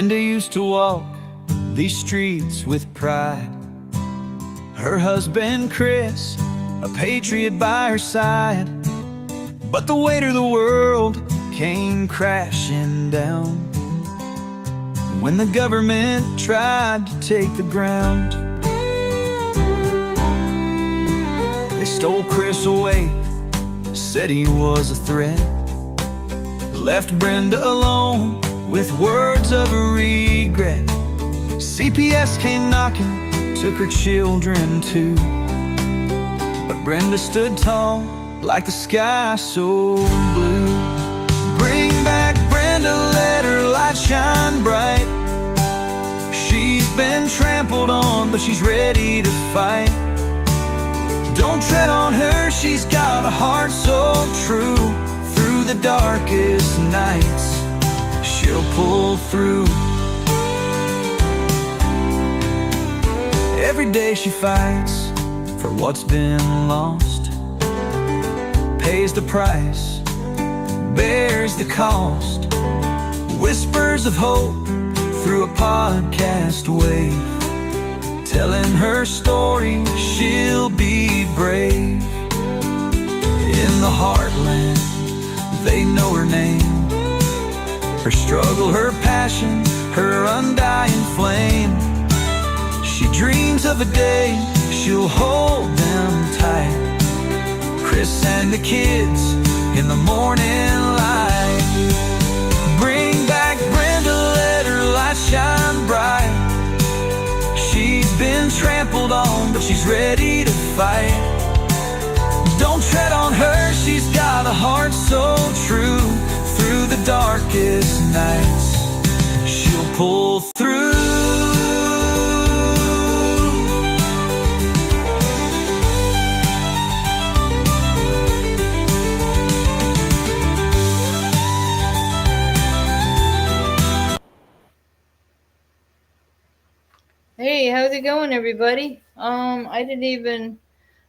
Brenda used to walk these streets with pride. Her husband Chris, a patriot by her side. But the weight of the world came crashing down when the government tried to take the ground. They stole Chris away, said he was a threat, left Brenda alone with words of regret. CPS came knocking, took her children too, but Brenda stood tall like the sky so blue. Bring back Brenda, let her light shine bright. She's been trampled on, but she's ready to fight. Don't tread on her, she's got a heart so true. Through the darkest nights, she'll pull through. Every day she fights for what's been lost, pays the price, bears the cost. Whispers of hope through a podcast wave, telling her story, she'll be brave. In the heartland, they know her name, her struggle, her passion, her undying flame. She dreams of a day she'll hold them tight, Chris and the kids in the morning light. Bring back Brenda, let her light shine bright. She's been trampled on, but she's ready to fight. Don't tread on her, she's got a heart so true. Through the darkest nights, she'll pull through. Hey, how's it going, everybody? I didn't even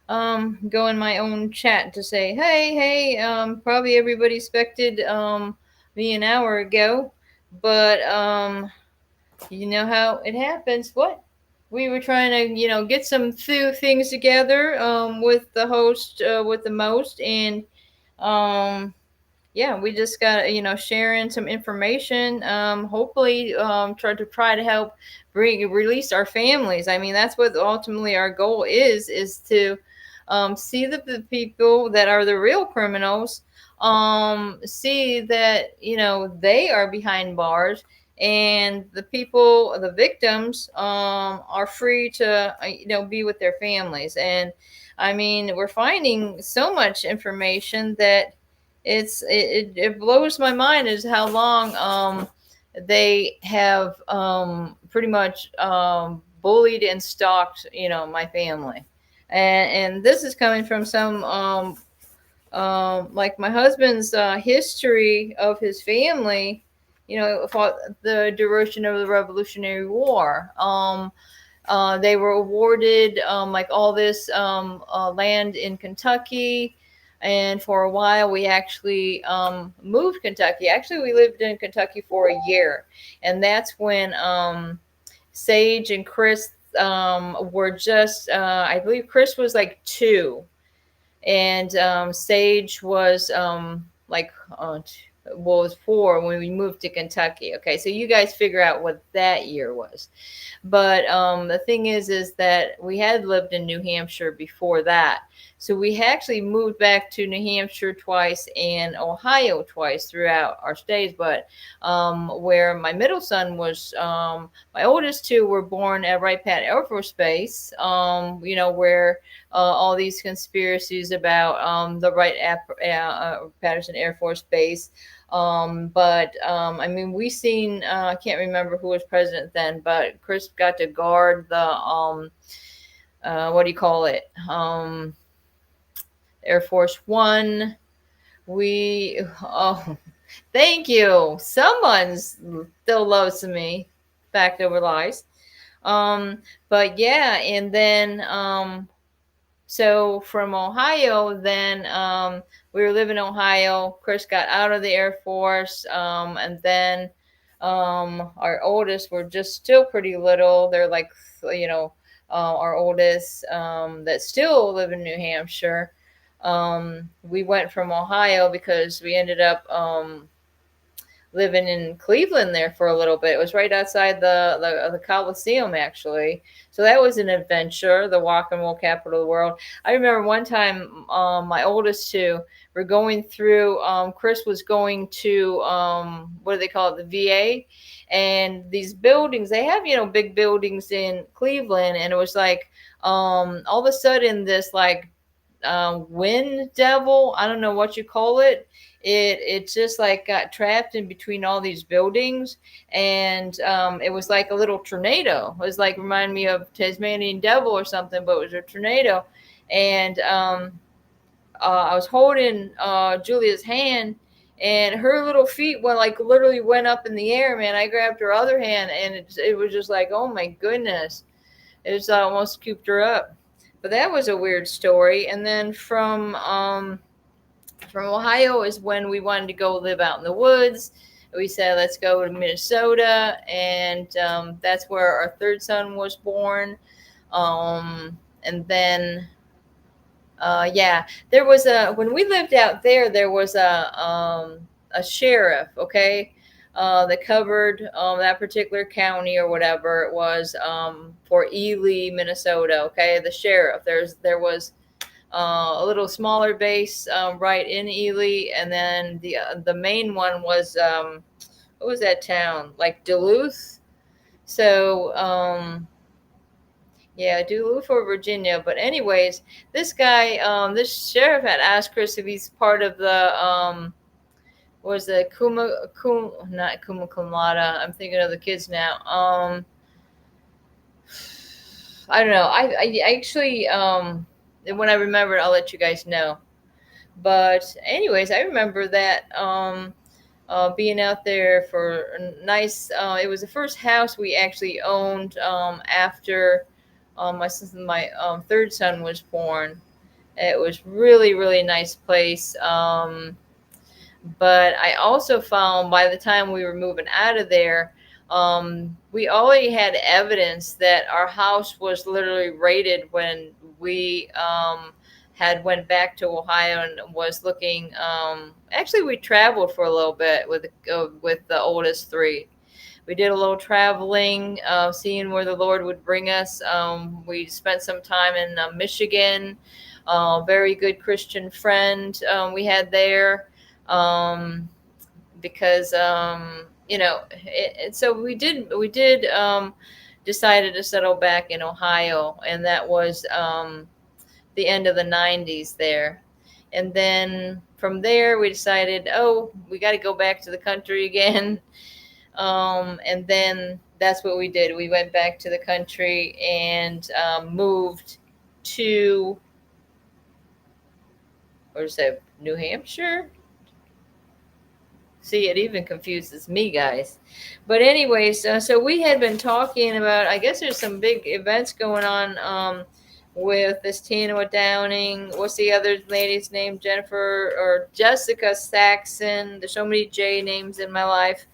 go in my own chat to say, hey, probably everybody expected me an hour ago, but you know how it happens. What? We were trying to, get some few things together with the host, with the most, and yeah, we just got sharing some information. Hopefully, try to help release our families. I mean, that's what ultimately our goal is to see the people that are the real criminals. See that they are behind bars, and the people, the victims, are free to be with their families. And I mean, we're finding so much information that it blows my mind is how long they have pretty much bullied and stalked my family, and this is coming from some like my husband's history of his family, fought the duration of the Revolutionary War. They were awarded like all this land in Kentucky. And for a while, we actually moved Kentucky. Actually, we lived in Kentucky for a year. And that's when Sage and Chris were just, I believe Chris was like 2. And Sage was was 4 when we moved to Kentucky. Okay, so you guys figure out what that year was. But the thing is that we had lived in New Hampshire before that. So we actually moved back to New Hampshire twice and Ohio twice throughout our stays. But where my middle son was, my oldest 2 were born at Wright-Patterson Air Force Base, where all these conspiracies about the Wright-Patterson Air Force Base. I mean, we seen, I can't remember who was president then, but Chris got to guard the, what do you call it? Air Force One. Thank you. Someone still loves me. Fact over lies. But yeah, and then, so from Ohio, then we were living in Ohio. Chris got out of the Air Force, and then Our oldest were just still pretty little. They're like, you know, our oldest that still live in New Hampshire. We went from Ohio because we ended up living in Cleveland there for a little bit. It was right outside the Coliseum, actually. So that was an adventure, the rock and roll capital of the world. I remember one time, my oldest two were going through. Chris was going to what do they call it, the VA, and these buildings. They have big buildings in Cleveland, and it was like all of a sudden this like wind devil, I don't know what you call it, it just like got trapped in between all these buildings, and it was like a little tornado. It was like, reminded me of Tasmanian devil or something, but it was a tornado. And I was holding Julia's hand, and her little feet went like literally went up in the air, man. I grabbed her other hand, and it was just like, oh my goodness, it was almost scooped her up. But that was a weird story. And then from Ohio is when we wanted to go live out in the woods. We said, let's go to Minnesota, and that's where our third son was born. And then, yeah, there was when we lived out there, there was a sheriff, okay, that covered that particular county or whatever it was, for Ely, Minnesota. Okay, the sheriff. There was a little smaller base right in Ely, and then the main one was what was that town, like Duluth? So yeah, Duluth or Virginia. But anyways, this guy, this sheriff had asked Chris if he's part of the was the not Kuma Cum Laude. I'm thinking of the kids now. I don't know. I actually when I remember, I'll let you guys know. But anyways, I remember that being out there for a nice. It was the first house we actually owned after my third son was born. It was really really nice place. But I also found by the time we were moving out of there, we already had evidence that our house was literally raided when we had went back to Ohio and was looking. Actually, we traveled for a little bit with the oldest three. We did a little traveling, seeing where the Lord would bring us. We spent some time in Michigan. Very good Christian friend we had there, because so we did decided to settle back in Ohio, and that was the end of the 90s there. And then from there we decided, oh, we got to go back to the country again. And then that's what we did. We went back to the country and moved to, or is that New Hampshire? See, it even confuses me, guys. But anyways, so we had been talking about, I guess there's some big events going on with this Tina Downing. What's the other lady's name? Jennifer or Jessica Saxon. There's so many J names in my life.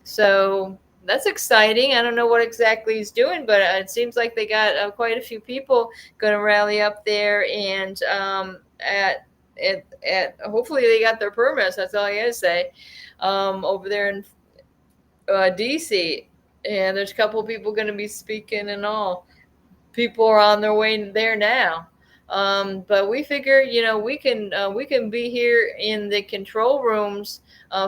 So that's exciting. I don't know what exactly he's doing, but it seems like they got quite a few people going to rally up there, and at hopefully they got their permits. That's all I gotta say. Over there in DC, and there's a couple of people going to be speaking and all. People are on their way there now. But we figure, we can be here in the control rooms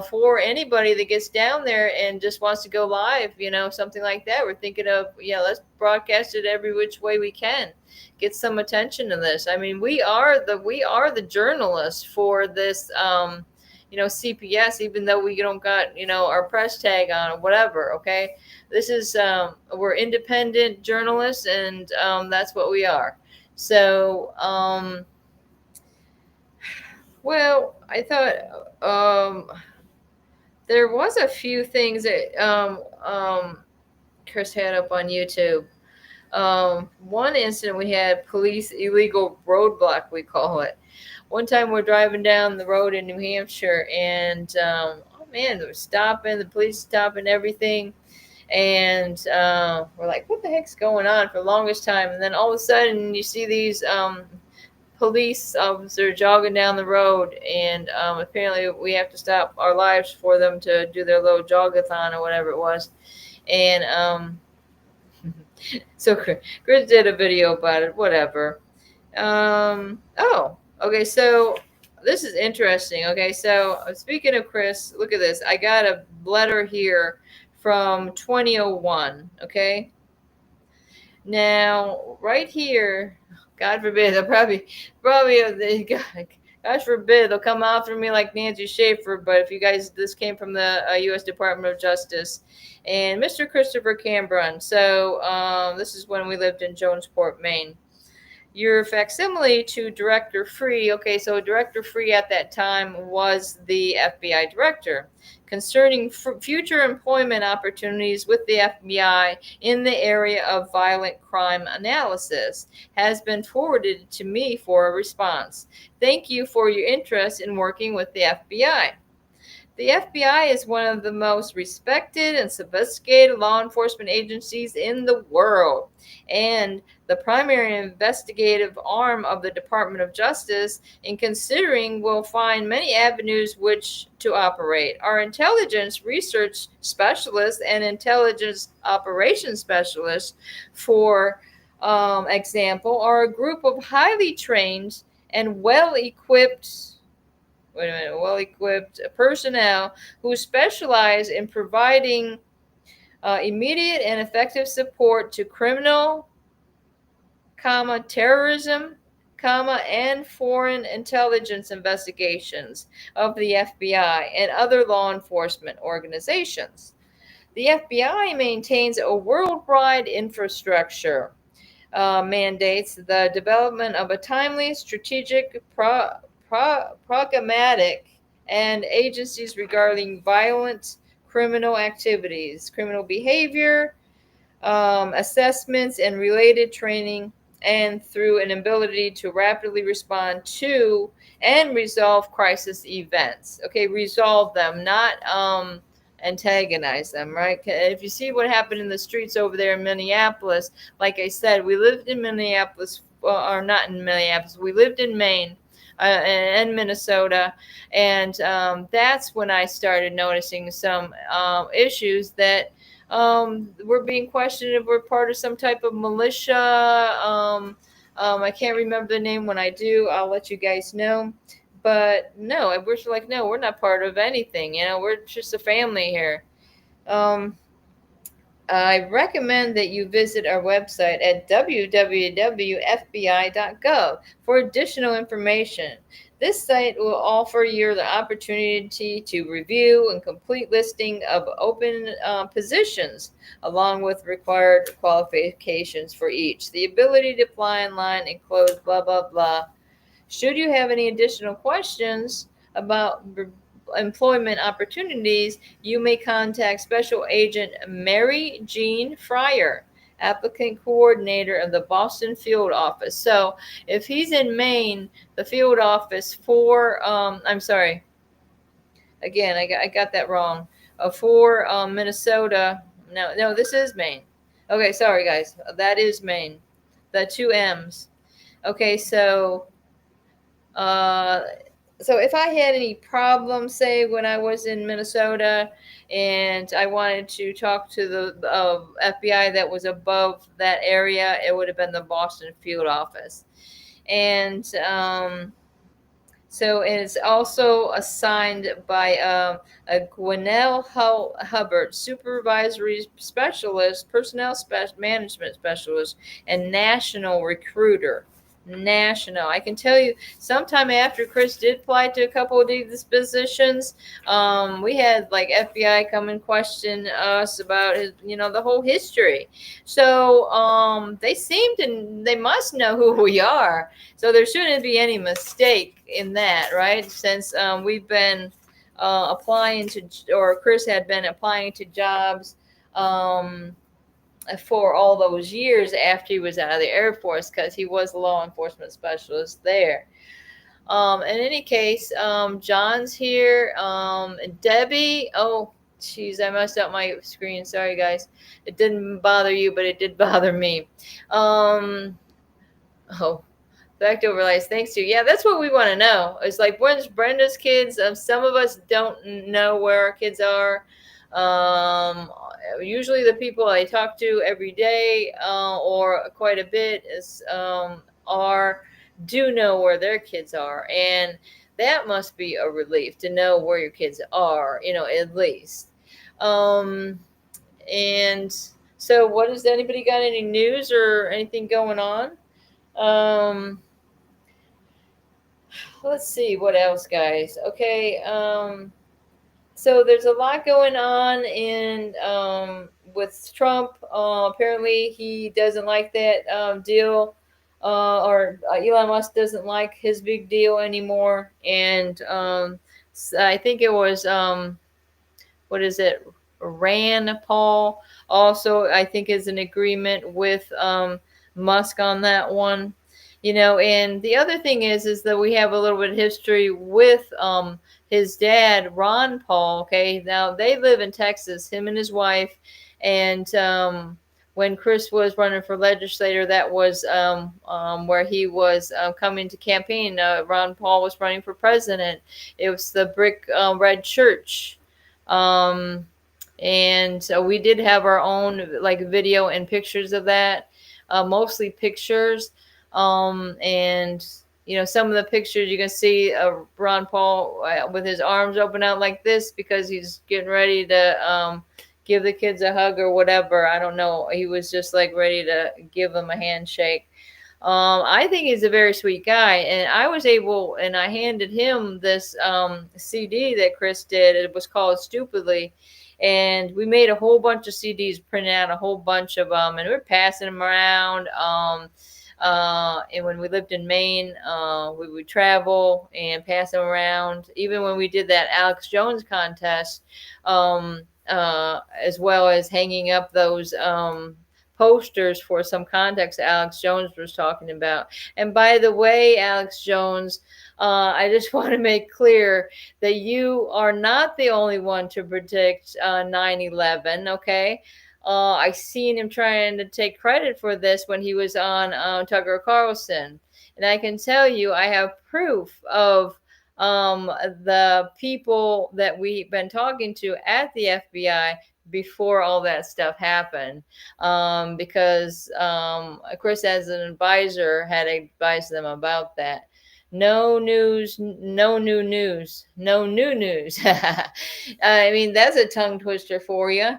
for anybody that gets down there and just wants to go live, something like that. We're thinking of, let's broadcast it every which way we can, get some attention to this. I mean, we are the journalists for this, CPS, even though we don't got, our press tag on or whatever. Okay. This is, we're independent journalists, and that's what we are. So, well, I thought there was a few things that Chris had up on YouTube. One incident we had, police illegal roadblock, we call it. One time we're driving down the road in New Hampshire, and man, they're stopping, the police stopping everything. And we're like, what the heck's going on for the longest time? And then all of a sudden, you see these police officers jogging down the road, and apparently we have to stop our lives for them to do their little jogathon or whatever it was. And so Chris did a video about it, whatever. Oh, okay, so this is interesting. Okay, so speaking of Chris, look at this. I got a letter here from 2001. Okay, now right here, God forbid, they'll gosh forbid, they'll come after me like Nancy Schaefer. But if you guys, this came from the U.S. Department of Justice and Mr. Christopher Cambrun. So this is when we lived in Jonesport, Maine. Your facsimile to Director Free. Okay, so Director Free at that time was the FBI director. Concerning future employment opportunities with the FBI in the area of violent crime analysis has been forwarded to me for a response. Thank you for your interest in working with the FBI. The FBI is one of the most respected and sophisticated law enforcement agencies in the world, and the primary investigative arm of the Department of Justice. In considering, will find many avenues which to operate. Our intelligence research specialists and intelligence operations specialists, for example, are a group of highly trained and well-equipped personnel who specialize in providing immediate and effective support to criminal, terrorism, and foreign intelligence investigations of the FBI and other law enforcement organizations. The FBI maintains a worldwide infrastructure, mandates the development of a timely, strategic, programmatic, and agencies regarding violent criminal activities, criminal behavior, assessments, and related training, and through an ability to rapidly respond to and resolve crisis events. Okay, resolve them, not antagonize them, right? If you see what happened in the streets over there in Minneapolis, like I said, we lived in Minneapolis, or not in Minneapolis, we lived in Maine and Minnesota, and that's when I started noticing some issues that we're being questioned if we're part of some type of militia. I can't remember the name. When I do, I'll let you guys know. But no, we're like, no, we're not part of anything. You know, we're just a family here. I recommend that you visit our website at www.fbi.gov for additional information. This site will offer you the opportunity to review and complete listing of open positions, along with required qualifications for each, the ability to apply online and close, blah, blah, blah. Should you have any additional questions about employment opportunities, you may contact Special Agent Mary Jean Fryer, applicant coordinator of the Boston field office. So if he's in Maine, the field office for, I'm sorry, again, I got that wrong. For Minnesota, no, this is Maine. Okay, sorry guys, that is Maine. The two M's. Okay, so if I had any problems, say when I was in Minnesota and I wanted to talk to the FBI that was above that area, it would have been the Boston field office. And so it's also assigned by a Gwinnell Hubbard, supervisory specialist, personnel management specialist, and national recruiter. National. I can tell you, sometime after Chris did apply to a couple of these positions, we had like FBI come and question us about his, the whole history. So they must know who we are. So there shouldn't be any mistake in that, right? Since we've been applying to, or Chris had been applying to jobs for all those years after he was out of the Air Force, because he was a law enforcement specialist there. In any case, John's here. And Debbie. Oh, jeez, I messed up my screen. Sorry, guys. It didn't bother you, but it did bother me. Um, oh, back to overlays. Thanks to you. Yeah, that's what we want to know. It's like, when's Brenda's kids? Some of us don't know where our kids are. Usually the people I talk to every day, or quite a bit, is are do know where their kids are, and that must be a relief to know where your kids are. At least. Um, and so, what has anybody got any news or anything going on? Um, let's see what else, guys. Okay. So there's a lot going on in with Trump. Apparently, he doesn't like that deal, or Elon Musk doesn't like his big deal anymore. And I think it was what is it? Rand Paul also, I think, is in agreement with Musk on that one. And the other thing is that we have a little bit of history with his dad, Ron Paul. Okay, now they live in Texas, him and his wife, and when Chris was running for legislator, that was where he was coming to campaign. Ron Paul was running for president. It was the brick red church. Um, and so we did have our own like video and pictures of that, mostly pictures. And some of the pictures you can see Ron Paul with his arms open out like this because he's getting ready to give the kids a hug or whatever. I don't know. He was just like ready to give them a handshake. I think he's a very sweet guy, and I handed him this CD that Chris did. It was called Stupidly, and we made a whole bunch of CDs, printed out a whole bunch of them, and we were passing them around. And when we lived in Maine, we would travel and pass them around. Even when we did that Alex Jones contest, as well as hanging up those posters for some context Alex Jones was talking about. And by the way, Alex Jones, I just want to make clear that you are not the only one to predict 9/11, okay? I seen him trying to take credit for this when he was on Tucker Carlson. And I can tell you, I have proof of the people that we've been talking to at the FBI before all that stuff happened, because Chris, as an advisor, had advised them about that. No news, no new news, no new news. I mean, that's a tongue twister for you.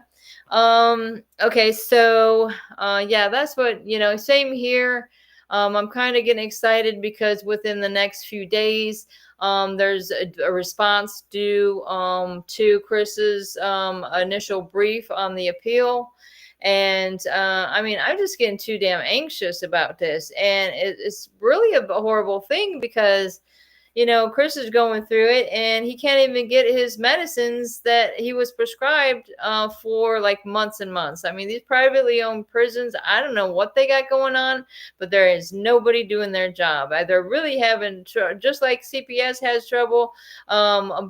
Okay, so yeah, that's what, same here. I'm kind of getting excited because within the next few days, there's a response due to Chris's initial brief on the appeal. And I mean, I'm just getting too damn anxious about this. And it's really a horrible thing because Chris is going through it and he can't even get his medicines that he was prescribed for like months and months. I mean, these privately owned prisons, I don't know what they got going on, but there is nobody doing their job. They're really having, just like CPS has trouble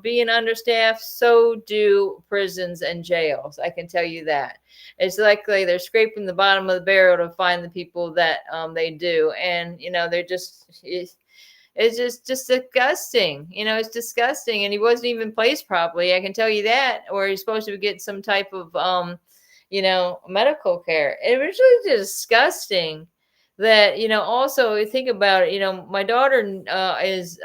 being understaffed, so do prisons and jails. I can tell you that. It's likely they're scraping the bottom of the barrel to find the people that they do. And, they're just... It's just disgusting. It's disgusting. And he wasn't even placed properly. I can tell you that. Or he's supposed to get some type of, medical care. It was really disgusting that, also think about it. My daughter is,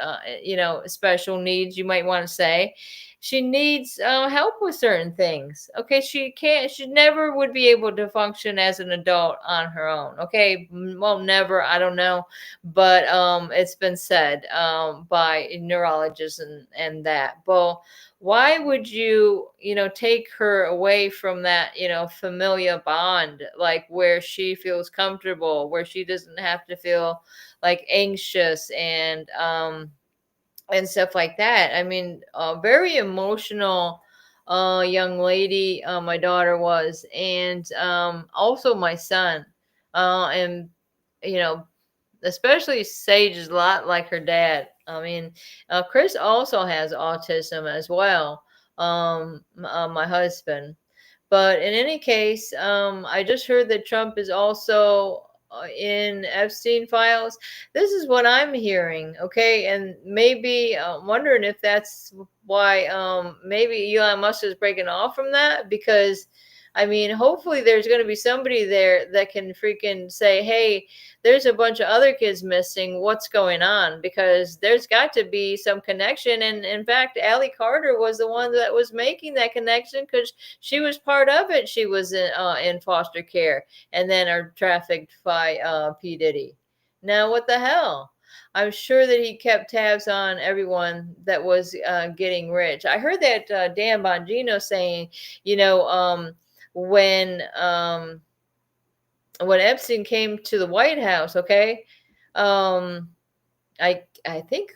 special needs, you might want to say. She needs help with certain things. Okay. She never would be able to function as an adult on her own. Okay. Well, never, I don't know, but it's been said by neurologists and that. Well, why would you take her away from that familiar bond, like where she feels comfortable, where she doesn't have to feel like anxious and stuff like that. I mean, very emotional young lady, my daughter was, and also my son. And you know especially Sage is a lot like her dad. I mean, Chris also has autism as well. My husband. But in any case, I just heard that Trump is also in Epstein files. This is what I'm hearing, okay? And maybe wondering if that's why maybe Elon Musk is breaking off from that, because I mean, hopefully there's going to be somebody there that can freaking say, hey, there's a bunch of other kids missing. What's going on? Because there's got to be some connection. And in fact, Allie Carter was the one that was making that connection, because she was part of it. She was in foster care and then are trafficked by P. Diddy. Now, what the hell? I'm sure that he kept tabs on everyone that was getting rich. I heard that Dan Bongino saying, you know, when when Epstein came to the White House, okay, um, I think,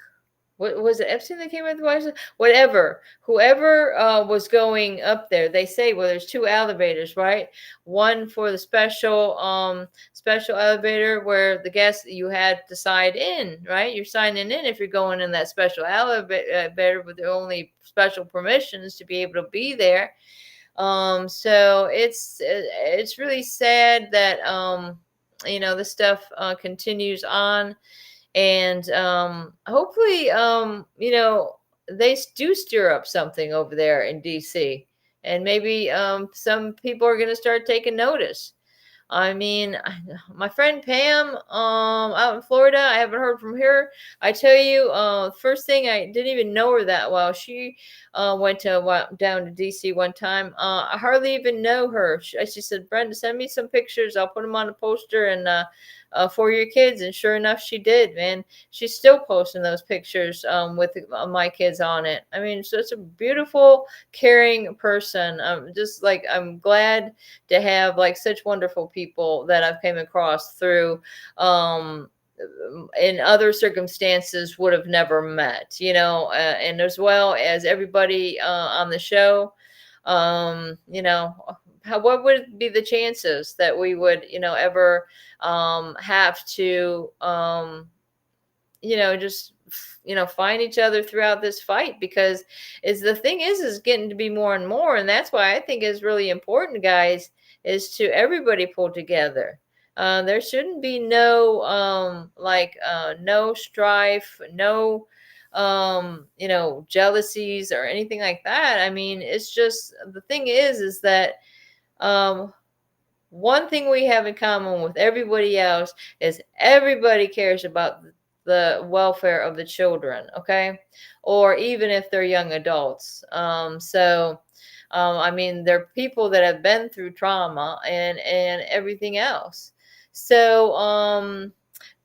what was it, Epstein that came at the White House? Whatever, whoever was going up there, they say, well, there's two elevators, right? One for the special elevator where the guests, you had to sign in, right? You're signing in if you're going in that special elevator with the only special permissions to be able to be there. So it's really sad that this stuff continues on, and hopefully they do stir up something over there in DC, and maybe some people are going to start taking notice. I mean, my friend Pam, out in Florida, I haven't heard from her. I tell you, first thing, I didn't even know her that well. She down to DC one time. I hardly even know her. She said, Brenda, send me some pictures. I'll put them on a poster and for your kids. And sure enough, she did, man. She's still posting those pictures with my kids on it. I mean, so it's a beautiful, caring person. I'm glad to have like such wonderful people that I've came across through in other circumstances would have never met, and as well as everybody on the show. What would be the chances that we would, ever have to, just find each other throughout this fight, because the thing is getting to be more and more, and that's why I think is really important, guys, is to everybody pull together. There shouldn't be no no strife, no jealousies or anything like that. I mean, it's just, the thing is that um one thing we have in common with everybody else is everybody cares about the welfare of the children, okay? Or even if they're young adults. I mean, they're people that have been through trauma and everything else. So,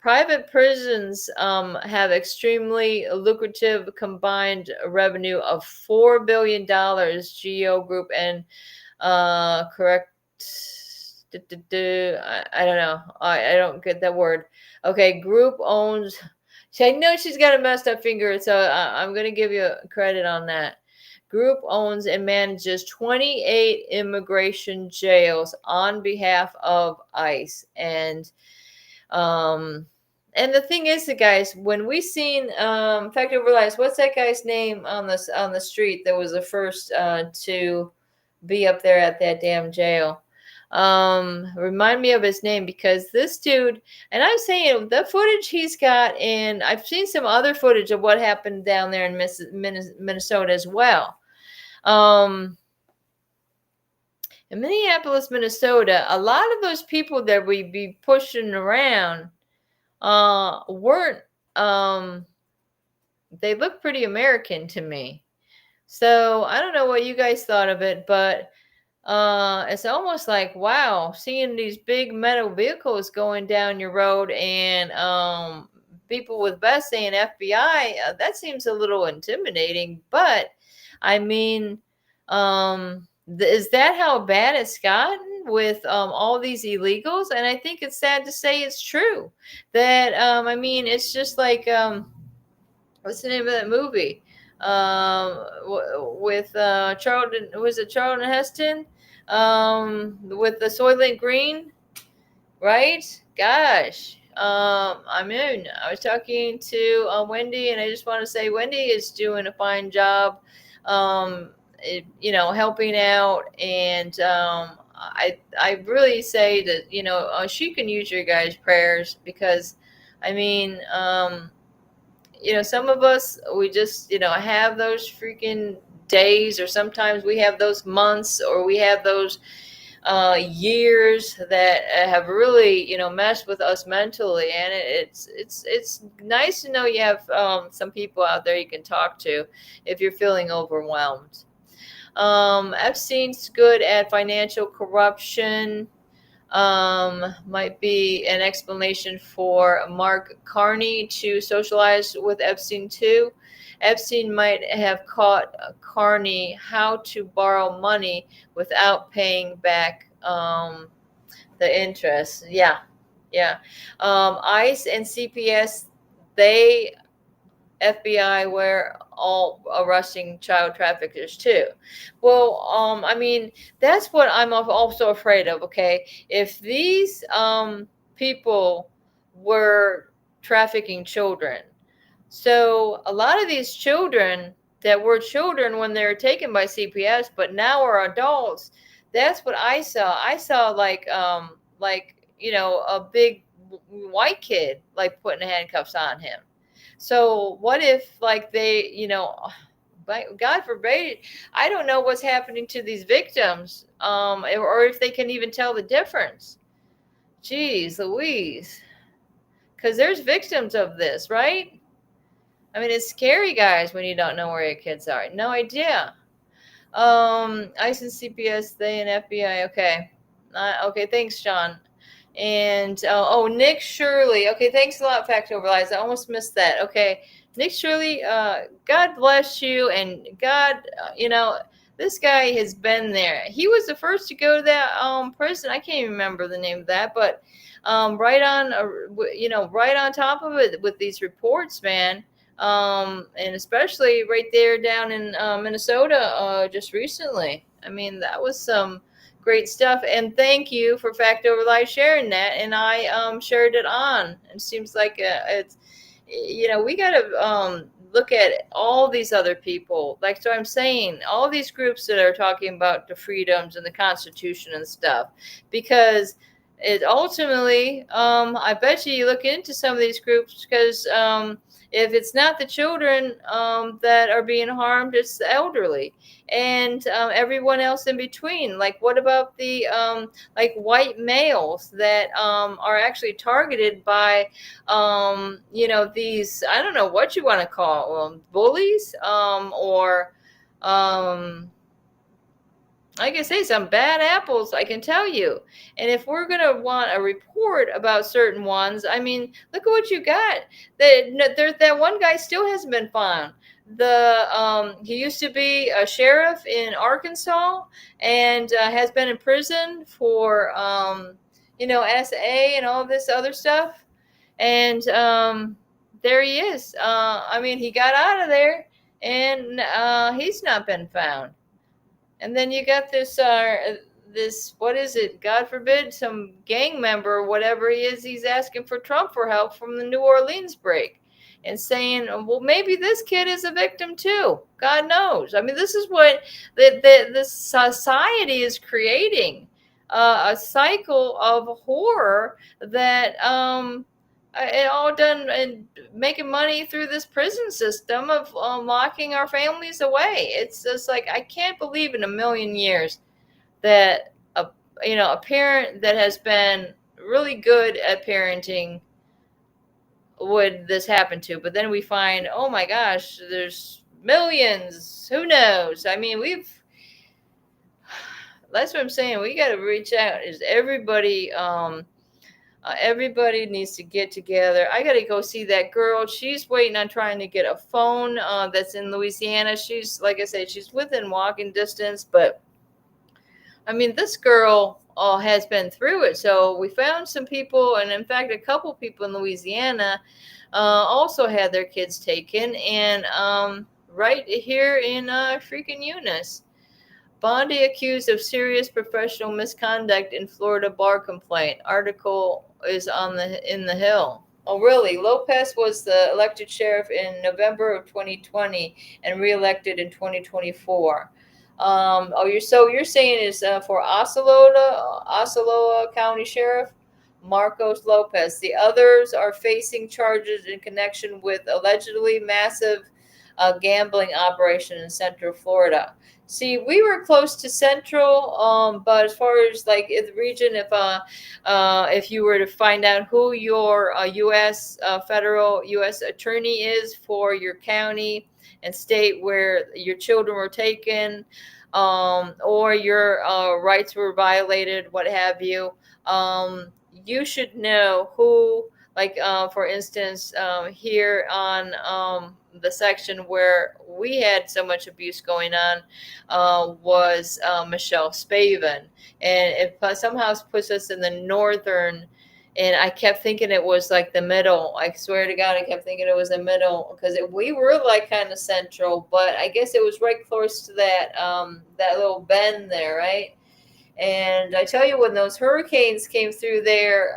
private prisons have extremely lucrative combined revenue of $4 billion. GEO Group and correct. I don't know. I don't get that word. Okay, group owns. See, I know she's got a messed up finger, so I'm going to give you credit on that. Group owns and manages 28 immigration jails on behalf of ICE. And the thing is, guys, when we seen, in fact, I realized, what's that guy's name on the street that was the first to be up there at that damn jail? Remind me of his name, because this dude, and I'm saying the footage he's got, and I've seen some other footage of what happened down there in Minnesota as well. In Minneapolis, Minnesota, a lot of those people that we be pushing around weren't, they look pretty American to me. So I don't know what you guys thought of it, but it's almost like, wow, seeing these big metal vehicles going down your road, and people with vests saying FBI, that seems a little intimidating. But I mean, is that how bad it's gotten with all these illegals? And I think it's sad to say it's true. That I mean, it's just like what's the name of that movie? With Charlton, was it Charlton Heston? With the Soylent Green, right? Gosh, I was talking to Wendy, and I just want to say Wendy is doing a fine job, helping out. And I really say that, she can use your guys' prayers, because, I mean, some of us, we just, have those freaking days, or sometimes we have those months, or we have those years that have really, messed with us mentally. And it's nice to know you have some people out there you can talk to if you're feeling overwhelmed. Epstein's good at financial corruption. Might be an explanation for Mark Carney to socialize with Epstein too. Epstein might have caught Carney how to borrow money without paying back the interest. Yeah, yeah. ICE and CPS, they FBI were all arresting child traffickers too. Well, I mean, that's what I'm also afraid of. Okay, if these people were trafficking children, so a lot of these children that were children when they were taken by CPS, but now are adults. That's what I saw. I saw a big white kid like putting handcuffs on him. So what if like they, God forbid, I don't know what's happening to these victims, or if they can even tell the difference. Jeez Louise. Because there's victims of this, right? I mean, it's scary, guys, when you don't know where your kids are. No idea. ICE and CPS, they and FBI. Okay. Okay, thanks, John. And Nick Shirley. Okay, thanks a lot, Fact Overlies. I almost missed that. Okay, Nick Shirley. God bless you, and God, this guy has been there. He was the first to go to that prison. I can't even remember the name of that, but right on, right on top of it with these reports, man. And especially right there down in Minnesota just recently. I mean, that was some great stuff. And thank you for Fact Over Life sharing that. And I shared it on. It seems like it's, we got to look at all these other people. Like, so I'm saying, all these groups that are talking about the freedoms and the Constitution and stuff, because it ultimately, I bet you look into some of these groups, because if it's not the children that are being harmed, it's the elderly and everyone else in between. Like, what about the like white males that are actually targeted by these, I don't know what you want to call them, bullies, or I can say some bad apples, I can tell you. And if we're going to want a report about certain ones, I mean, look at what you got. That one guy still hasn't been found. He used to be a sheriff in Arkansas and has been in prison for, SA and all this other stuff. And there he is. I mean, he got out of there and he's not been found. And then you got this, what is it? God forbid, some gang member, whatever he is, he's asking for Trump for help from the New Orleans break and saying, well, maybe this kid is a victim too. God knows. I mean, this is what this society is creating, a cycle of horror that it all done and making money through this prison system of locking our families away. It's just like, I can't believe in a million years that a parent that has been really good at parenting would this happen to. But then we find, oh my gosh, there's millions. Who knows? I mean, that's what I'm saying. We got to reach out. Is everybody? Everybody needs to get together. I got to go see that girl. She's waiting on trying to get a phone that's in Louisiana. She's, like I said, she's within walking distance. But, I mean, this girl has been through it. So we found some people, and in fact, a couple people in Louisiana also had their kids taken. And right here in freaking Eunice. Bondi accused of serious professional misconduct in Florida bar complaint. Article is on the Hill. Oh, really? Lopez was the elected sheriff in November of 2020 and reelected in 2024. You're saying is for Osceola County Sheriff Marcos Lopez. The others are facing charges in connection with allegedly massive gambling operation in Central Florida. See, we were close to Central, but as far as like in the region, if you were to find out who your U.S. Federal U.S. attorney is for your county and state where your children were taken, or your rights were violated, what have you, you should know who. Like, for instance, here on the section where we had so much abuse going on was Michelle Spavin. And it somehow puts us in the northern, and I kept thinking it was like the middle. I swear to God, I kept thinking it was the middle because we were like kind of central, but I guess it was right close to that little bend there, right? And I tell you, when those hurricanes came through there,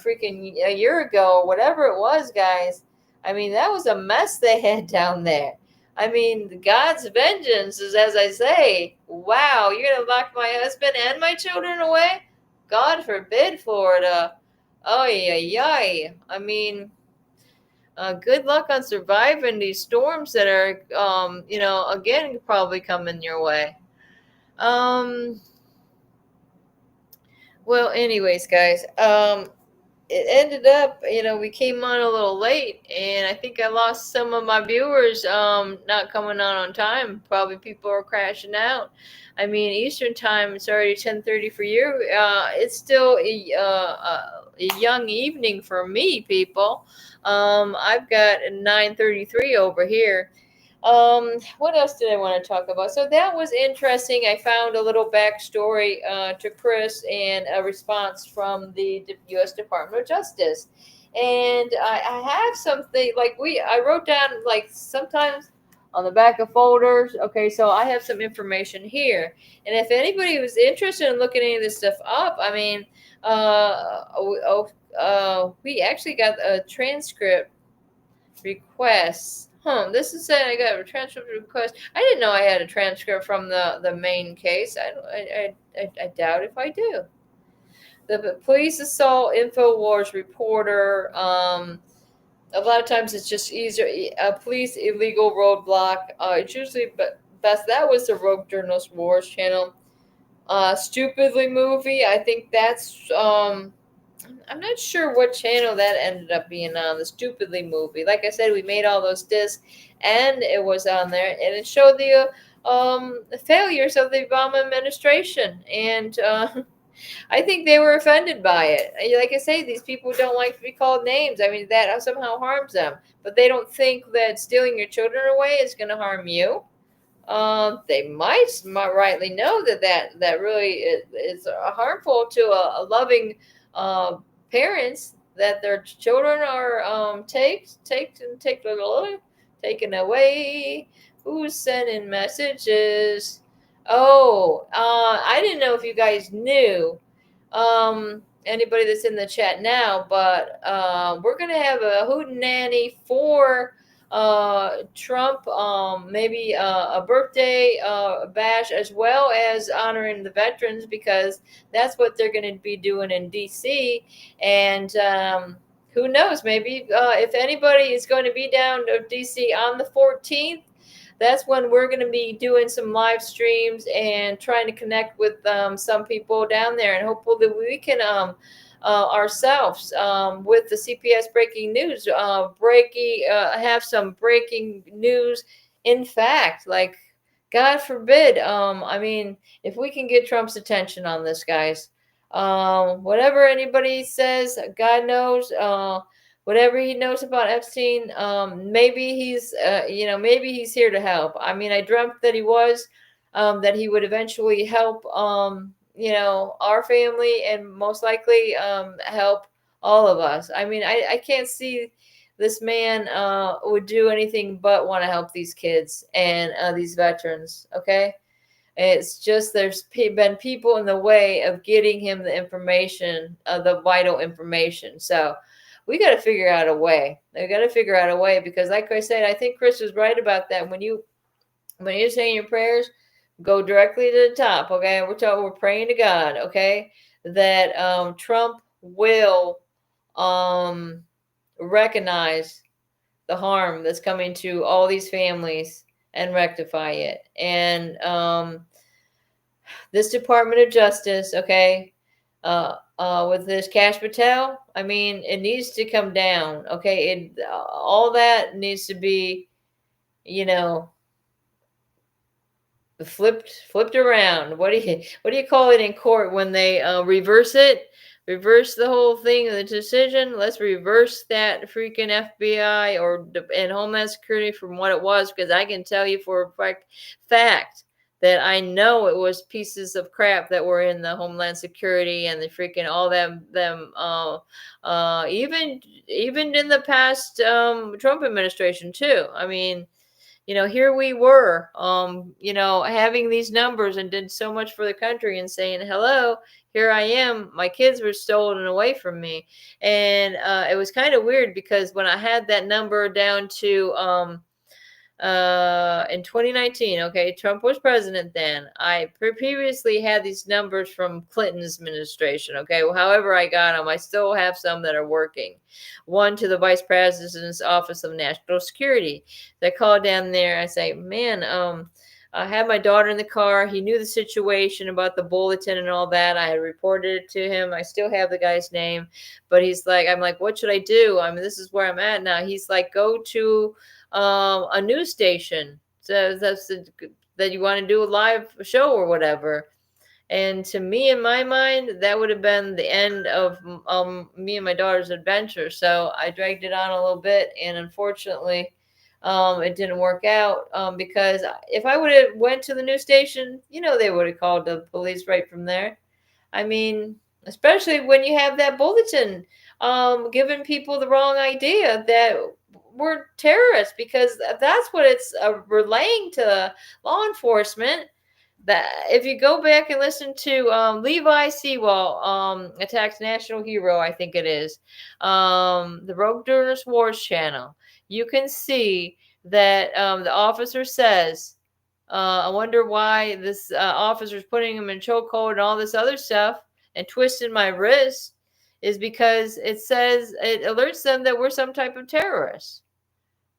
freaking a year ago, whatever it was, guys, I mean, that was a mess they had down there. I mean, God's vengeance is, as I say, wow, you're going to lock my husband and my children away? God forbid, Florida. Oh, yeah. I mean, good luck on surviving these storms that are, again, probably coming your way. Well, anyways, guys, it ended up, we came on a little late, and I think I lost some of my viewers, not coming on time. Probably people are crashing out. I mean, Eastern time, it's already 10:30 for you. It's still a young evening for me, people. I've got 9:33 over here. What else did I want to talk about? So that was interesting. I found a little backstory to Chris and a response from the U.S. Department of Justice. And I have something like I wrote down like sometimes on the back of folders. Okay, so I have some information here. And if anybody was interested in looking any of this stuff up, I mean, we actually got a transcript requests. This is saying I got a transcript request. I didn't know I had a transcript from the main case. I doubt if I do. The police assault InfoWars reporter. A lot of times it's just easier. A police illegal roadblock. It's usually best. That was the Rogue Journalist Wars channel. Stupidly movie. I think that's I'm not sure what channel that ended up being on, the Stupidly movie. Like I said, we made all those discs, and it was on there, and it showed the failures of the Obama administration, and I think they were offended by it. Like I say, these people don't like to be called names. I mean, that somehow harms them, but they don't think that stealing your children away is going to harm you. They might rightly know that really is harmful to a loving parents, that their children are taken away. Who's sending messages? Oh, I didn't know if you guys knew. Anybody that's in the chat now, but we're gonna have a hootenanny for Trump, maybe a birthday bash, as well as honoring the veterans, because that's what they're going to be doing in DC. And who knows, maybe if anybody is going to be down to DC on the 14th, that's when we're going to be doing some live streams and trying to connect with some people down there, and hopefully we can ourselves with the CPS breaking news, have some breaking news. In fact, like, God forbid, I mean, if we can get Trump's attention on this, guys, whatever anybody says, God knows, whatever he knows about Epstein, maybe he's here to help. I mean, I dreamt that he was, that he would eventually help, our family, and most likely help all of us. I mean, I can't see this man would do anything but want to help these kids and these veterans. Okay. It's just there's been people in the way of getting him the information, the vital information. So we got to figure out a way. We got to figure out a way because, like I said, I think Chris was right about that. When you're saying your prayers, go directly to the top. Okay, we're praying to God. Okay, that Trump will recognize the harm that's coming to all these families and rectify it. And this Department of Justice, okay, with this Cash Patel, I mean, it needs to come down. Okay, all that needs to be, you know, flipped around. What do you call it in court when they reverse it? Reverse the whole thing of the decision. Let's reverse that freaking FBI and Homeland Security from what it was, because I can tell you for a fact that I know it was pieces of crap that were in the Homeland Security and the freaking all them even in the past Trump administration too. I mean, here we were, having these numbers and did so much for the country and saying, hello, here I am. My kids were stolen away from me. And it was kind of weird because when I had that number down to in 2019, okay, Trump was president then. I previously had these numbers from Clinton's administration, okay. Well, however I got them, I still have some that are working. One to the vice president's office of national security. I called down there. I say, man, I had my daughter in the car. He knew the situation about the bulletin and all that. I had reported it to him. I still have the guy's name, but he's like, I'm like, what should I do? I mean, this is where I'm at now. He's like, go to a news station. So that you want to do a live show or whatever. And to me, in my mind, that would have been the end of me and my daughter's adventure. So I dragged it on a little bit, and unfortunately, it didn't work out because if I would have went to the news station, they would have called the police right from there. I mean, especially when you have that bulletin giving people the wrong idea that we're terrorists, because that's what it's relaying to law enforcement. That if you go back and listen to Levi Sewell, Attacks National Hero, I think it is, the Rogue Journalist Wars channel, you can see that the officer says, I wonder why this officer's putting him in chokehold and all this other stuff and twisting my wrist, is because it says, it alerts them that we're some type of terrorist.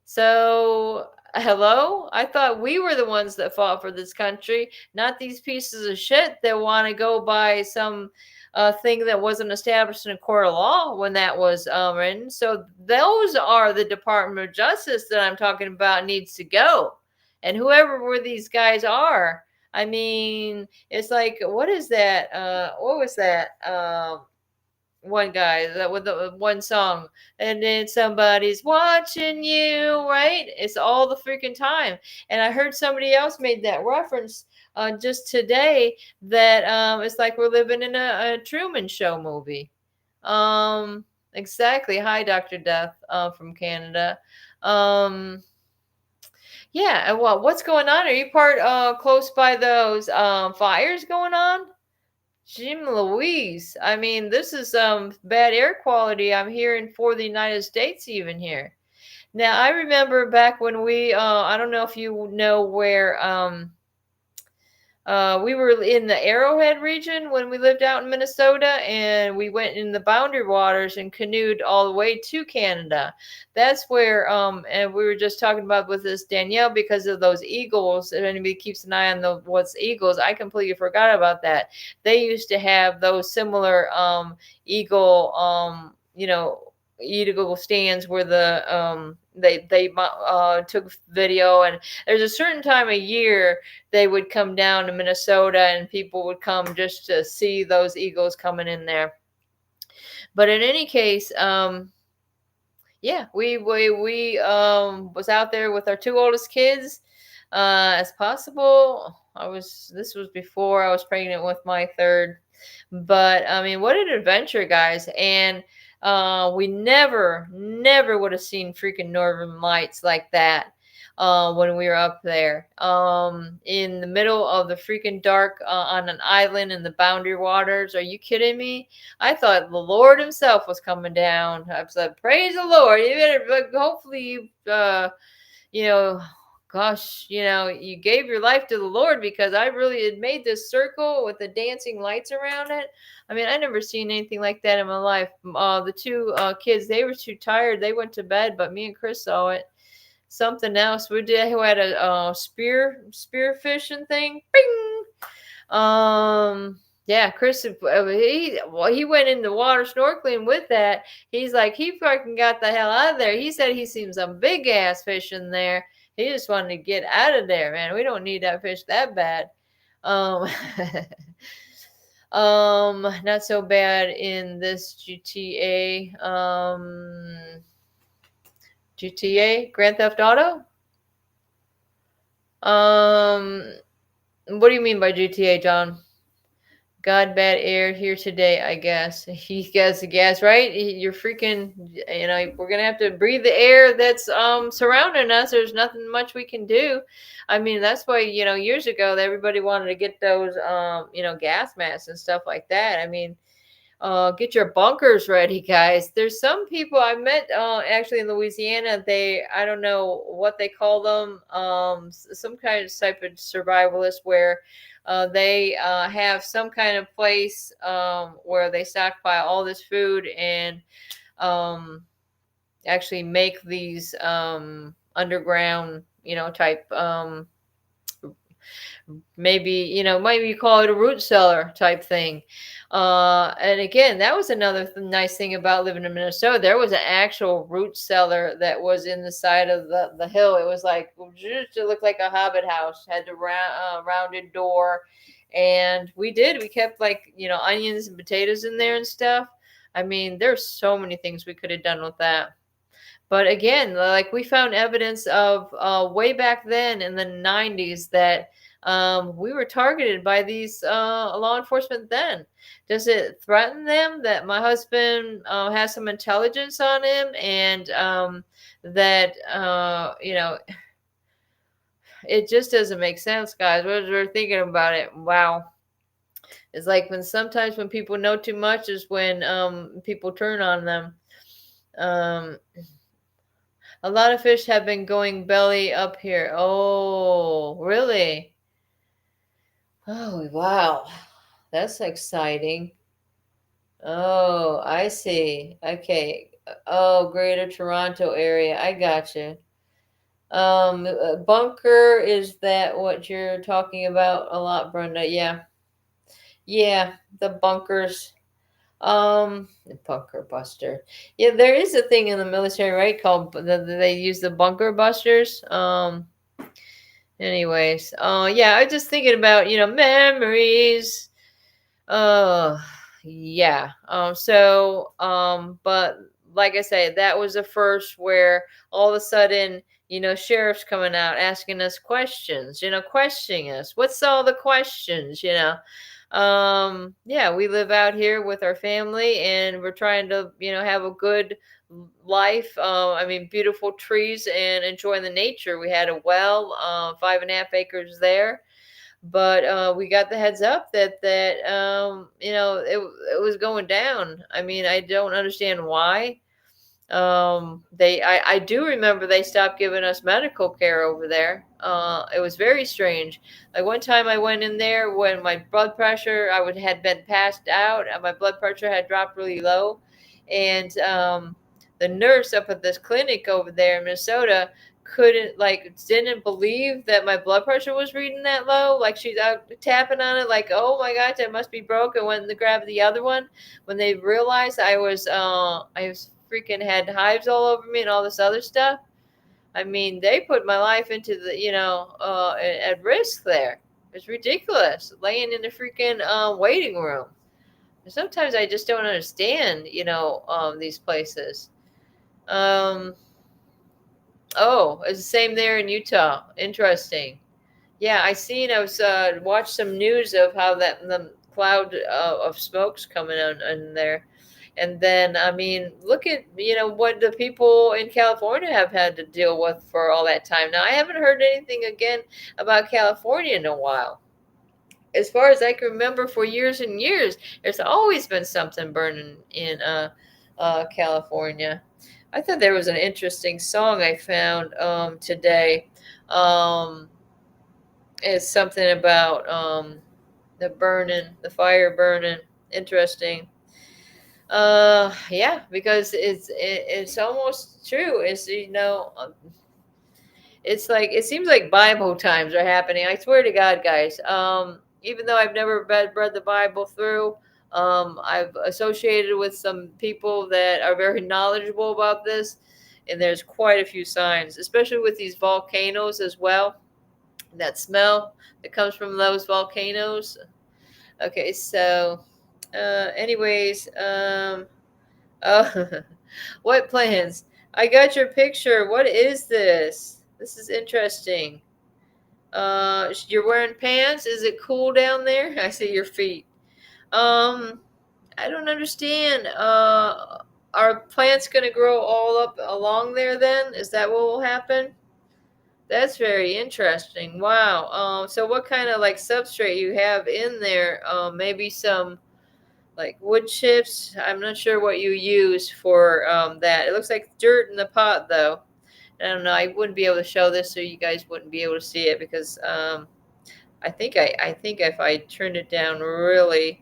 So, hello? I thought we were the ones that fought for this country, not these pieces of shit that want to go by some thing that wasn't established in a court of law when that was written. So, those are the Department of Justice that I'm talking about needs to go. And whoever these guys are, I mean, it's like, what is that? What was that? One guy that with the one song, and then somebody's watching you, right? It's all the freaking time. And I heard somebody else made that reference just today, that it's like we're living in a Truman Show movie. Exactly. Hi, Dr. Death from Canada. Yeah, and what's going on? Are you close by those fires going on? Jim Louise. I mean, this is bad air quality I'm hearing for the United States even here. Now, I remember back when we, I don't know if you know where, we were in the Arrowhead region when we lived out in Minnesota, and we went in the boundary waters and canoed all the way to Canada. That's where, and we were just talking about with this Danielle, because of those eagles. If anybody keeps an eye on what's eagles, I completely forgot about that. They used to have those similar eagle, eagle stands where the they took video, and there's a certain time of year they would come down to Minnesota and people would come just to see those eagles coming in there. But in any case, yeah, we was out there with our two oldest kids as possible. This was before I was pregnant with my third. But I mean, what an adventure, guys. And we never would have seen freaking Northern Lights like that. when we were up there, in the middle of the freaking dark, on an island in the Boundary Waters. Are you kidding me? I thought the Lord Himself was coming down. I said, "Praise the Lord!" You better, but hopefully you know, gosh, you gave your life to the Lord, because I really had made this circle with the dancing lights around it. I mean, I never seen anything like that in my life. The two kids, they were too tired. They went to bed, but me and Chris saw it. Something else. Who had a spear fishing thing. Bing! Yeah, Chris, he went in the water snorkeling with that. He's like, he fucking got the hell out of there. He said he seen some big ass fish in there. He just wanted to get out of there, man. We don't need that fish that bad. Um, not so bad in this GTA. GTA, Grand Theft Auto. What do you mean by GTA, John? God, bad air here today, I guess. He gets the gas, right? You're freaking, we're gonna have to breathe the air that's surrounding us. There's nothing much we can do. I mean, that's why, years ago everybody wanted to get those gas masks and stuff like that. I mean, get your bunkers ready, guys. There's some people I met actually in Louisiana. I don't know what they call them, some kind of type of survivalist, where they have some kind of place where they stockpile all this food and actually make these underground, type, maybe you call it a root cellar type thing. And again, that was another nice thing about living in Minnesota. There was an actual root cellar that was in the side of the hill. It was like, it looked like a hobbit house, had the rounded door. And we kept, like, onions and potatoes in there and stuff. I mean, there's so many things we could have done with that. But again, like, we found evidence of way back then in the 90s that we were targeted by these law enforcement then. Does it threaten them that my husband has some intelligence on him, and that, it just doesn't make sense, guys. We're thinking about it. Wow. It's like sometimes when people know too much is when people turn on them. Um, a lot of fish have been going belly up here. Oh, really? Oh, wow. That's exciting. Oh, I see. Okay. Oh, Greater Toronto area. I gotcha. Bunker, is that what you're talking about a lot, Brenda? Yeah. Yeah, the bunkers. The bunker buster. Yeah, there is a thing in the military, right? Called they use the bunker busters. Anyways, yeah, I was just thinking about, memories. Uh, yeah. But like I say, that was the first where all of a sudden, sheriff's coming out asking us questions, questioning us. What's all the questions, yeah, we live out here with our family, and we're trying to, have a good life. I mean, beautiful trees and enjoying the nature. We had a well, 5.5 acres there, but we got the heads up that it was going down. I mean, I don't understand why. I do remember they stopped giving us medical care over there. It was very strange. Like, one time I went in there when my blood pressure, had been passed out, and my blood pressure had dropped really low, and the nurse up at this clinic over there in Minnesota didn't believe that my blood pressure was reading that low. Like, she's out tapping on it, like, oh my gosh, that must be broken. Went to grab the other one when they realized I was freaking had hives all over me and all this other stuff. I mean, they put my life into the, at risk there. It's ridiculous, laying in the freaking waiting room. Sometimes I just don't understand, these places. Oh, it's the same there in Utah. Interesting. Yeah, I was watched some news of how that the cloud of smoke's coming on in there. And then, I mean, look at, what the people in California have had to deal with for all that time. Now, I haven't heard anything again about California in a while. As far as I can remember, for years and years, there's always been something burning in California. I thought there was an interesting song I found today. Um, it's something about the burning, the fire burning. Interesting. Yeah, because it's almost true. It's like it seems like Bible times are happening. I swear to God, guys. Even though I've never read the Bible through, I've associated with some people that are very knowledgeable about this, and there's quite a few signs, especially with these volcanoes as well. That smell that comes from those volcanoes. Okay, so, anyways, oh, what plans? I got your picture. What is this? This is interesting. You're wearing pants. Is it cool down there? I see your feet. Um, I don't understand. Are plants gonna grow all up along there then? Is that what will happen? That's very interesting. Wow. So what kind of like substrate you have in there? Maybe some like wood chips. I'm not sure what you use for that. It looks like dirt in the pot though. I don't know. I wouldn't be able to show this, so you guys wouldn't be able to see it because I think if I turned it down really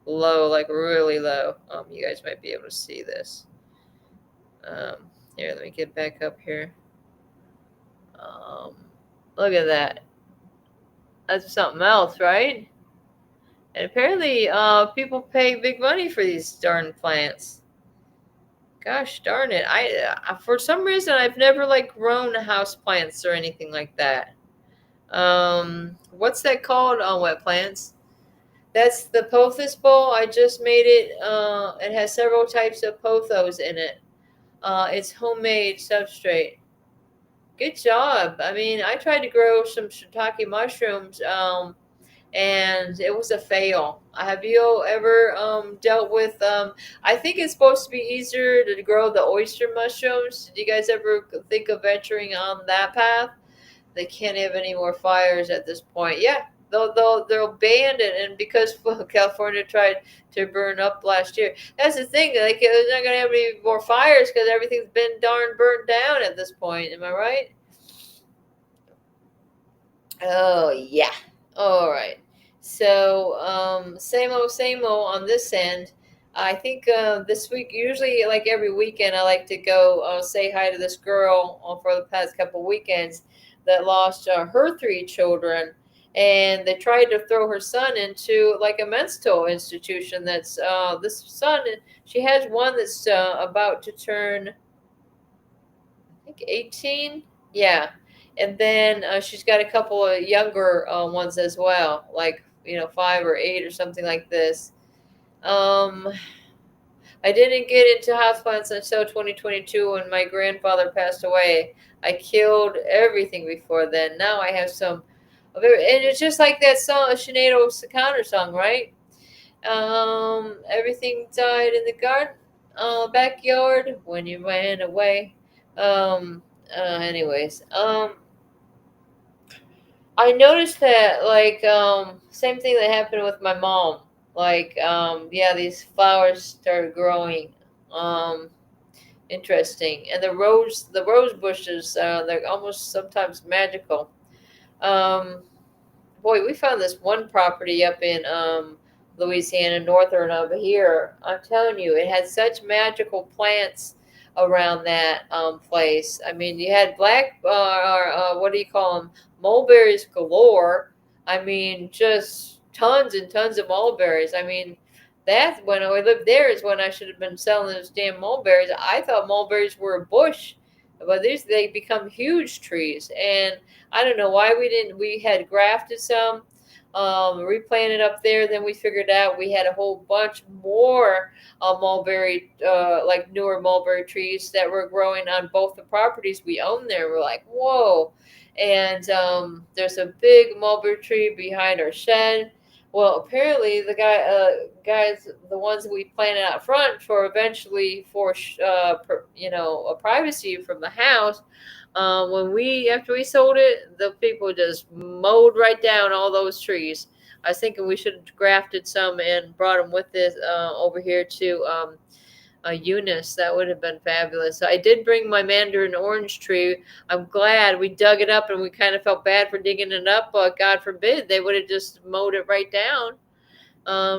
low, like really low, you guys might be able to see this. Um, Here, let me get back up here. Um, Look at that. That's something else, right? And apparently, people pay big money for these darn plants. Gosh darn it! For some reason I've never like grown house plants or anything like that. What's that called on wet plants? That's the pothos bowl. I just made it. It has several types of pothos in it. It's homemade substrate. Good job. I mean, I tried to grow some shiitake mushrooms, and it was a fail. Have you ever dealt with? I think it's supposed to be easier to grow the oyster mushrooms. Did you guys ever think of venturing on that path? They can't have any more fires at this point. Yeah, they'll ban it, and because California tried to burn up last year, that's the thing. Like, they're not gonna have any more fires because everything's been darn burnt down at this point. Am I right? Oh yeah. All right. So, same old on this end. I think this week, usually like every weekend, I like to go say hi to this girl for the past couple weekends that lost her three children, and they tried to throw her son into like a mental institution. That's this son. She has one that's about to turn, I think, 18. Yeah. And then she's got a couple of younger ones as well, like, 5 or 8 or something like this. Um, I didn't get into houseplants until 2022 when my grandfather passed away. I killed everything before then. Now I have some of it, and it's just like that song, a Sinead O'Connor song, right? Everything died in the garden, backyard when you ran away. Um, Anyways, I noticed that like same thing that happened with my mom. Like yeah, these flowers started growing. Um, Interesting. And the rose bushes, they're almost sometimes magical. Um, Boy, we found this one property up in Louisiana, northern over here. I'm telling you, it had such magical plants around that place. I mean, you had black, or what do you call them? Mulberries galore. I mean, just tons and tons of mulberries. I mean, that when I lived there is when I should have been selling those damn mulberries. I thought mulberries were a bush, but these they become huge trees, and I don't know why we didn't. We had grafted some, replanted up there. Then we figured out we had a whole bunch more mulberry, like newer mulberry trees that were growing on both the properties we own there. We're like, whoa. And there's a big mulberry tree behind our shed. Well, apparently the guys, the ones that we planted out front for eventually for, a privacy from the house. When we after we sold it, the people just mowed right down all those trees. I was thinking we should have grafted some and brought them with this over here to Eunice. That would have been fabulous. So I did bring my mandarin orange tree. I'm glad we dug it up, and we kind of felt bad for digging it up, but God forbid they would have just mowed it right down.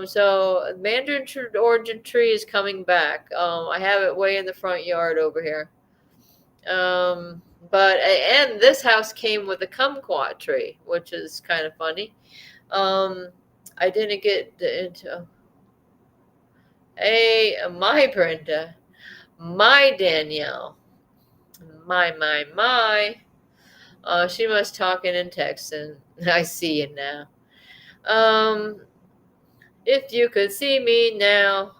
So mandarin orange tree is coming back. I have it way in the front yard over here. But and this house came with a kumquat tree, which is kind of funny. I didn't get into my Brenda, my Danielle, my. She must talking and texting. I see you now. Um, if you could see me now.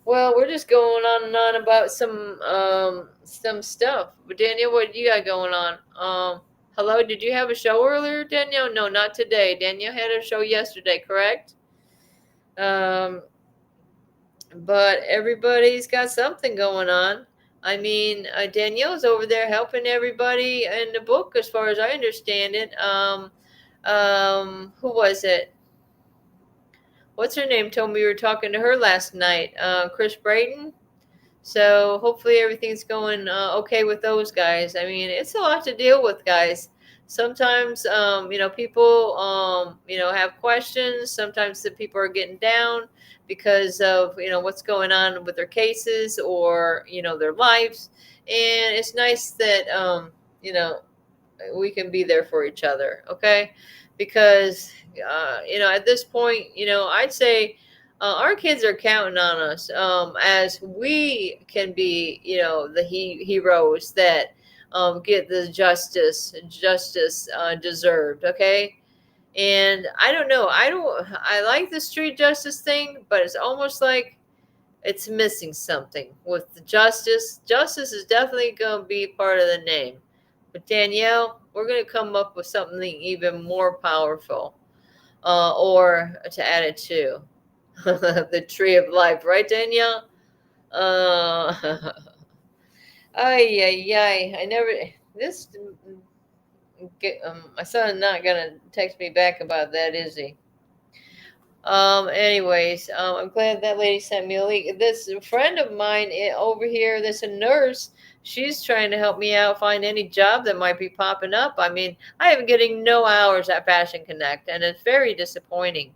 Well, we're just going on and on about some stuff. But Danielle, what do you got going on? Hello, did you have a show earlier, Danielle? No, not today. Danielle had a show yesterday, correct? Um, but everybody's got something going on. I mean, Danielle's over there helping everybody in the book, as far as I understand it. Who was it? What's her name? Told me we were talking to her last night. Chris Brayton. So hopefully everything's going okay with those guys. I mean, it's a lot to deal with, guys. Sometimes, people, have questions. Sometimes the people are getting down because of, what's going on with their cases or, their lives. And it's nice that, we can be there for each other. Okay. Because, at this point, I'd say, our kids are counting on us, as we can be, the heroes that get the justice deserved. Okay, and I don't know. I like the street justice thing, but it's almost like it's missing something with the justice. Justice is definitely going to be part of the name, but Danielle, we're going to come up with something even more powerful, or to add it to. The tree of life, right, Danielle? Uh, ay, ay, ay. I never. This. My son's not gonna text me back about that, is he? Anyways, I'm glad that lady sent me a link. This friend of mine over here, that's a nurse. She's trying to help me out find any job that might be popping up. I mean, I am getting no hours at Fashion Connect, and it's very disappointing.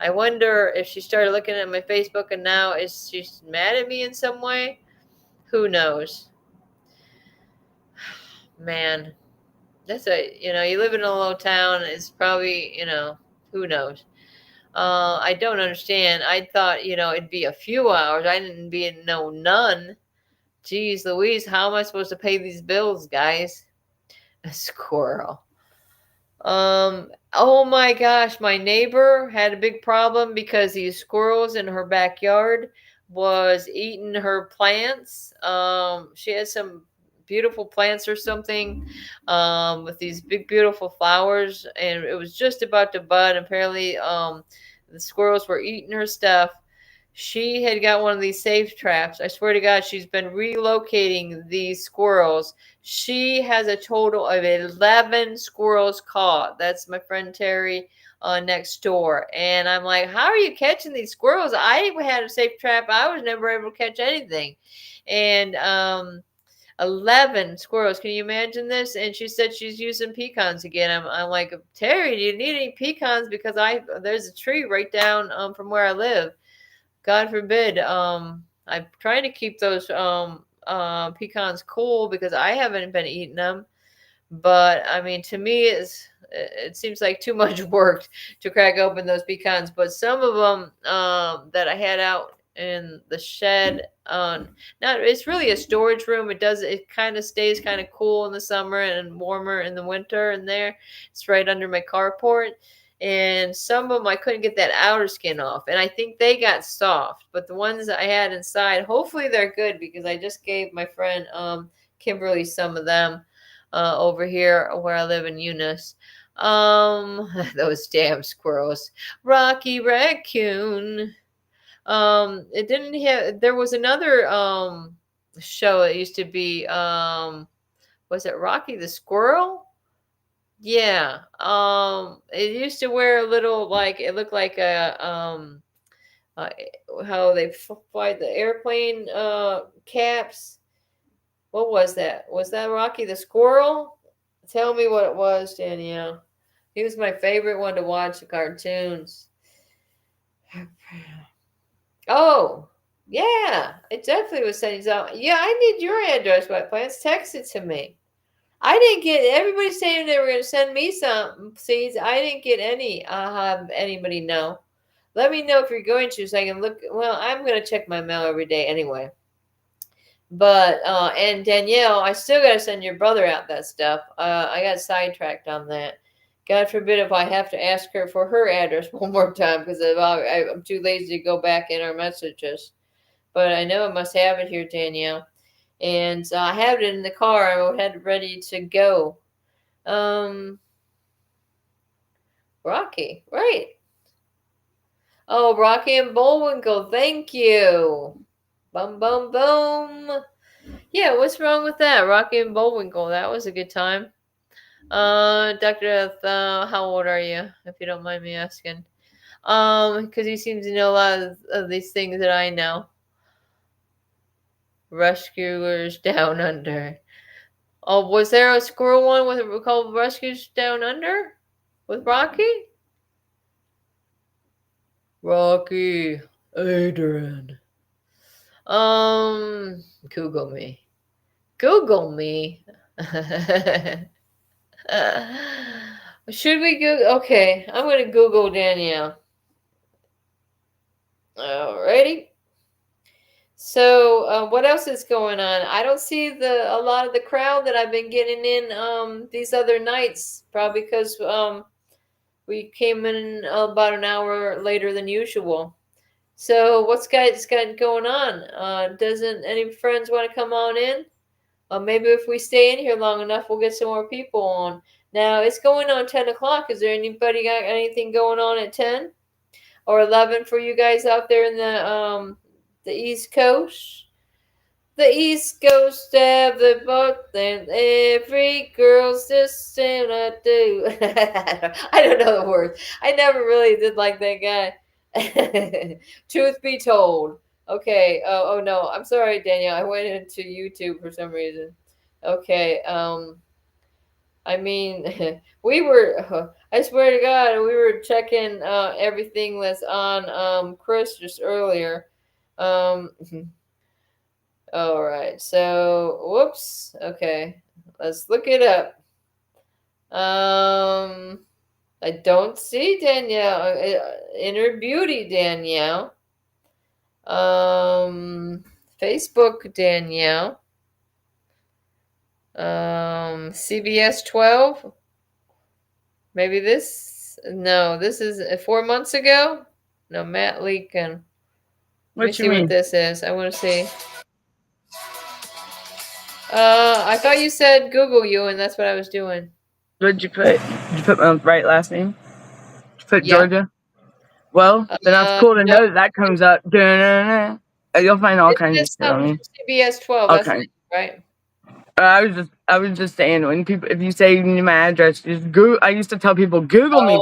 I wonder if she started looking at my Facebook and now is she mad at me in some way? Who knows? Man, you live in a little town. It's probably, who knows? I don't understand. I thought, it'd be a few hours. I didn't be no none. Geez Louise, how am I supposed to pay these bills, guys? A squirrel. Oh my gosh, my neighbor had a big problem because these squirrels in her backyard was eating her plants. She had some beautiful plants or something, with these big beautiful flowers, and it was just about to bud. Apparently, the squirrels were eating her stuff. She had got one of these safe traps. I swear to God, she's been relocating these squirrels. She has a total of 11 squirrels caught. That's my friend Terry, next door. And I'm like, how are you catching these squirrels? I had a safe trap. I was never able to catch anything. And 11 squirrels. Can you imagine this? And she said she's using pecans again. I'm like, Terry, do you need any pecans? Because there's a tree right down from where I live. God forbid. I'm trying to keep those pecans cool because I haven't been eating them. But I mean, to me, it seems like too much work to crack open those pecans. But some of them that I had out in the shed, not it's really a storage room. It kind of stays kind of cool in the summer and warmer in the winter. And there, it's right under my carport. And some of them I couldn't get that outer skin off, and I think they got soft. But the ones I had inside, hopefully they're good because I just gave my friend Kimberly some of them over here where I live in Eunice. Those damn squirrels. Rocky Raccoon. It didn't have. There was another show. It used to be was it Rocky the Squirrel? Yeah. It used to wear a little like it looked like a uh, how they fly the airplane caps. What was that? Was that Rocky the Squirrel? Tell me what it was, Danielle. He was my favorite one to watch the cartoons. Oh, yeah, it definitely was sending out. Yeah, I need your address, White Plants. Text it to me. I didn't get everybody saying they were going to send me some seeds. I didn't get any. Have anybody know? Let me know if you're going to, so I can look. Well, I'm going to check my mail every day anyway. But and Danielle, I still got to send your brother out that stuff. I got sidetracked on that. God forbid if I have to ask her for her address one more time because I'm too lazy to go back in our messages. But I know I must have it here, Danielle. And I have it in the car. I had it ready to go. Rocky, right. Oh, Rocky and Bullwinkle, thank you. Boom, boom, boom. Yeah, what's wrong with that? Rocky and Bullwinkle, that was a good time. Dr. How old are you, if you don't mind me asking? Because you seem to know a lot of these things that I know. Rescuers Down Under. Oh, was there a squirrel one with called Rescuers Down Under with Rocky? Rocky, Adrian. Google me. Google me. Should we go? Okay, I'm gonna Google Danielle. Alrighty. So, what else is going on? I don't see a lot of the crowd that I've been getting in these other nights, probably because we came in about an hour later than usual. So, what's got going on? Doesn't any friends want to come on in? Maybe if we stay in here long enough, we'll get some more people on. Now, it's going on 10 o'clock. Is there anybody got anything going on at 10 or 11 for you guys out there in the East Coast? The East Coast have the boat, and every girl's just saying I do. I don't know the words. I never really did like that guy. Truth be told. Okay. Oh no. I'm sorry, Danielle. I went into YouTube for some reason. Okay. I mean, we were. I swear to God, we were checking everything that's on Chris just earlier. Um. All right. So, whoops. Okay. Let's look it up. I don't see Danielle. Inner Beauty Danielle. Facebook Danielle. CBS 12. Maybe this. No, this is 4 months ago. No, Matt Leakin. Let me see what this is. I want to see. I thought you said Google you, and that's what I was doing. What did you put? Did you put my right last name? Did you put Georgia? Well, then that's cool to know that comes up. You'll find all kinds of shit on me. CBS 12. That's right. I was just saying, when people, if you say you need my address, just Google. I used to tell people Google me,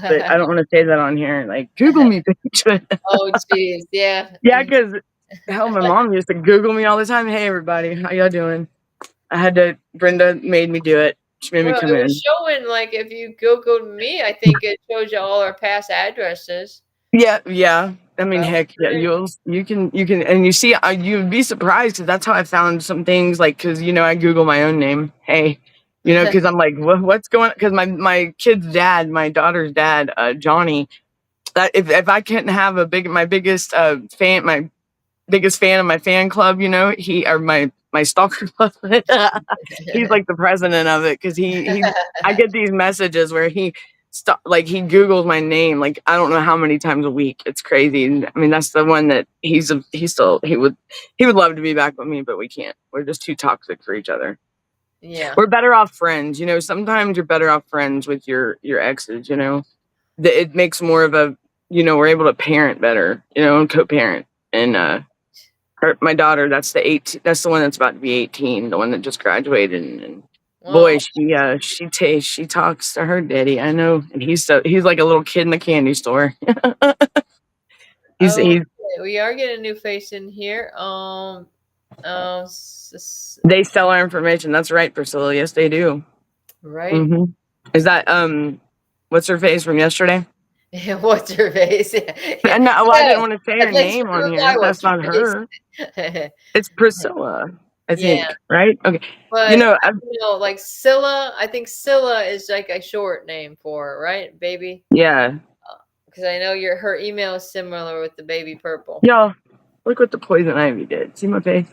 but I don't want to say that on here. Like Google me, bitch. Oh jeez, yeah. Yeah, because hell, my mom used to Google me all the time. Hey, everybody, how y'all doing? I had to. Brenda made me do it. She made me come in. It was showing like if you Googled me, I think it shows you all our past addresses. Yeah. I mean, heck, yeah, you can, and you see, you'd be surprised because that's how I found some things. Like, because I Google my own name. Hey, because I'm like, what's going on? Because my kid's dad, my daughter's dad, Johnny. That if I couldn't have my biggest fan, my biggest fan of my fan club, he or my stalker club. He's like the president of it because I get these messages where he Googles my name like I don't know how many times a week. It's crazy. And I mean that's the one that he would love to be back with me, but we can't. We're just too toxic for each other. Yeah. We're better off friends. Sometimes you're better off friends with your exes. It makes more of a, we're able to parent better, and co-parent. And my daughter, that's the one that's about to be 18, the one that just graduated. And boy, Well, she talks to her daddy. I know, and he's like a little kid in the candy store. He's okay, we are getting a new face in here. They sell our information. That's right, Priscilla. Yes, they do. Right. Is that what's her face from yesterday? What's her face? Yeah. No, well, I Yeah. didn't want to say her Thanks name for on here. reply. That's What's her not face? her. It's Priscilla, I Yeah. think. Right? Okay. But I've, like Scylla, I think Scylla is like a short name for her, right, baby? yeah. Because I know her email is similar with the baby purple. Y'all, look what the poison ivy did. See my face?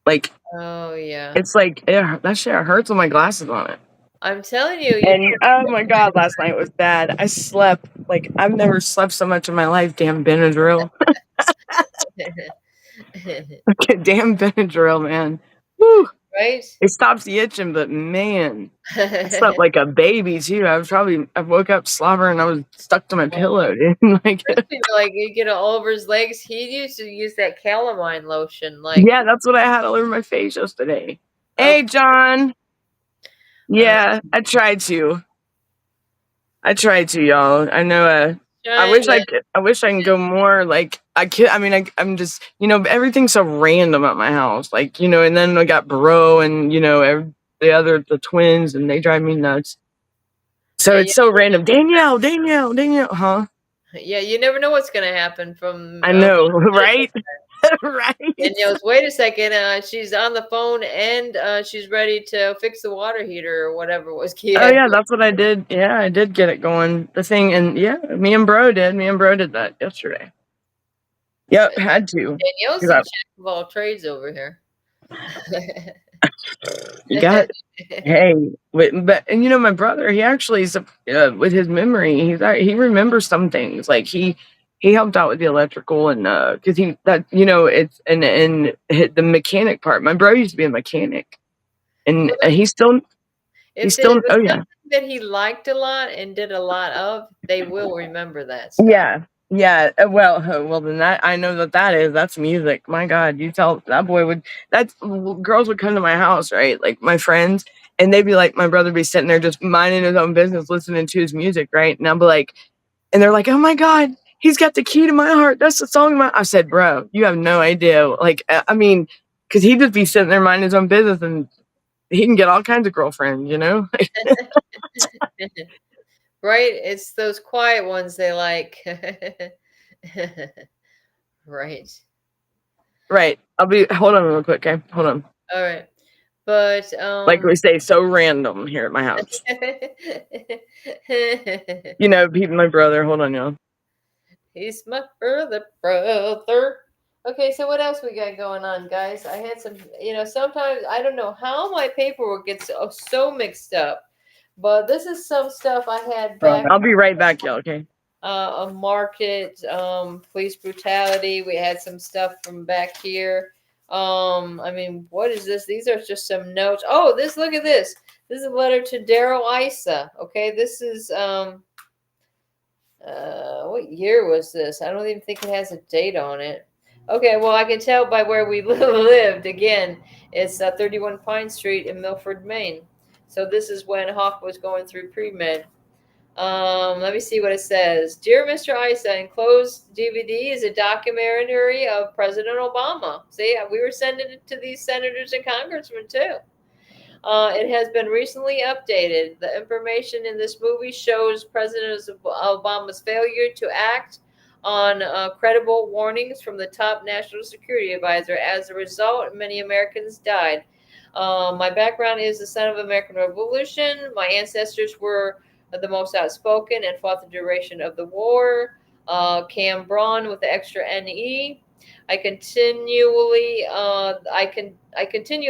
Like, Oh yeah. it's like that shit hurts with my glasses on it. I'm telling you, And oh my god, last night was bad. I slept like I've never slept so much in my life. Damn Benadryl. Damn Benadryl, man. Woo. right? It stops the itching, but man, I slept like a baby too. I woke up slobbering. I was stuck to my pillow, dude. Like, Like you get all over his legs. He used to use that calamine lotion. Like, yeah, that's what I had all over my face yesterday. okay, Hey, John. Yeah, I tried to, y'all. I know. I trying wish to, I wish I can go more. Like I could. I mean, I'm just, everything's so random at my house. Like, and then I got Bro and the twins, and they drive me nuts. So it's so random. Danielle, huh? yeah, you never know what's gonna happen from. I know, right? Right. Danielle's, wait a second, she's on the phone and she's ready to fix the water heater or whatever was key. Oh yeah, that's what I did. Yeah, I did get it going. The thing, and yeah, me and Bro did that yesterday. Yep, had to. Danielle's the jack of all trades over here. You got hey, and my brother, he actually is with his memory. He remembers some things. Like he helped out with the electrical and because it's and the mechanic part. My bro used to be a mechanic, and he's still. Oh yeah. That he liked a lot and did a lot of, they will remember that stuff. Yeah. Well, then I know that's music. My God, you tell that boy girls would come to my house, right? Like my friends, and they'd be like, my brother would be sitting there just minding his own business, listening to his music, right? And I'll be like, and they're like, oh my God, he's got the key to my heart. That's the song. I said, bro, you have no idea. Like, I mean, because he'd just be sitting there minding his own business, and he can get all kinds of girlfriends, Right? It's those quiet ones they like. Right. Right. Hold on real quick, okay? Hold on. All right. But like we say, so random here at my house. My brother. Hold on, y'all. He's my brother. Okay, so what else we got going on, guys? I had some, sometimes I don't know how my paperwork gets so mixed up, but this is some stuff I had back. I'll be right back, y'all. Okay. A market, police brutality. We had some stuff from back here. I mean, what is this? These are just some notes. Oh, look at this. This is a letter to Daryl Issa. Okay, this is what year was this? I don't even think it has a date on it. Okay, well, I can tell by where we lived. Again, it's 31 Pine Street in Milford, Maine. So this is when Hawk was going through pre-med. Let me see what it says. Dear Mr. Issa, enclosed DVD is a documentary of President Obama. See, we were sending it to these senators and congressmen too. It has been recently updated. The information in this movie shows President Obama's failure to act on credible warnings from the top national security advisor. As a result, many Americans died. My background is the son of American Revolution. My ancestors were the most outspoken and fought the duration of the war. Cam Braun with the extra NE. I continue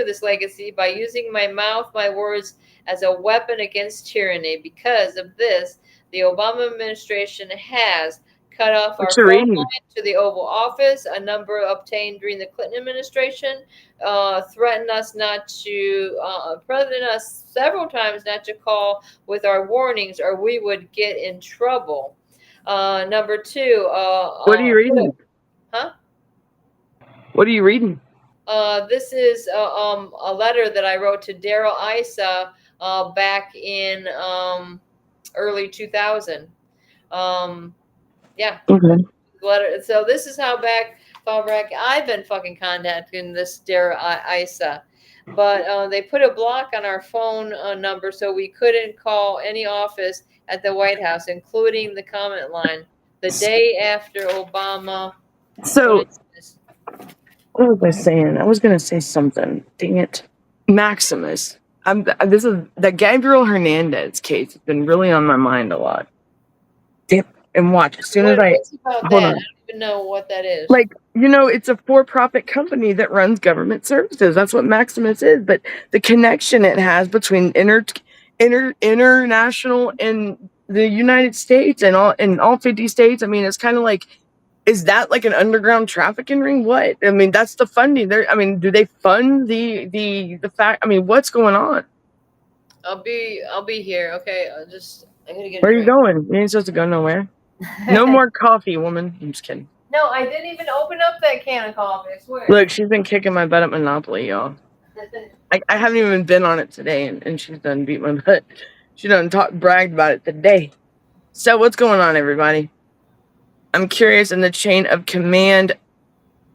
this legacy by using my mouth, my words as a weapon against tyranny. Because of this, the Obama administration has cut off What our you phone reading? line to the Oval Office, a number obtained during the Clinton administration, threatened us several times not to call with our warnings or we would get in trouble. Number two, What are you reading? huh? What are you reading? This is a letter that I wrote to Daryl Issa back in early 2000. Yeah. Okay. Letter. So this is how far back I've been fucking contacting this Daryl Issa. But they put a block on our phone number so we couldn't call any office at the White House, including the comment line, the day after Obama. So, what was I saying? I was going to say something. Dang it. Maximus. This is the Gabriel Hernandez case has been really on my mind a lot. Dip and watch. As soon as What's about hold that? on. I don't even know what that is. Like, it's a for-profit company that runs government services. That's what Maximus is. But the connection it has between international and the United States and all 50 states. I mean, it's kind of like, is that like an underground trafficking ring? What? I mean, that's the funding. I mean, do they fund the fact? I mean, what's going on? I'll be here. Okay, I gotta get. Where are you going? You ain't supposed to go nowhere. No more coffee, woman. I'm just kidding. No, I didn't even open up that can of coffee. I swear. Look, she's been kicking my butt at Monopoly, y'all. I haven't even been on it today, and she's done beat my butt. She done bragged about it today. So what's going on, everybody? I'm curious in the chain of command.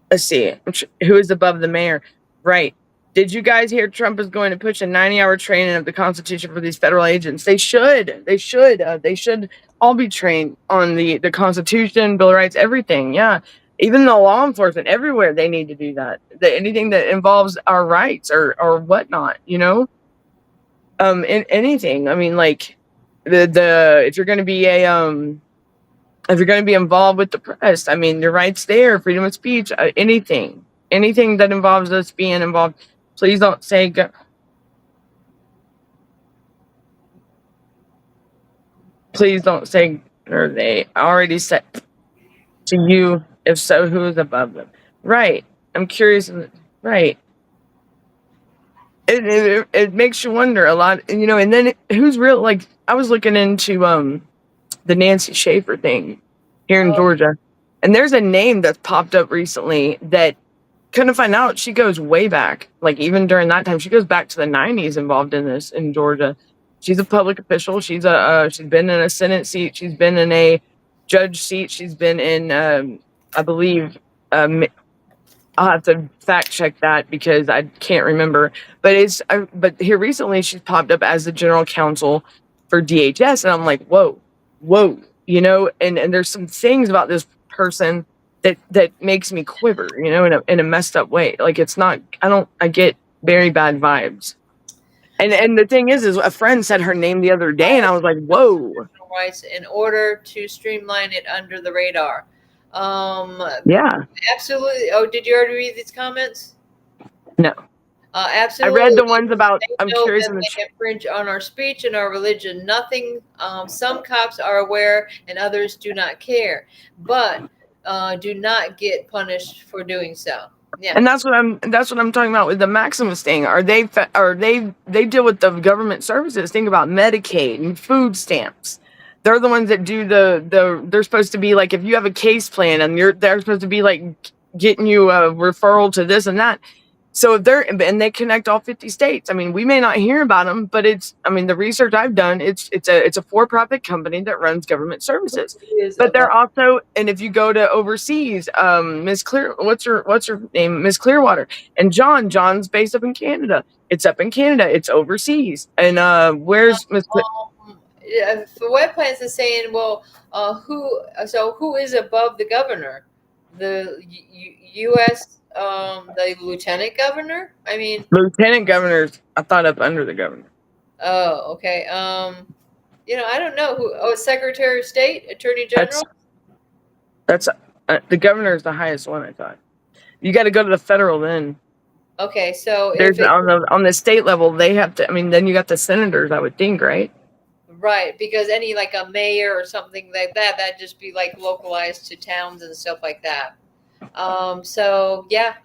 Let's see. Who is above the mayor? Right. Did you guys hear Trump is going to push a 90-hour training of the Constitution for these federal agents? They should. They should all be trained on the Constitution, Bill of Rights, everything. Yeah. Even the law enforcement, everywhere, they need to do that. Anything that involves our rights or whatnot, in anything. I mean, like if you're going to be if you're going to be involved with the press, I mean, your rights there, freedom of speech, anything that involves us being involved. Please don't say or they already said to you. If so, who is above them? Right. I'm curious. Right. It makes you wonder a lot, and then who's real? Like, I was looking into the Nancy Schaefer thing here in Georgia, and there's a name that's popped up recently that couldn't find out. She goes way back, like even during that time, she goes back to the 90s involved in this in Georgia. She's a public official. She's been in a Senate seat. She's been in a judge seat. She's been in, I believe, I'll have to fact check that because I can't remember. But but here recently she's popped up as the general counsel for DHS, and I'm like, whoa, and there's some things about this person that makes me quiver, in a messed up way. Like, it's not. I get very bad vibes. And the thing is a friend said her name the other day, and I was like, whoa. Rights in order to streamline it under the radar. Yeah, absolutely. Oh, did you already read these comments? No. Absolutely. I read the ones about. I'm curious. They infringe on our speech and our religion. Nothing. Some cops are aware, and others do not care, but do not get punished for doing so. Yeah. And that's what I'm talking about with the Maximus thing. They deal with the government services. Think about Medicaid and food stamps. They're the ones that do they're supposed to be like, if you have a case plan and they're supposed to be like getting you a referral to this and that. So if they connect all 50 states. I mean, we may not hear about them, but the research I've done, it's a for-profit company that runs government services. But they're also, and if you go to overseas, Miss Clear, what's her name? Miss Clearwater, and John's based up in Canada. It's up in Canada. It's overseas. And where's Miss? The web plans is saying, well, who is above the governor? The U.S. The lieutenant governor? I mean, lieutenant governors, I thought up under the governor. Oh, okay. I don't know who. Oh, Secretary of State, Attorney General. That's the governor is the highest one. I thought you got to go to the federal then. Okay, so there's on the state level they have to. I mean, then you got the senators. I would think, right? Right, because any like a mayor or something like that, that'd just be like localized to towns and stuff like that. So yeah,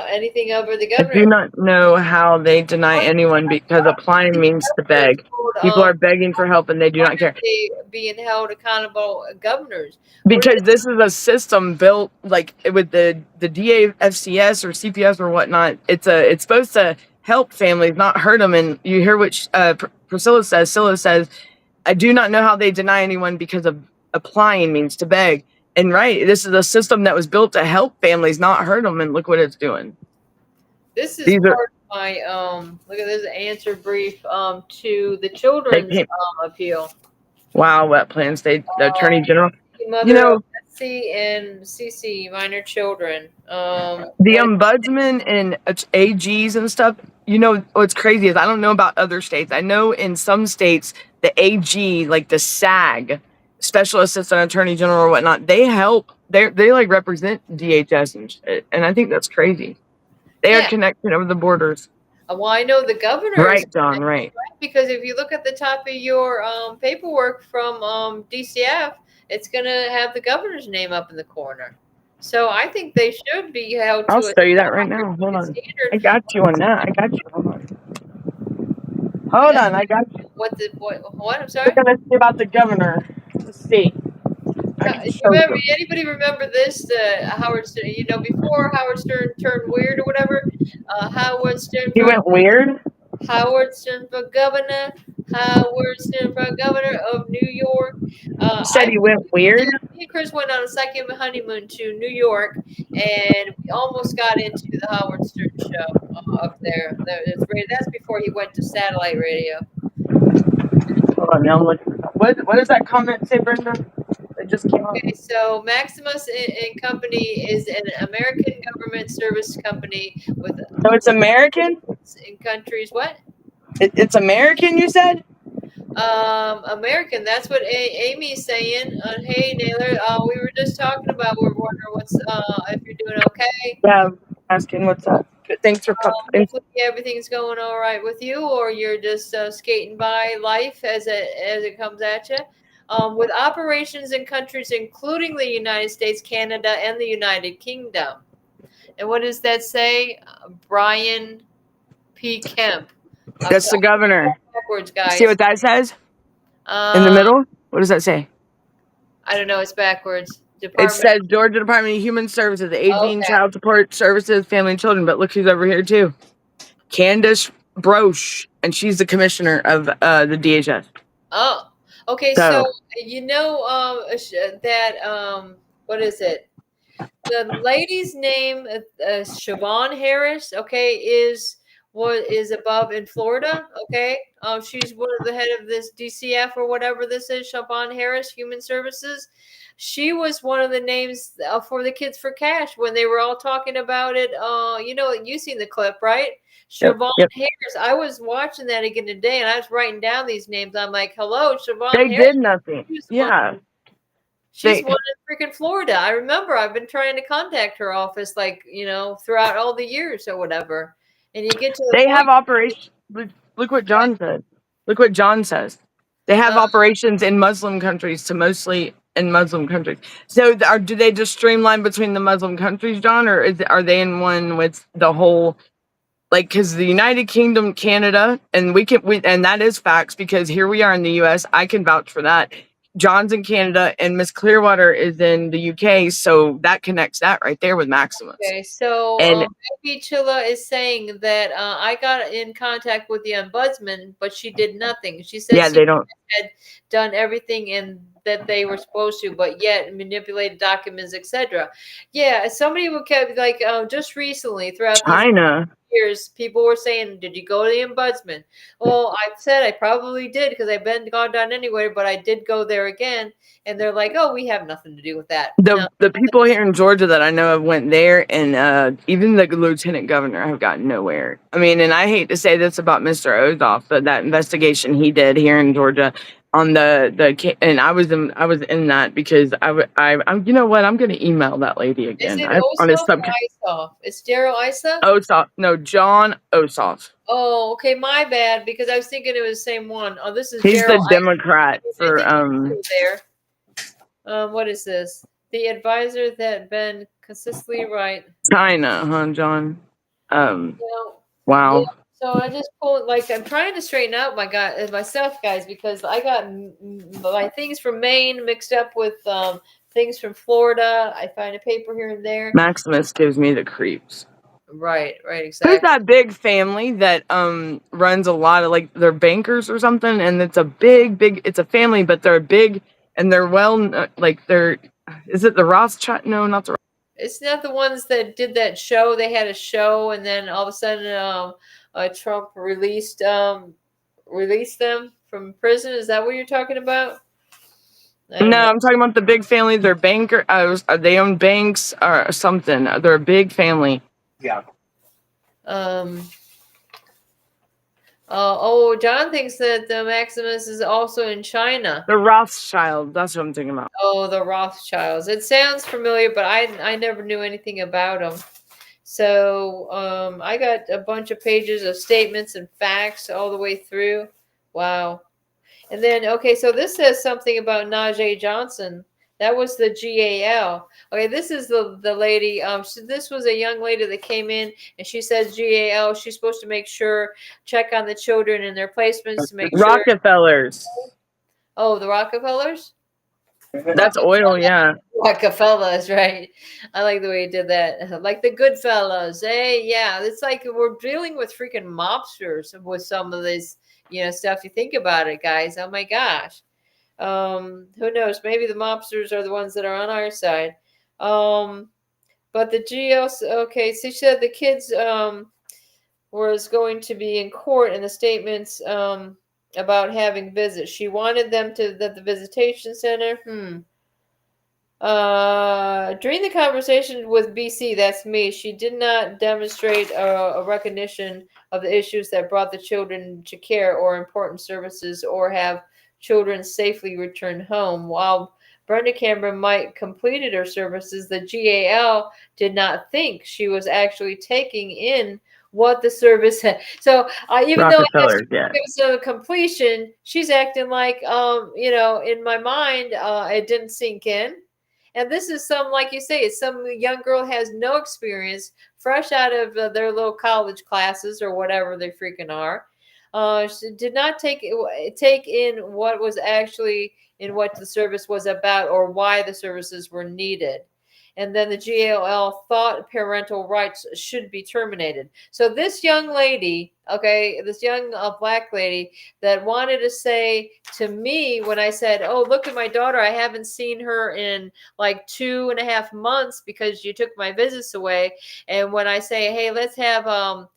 anything over the I governor. do not know how they deny anyone because applying means to beg. People are begging for help and they do Why not care. are they being held accountable governors? Because this is a system built like with the DAFCS or CPS or whatnot. It's supposed to help families, not hurt them. And you hear what Priscilla says. Scylla says, I do not know how they deny anyone because of applying means to beg. And right, this is a system that was built to help families, not hurt them. And look what it's doing. This is part of my look at this answer brief to the children's appeal. Wow, Wet Plan State Attorney General. Mother of SC and CC minor children. The ombudsman and AGs and stuff. You know what's crazy is I don't know about other states. I know in some states the AG, like the SAG, Special Assistant Attorney General or whatnot, they help. They like represent DHS and shit, and I think that's crazy. They are connected over the borders. Well, I know the governor. Right, John. Right. Because if you look at the top of your paperwork from DCF, it's going to have the governor's name up in the corner. So I think they should be held to. I'll show you that right now. Hold on. I got you on that. I got you. Hold on. I got you. What? I'm sorry? We're going to see about the governor. Let's see. Anybody remember this? Howard Stern, before Howard Stern turned weird or whatever, Howard Stern. He went weird? Howard Stern for governor. Howard Stern for governor of New York. Said he went weird? Me and Chris went on a psychic honeymoon to New York, and we almost got into the Howard Stern show up there. That's before he went to satellite radio. Hold on, now what does that comment say, Brenda? It just came up. Okay, so Maximus and Company is an American government service company with. So it's American? In countries, what? It's American, you said? American. That's what Amy's saying. Hey, Naylor. We were just talking about. We're wondering what's if you're doing okay. Yeah, asking what's up. Thanks for everything's going all right with you, or you're just skating by life as it comes at you. With operations in countries including the United States, Canada, and the United Kingdom. And what does that say? Brian P. Kemp. That's the governor. Backwards, guys. See what that says? In the middle? What does that say? I don't know. It's backwards. It says Georgia Department of Human Services, Aging, Child Support Services, Family and Children. But look who's over here, too. Candace Broche. And she's the commissioner of the DHS. Oh. Okay, so you know that what is it? The lady's name, Siobhan Harris. Okay, is above in Florida. Okay, she's one of the head of this DCF or whatever this is. Siobhan Harris, Human Services. She was one of the names for the Kids for Cash when they were all talking about it. You've seen the clip, right? Siobhan Harris. I was watching that again today, and I was writing down these names. I'm like, "Hello, Siobhan Harris." They did nothing. She's one in freaking Florida. I remember. I've been trying to contact her office, throughout all the years or whatever. And you get to the have operations. Look what John said. Look what John says. They have operations in Muslim countries, to mostly in Muslim countries. So, do they just streamline between the Muslim countries, John, or are they in one with the whole? Because the United Kingdom, Canada, and and that is facts because here we are in the U.S. I can vouch for that. John's in Canada and Miss Clearwater is in the UK, so that connects that right there with Maximus. Okay, so maybe Chilla is saying that I got in contact with the ombudsman, but she did nothing. She said they don't had done everything and that they were supposed to, but yet manipulated documents, etc. Yeah, somebody who kept just recently throughout China. Years, people were saying, "Did you go to the ombudsman?" Well, I said I probably did because I've gone down anywhere, but I did go there again, and they're like, "Oh, we have nothing to do with that." The people here in Georgia that I know have went there, and even the lieutenant governor have gotten nowhere. I mean, and I hate to say this about Mr. Ozoff, but that investigation he did here in Georgia on and I was in that because I'm you know what, I'm going to email that lady again. Is it Ossoff or Isoff? It's Daryl Isoff? Ossoff, no, John Ossoff. Oh, okay, my bad, because I was thinking it was the same one. Oh, this is He's Gerald. the Democrat I for think there. What is this? The advisor that been consistently right. China, huh, John? You know, Wow. yeah, so I just pulled, like, I'm trying to straighten out myself, guys, because I got my things from Maine mixed up with things from Florida. I find a paper here and there. Maximus gives me the creeps. Right, exactly. Who's that big family that runs a lot of, like, they're bankers or something, and it's a big it's a family, but they're big and they're like is it the Rothschild? No, not the. It's not the ones that did that show. They had a show, and then all of a sudden, Trump released them from prison. Is that what you're talking about? No, I'm talking about the big family. They're banker. They own banks or something. They're a big family. Yeah. John thinks that the Maximus is also in China. The Rothschild. That's what I'm thinking about. Oh, the Rothschilds. It sounds familiar, but I never knew anything about them. So I got a bunch of pages of statements and facts all the way through. Wow. And then, okay, so this says something about Najee Johnson. That was the GAL. Okay, this is the lady. So this was a young lady that came in, and she says GAL. She's supposed to check on the children and their placements to make Rockefellers. Sure. Oh, the Rockefellers? That's oil, yeah. Rockefellers, right? I like the way you did that. Like the Goodfellas, eh? Yeah, it's like we're dealing with freaking mobsters with some of this, stuff. You think about it, guys. Oh my gosh. Who knows? Maybe the mobsters are the ones that are on our side. But the GLs, okay, so she said the kids was going to be in court, and the statements about having visits. She wanted them to the visitation center. During the conversation with BC, that's me, she did not demonstrate a recognition of the issues that brought the children to care or important services or have children safely returned home. While Brenda Cameron might completed her services, the GAL did not think she was actually taking in what the service had. So even though it was a completion, she's acting like, in my mind, it didn't sink in. And this is like you say, it's some young girl has no experience, fresh out of their little college classes or whatever they freaking are. She did not take in what was actually in what the service was about or why the services were needed. And then the GAL thought parental rights should be terminated. So this young lady, this young black lady that wanted to say to me when I said, oh, look at my daughter, I haven't seen her in like 2.5 months because you took my visits away. And when I say, hey, let's have a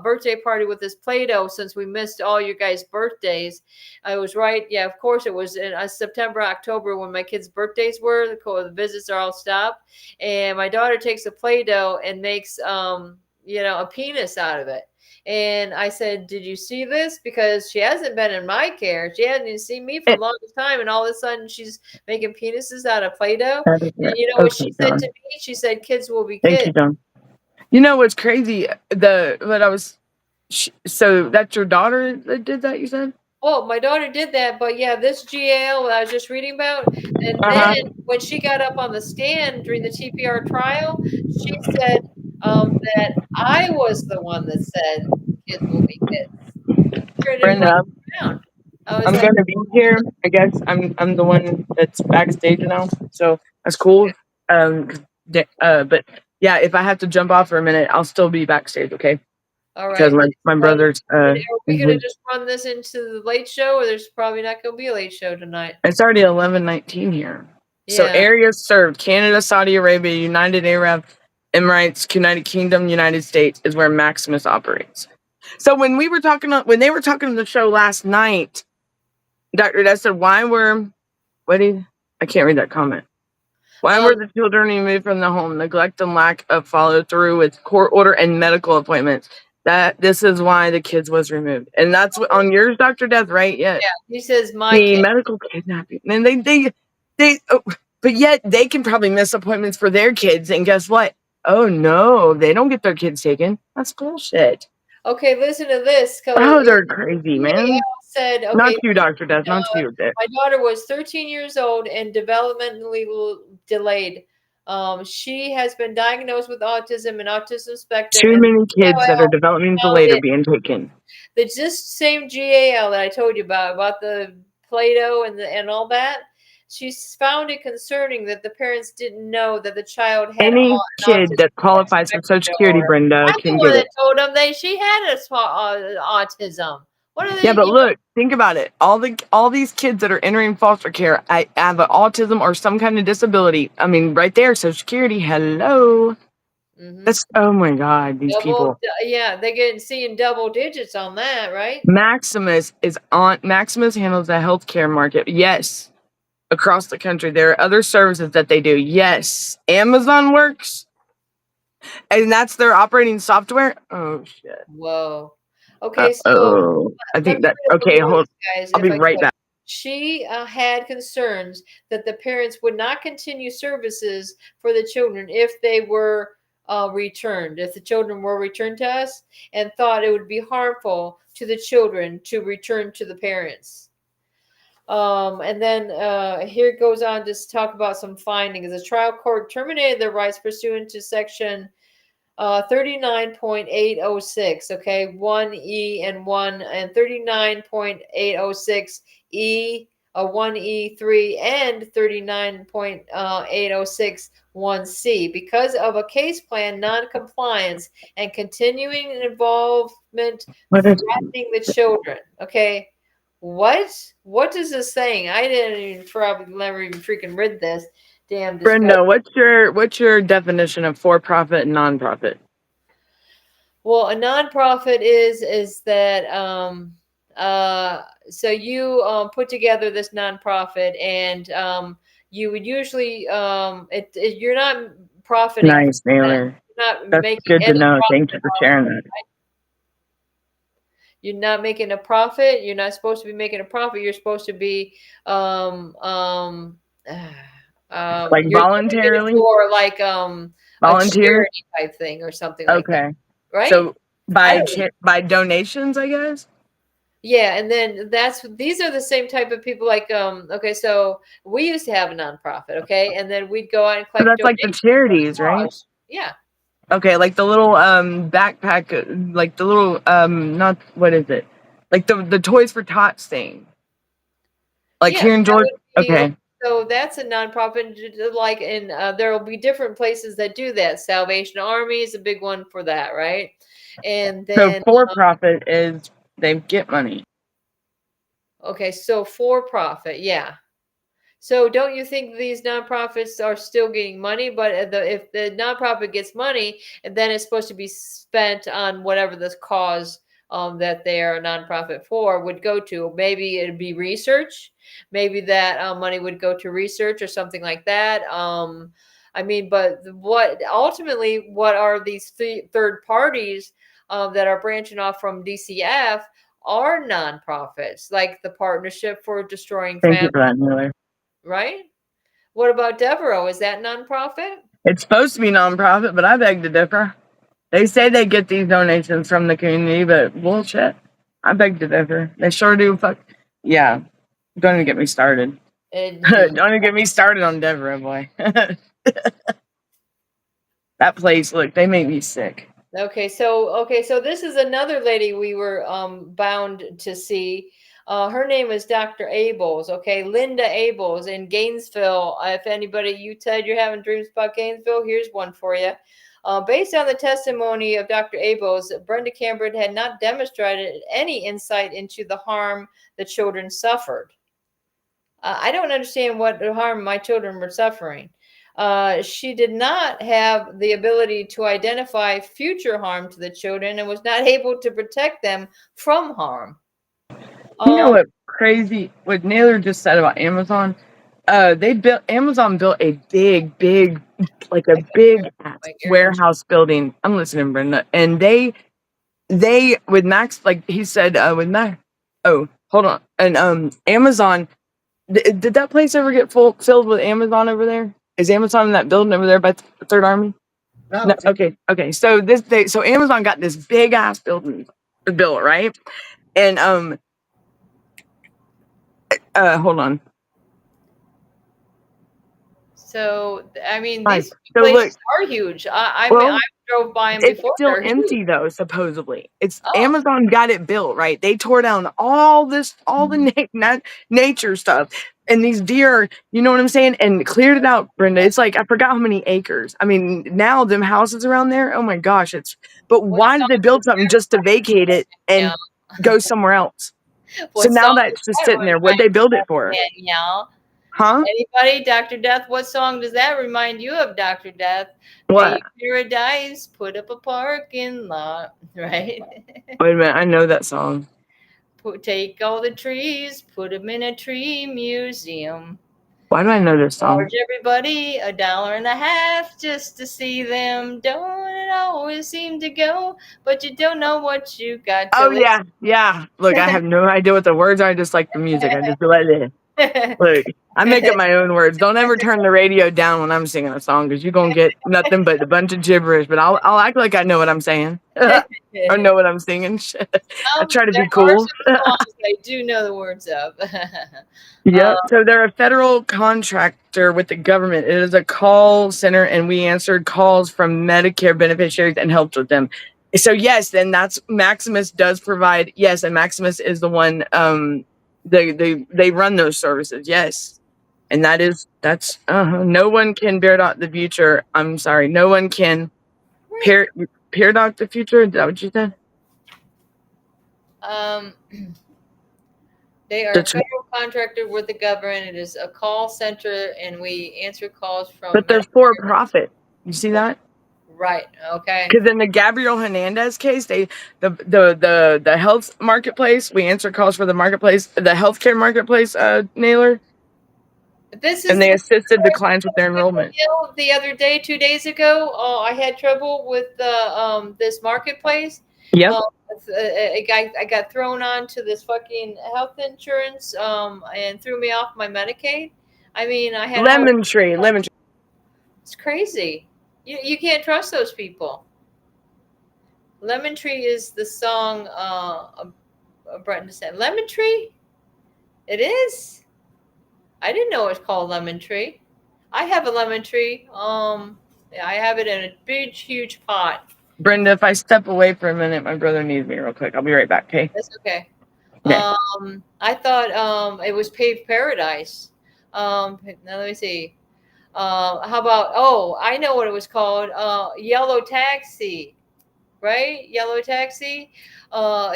birthday party with this Play-Doh since we missed all your guys' birthdays. I was right. Yeah, of course it was in September, October when my kids' birthdays were. The visits are all stopped. And my daughter takes a Play-Doh and makes, a penis out of it. And I said, did you see this? Because she hasn't been in my care. She hadn't even seen me for the longest time. And all of a sudden she's making penises out of Play-Doh. And you know what she said to me? She said, kids will be kids. Thank you, John. You know what's crazy? So that's your daughter that did that, you said? Oh, my daughter did that, but yeah, this GAL I was just reading about, and then when she got up on the stand during the TPR trial, she said that I was the one that said kids will be kids. Brenda, I'm gonna be here. I guess I'm the one that's backstage now, so that's cool. But yeah, if I have to jump off for a minute, I'll still be backstage, okay? All right. Because my brother's. Are we gonna just run this into the late show, or there's probably not gonna be a late show tonight? It's already 11:19 here. Yeah. So areas served: Canada, Saudi Arabia, United Arab Emirates, United Kingdom, United States is where Maximus operates. So when they were talking on the show last night, Dr. Des said, I can't read that comment. Why were the children removed from the home? Neglect and lack of follow through with court order and medical appointments. This is why the kids was removed. And that's on yours, Dr. Death, right? Yeah. Yeah. He says medical kidnapping. And but yet they can probably miss appointments for their kids. And guess what? Oh no, they don't get their kids taken. That's bullshit. Okay, listen to this. Oh, they're crazy, man. Said, Not okay, you, Dr. Death. Not you. my daughter was 13 years old and developmentally delayed. She has been diagnosed with autism and autism spectrum. Too And many kids that are developmentally delayed are being taken. It's just same GAL that I told you about the Play-Doh and all that. She's found it concerning that the parents didn't know that the child had any kid that qualifies for Social Security, Brenda, can get it. Told them she had autism. What are they? Yeah, but look, think about it. All these kids that are entering foster care, I have an autism or some kind of disability. I mean, right there, Social Security. Hello. That's oh my God, these people. Yeah, they get seeing double digits on that, right? Maximus handles the healthcare market. Yes. Across the country. There are other services that they do. Yes. Amazon works. And that's their operating software. Oh shit. Whoa. Okay, so I think that okay, hold guys, I'll be right back. She had concerns that the parents would not continue services for the children if they were returned, if the children were returned to us, and thought it would be harmful to the children to return to the parents. And then here it goes on to talk about some findings. The trial court terminated their rights pursuant to section 39.806, okay, 1E and 1, and 39.806 E, 1E3, and 39.806 1C because of a case plan non-compliance and continuing involvement threatening the children. Okay, what is this saying? I didn't even probably never even freaking read this. Damn. Brenda, what's your definition of for-profit and non-profit? Well, a non-profit is that so you put together this non-profit and you would usually you're not profiting. Nice, Naylor. That's good to know. Thank you for sharing that. You're not making a profit. You're not supposed to be making a profit. You're supposed to be like voluntarily or like volunteer type thing or something like that. Okay. Right? So by donations, I guess. Yeah, and then these are the same type of people like okay, so we used to have a nonprofit, okay, and then we'd go out and collect. So that's like the charities, right? Yeah. Okay, like the little backpack, like the little not what is it? Like the Toys for Tots thing. Like here in Georgia. Okay. So that's a nonprofit, like in there will be different places that do that. Salvation Army is a big one for that, right? And then so for profit is they get money. Okay, so for profit, yeah. So don't you think these nonprofits are still getting money? But if the nonprofit gets money, then it's supposed to be spent on whatever this cause that they are a nonprofit for would go to. Maybe it'd be research. Maybe that money would go to research or something like that. I mean, but what are these third parties that are branching off from DCF are nonprofits, like the Partnership for Destroying Families. Thank you for that, Miller. Right? What about Devereaux? Is that nonprofit? It's supposed to be nonprofit, but I beg to differ. They say they get these donations from the community, but bullshit. I beg to differ. They sure do. Yeah. Don't even get me started. Don't even get me started on Devereaux, boy. That place, look, they make me sick. Okay, so this is another lady we were bound to see. Her name is Dr. Abels, okay, Linda Abels in Gainesville. If anybody, you said you're having dreams about Gainesville, here's one for you. Based on the testimony of Dr. Abels, Brenda Cameron had not demonstrated any insight into the harm the children suffered. I don't understand what harm my children were suffering. She did not have the ability to identify future harm to the children and was not able to protect them from harm. You know what crazy, what Naylor just said about Amazon? Amazon built a big warehouse building. I'm listening, Brenda. And they with Max, like he said, with Max. Oh, hold on. And Amazon, did that place ever get filled with Amazon over there? Is Amazon in that building over there by the Third Army? No, okay. So so Amazon got this big ass bill, right? And hold on. So I mean, Hi. these So look, places are huge. I well, drove by them it's before. still They're huge. empty though, supposedly. It's Oh, Amazon got it built, right? They tore down all the nature stuff. And these deer, you know what I'm saying? And cleared it out, Brenda. It's like, I forgot how many acres. I mean, now them houses around there, oh my gosh, but what why did song they does build something just to vacate it and Danielle? go somewhere else? So What now song does that's just that sitting there. What'd remind they build you it of, for? Danielle? Huh? Anybody, Dr. Death? What song does that remind you of, Dr. Death? What? Pay paradise, put up a parking lot, right? Wait a minute, I know that song. Take all the trees, put them in a tree museum. Why do I know this song? Charge everybody $1.50 just to see them. Don't it always seem to go, but you don't know what you got Oh till yeah, yeah. Look, I have no idea what the words are. I just like the music. I just let it. Look, I make up my own words. Don't ever turn the radio down when I'm singing a song, because you're gonna get nothing but a bunch of gibberish. But I'll act like I know what I'm saying. Or know what I'm singing. I try to There be are cool. some songs I do know the words of. Yep. So they're a federal contractor with the government. It is a call center, and we answered calls from Medicare beneficiaries and helped with them. So yes, then that's Maximus does provide. Yes, and Maximus is the one. They run those services. Yes, and that's no one can paradox the future. I'm sorry, no one can paradox the future. Is that what you said? um, they are a That's, federal contractor with the government. It is a call center, and we answer calls from but they're for profit. You see that? Right. Okay. Because in the Gabriel Hernandez case, the health marketplace, we answer calls for the marketplace, the healthcare marketplace, Naylor, This is and they the assisted the clients with their enrollment. the other day, 2 days ago. I had trouble with this marketplace. Yep. I got thrown onto this fucking health insurance and threw me off my Medicaid. I mean, I had all. Lemon tree. It's crazy. You can't trust those people. Lemon Tree is the song Brenda said. Lemon Tree? It is? I didn't know it was called Lemon Tree. I have a lemon tree. Yeah, I have it in a big, huge pot. Brenda, if I step away for a minute, my brother needs me real quick. I'll be right back, okay? That's okay. Okay. I thought it was Paved Paradise. Now let me see. How about? Oh, I know what it was called. Yellow Taxi. Right? Yellow taxi, a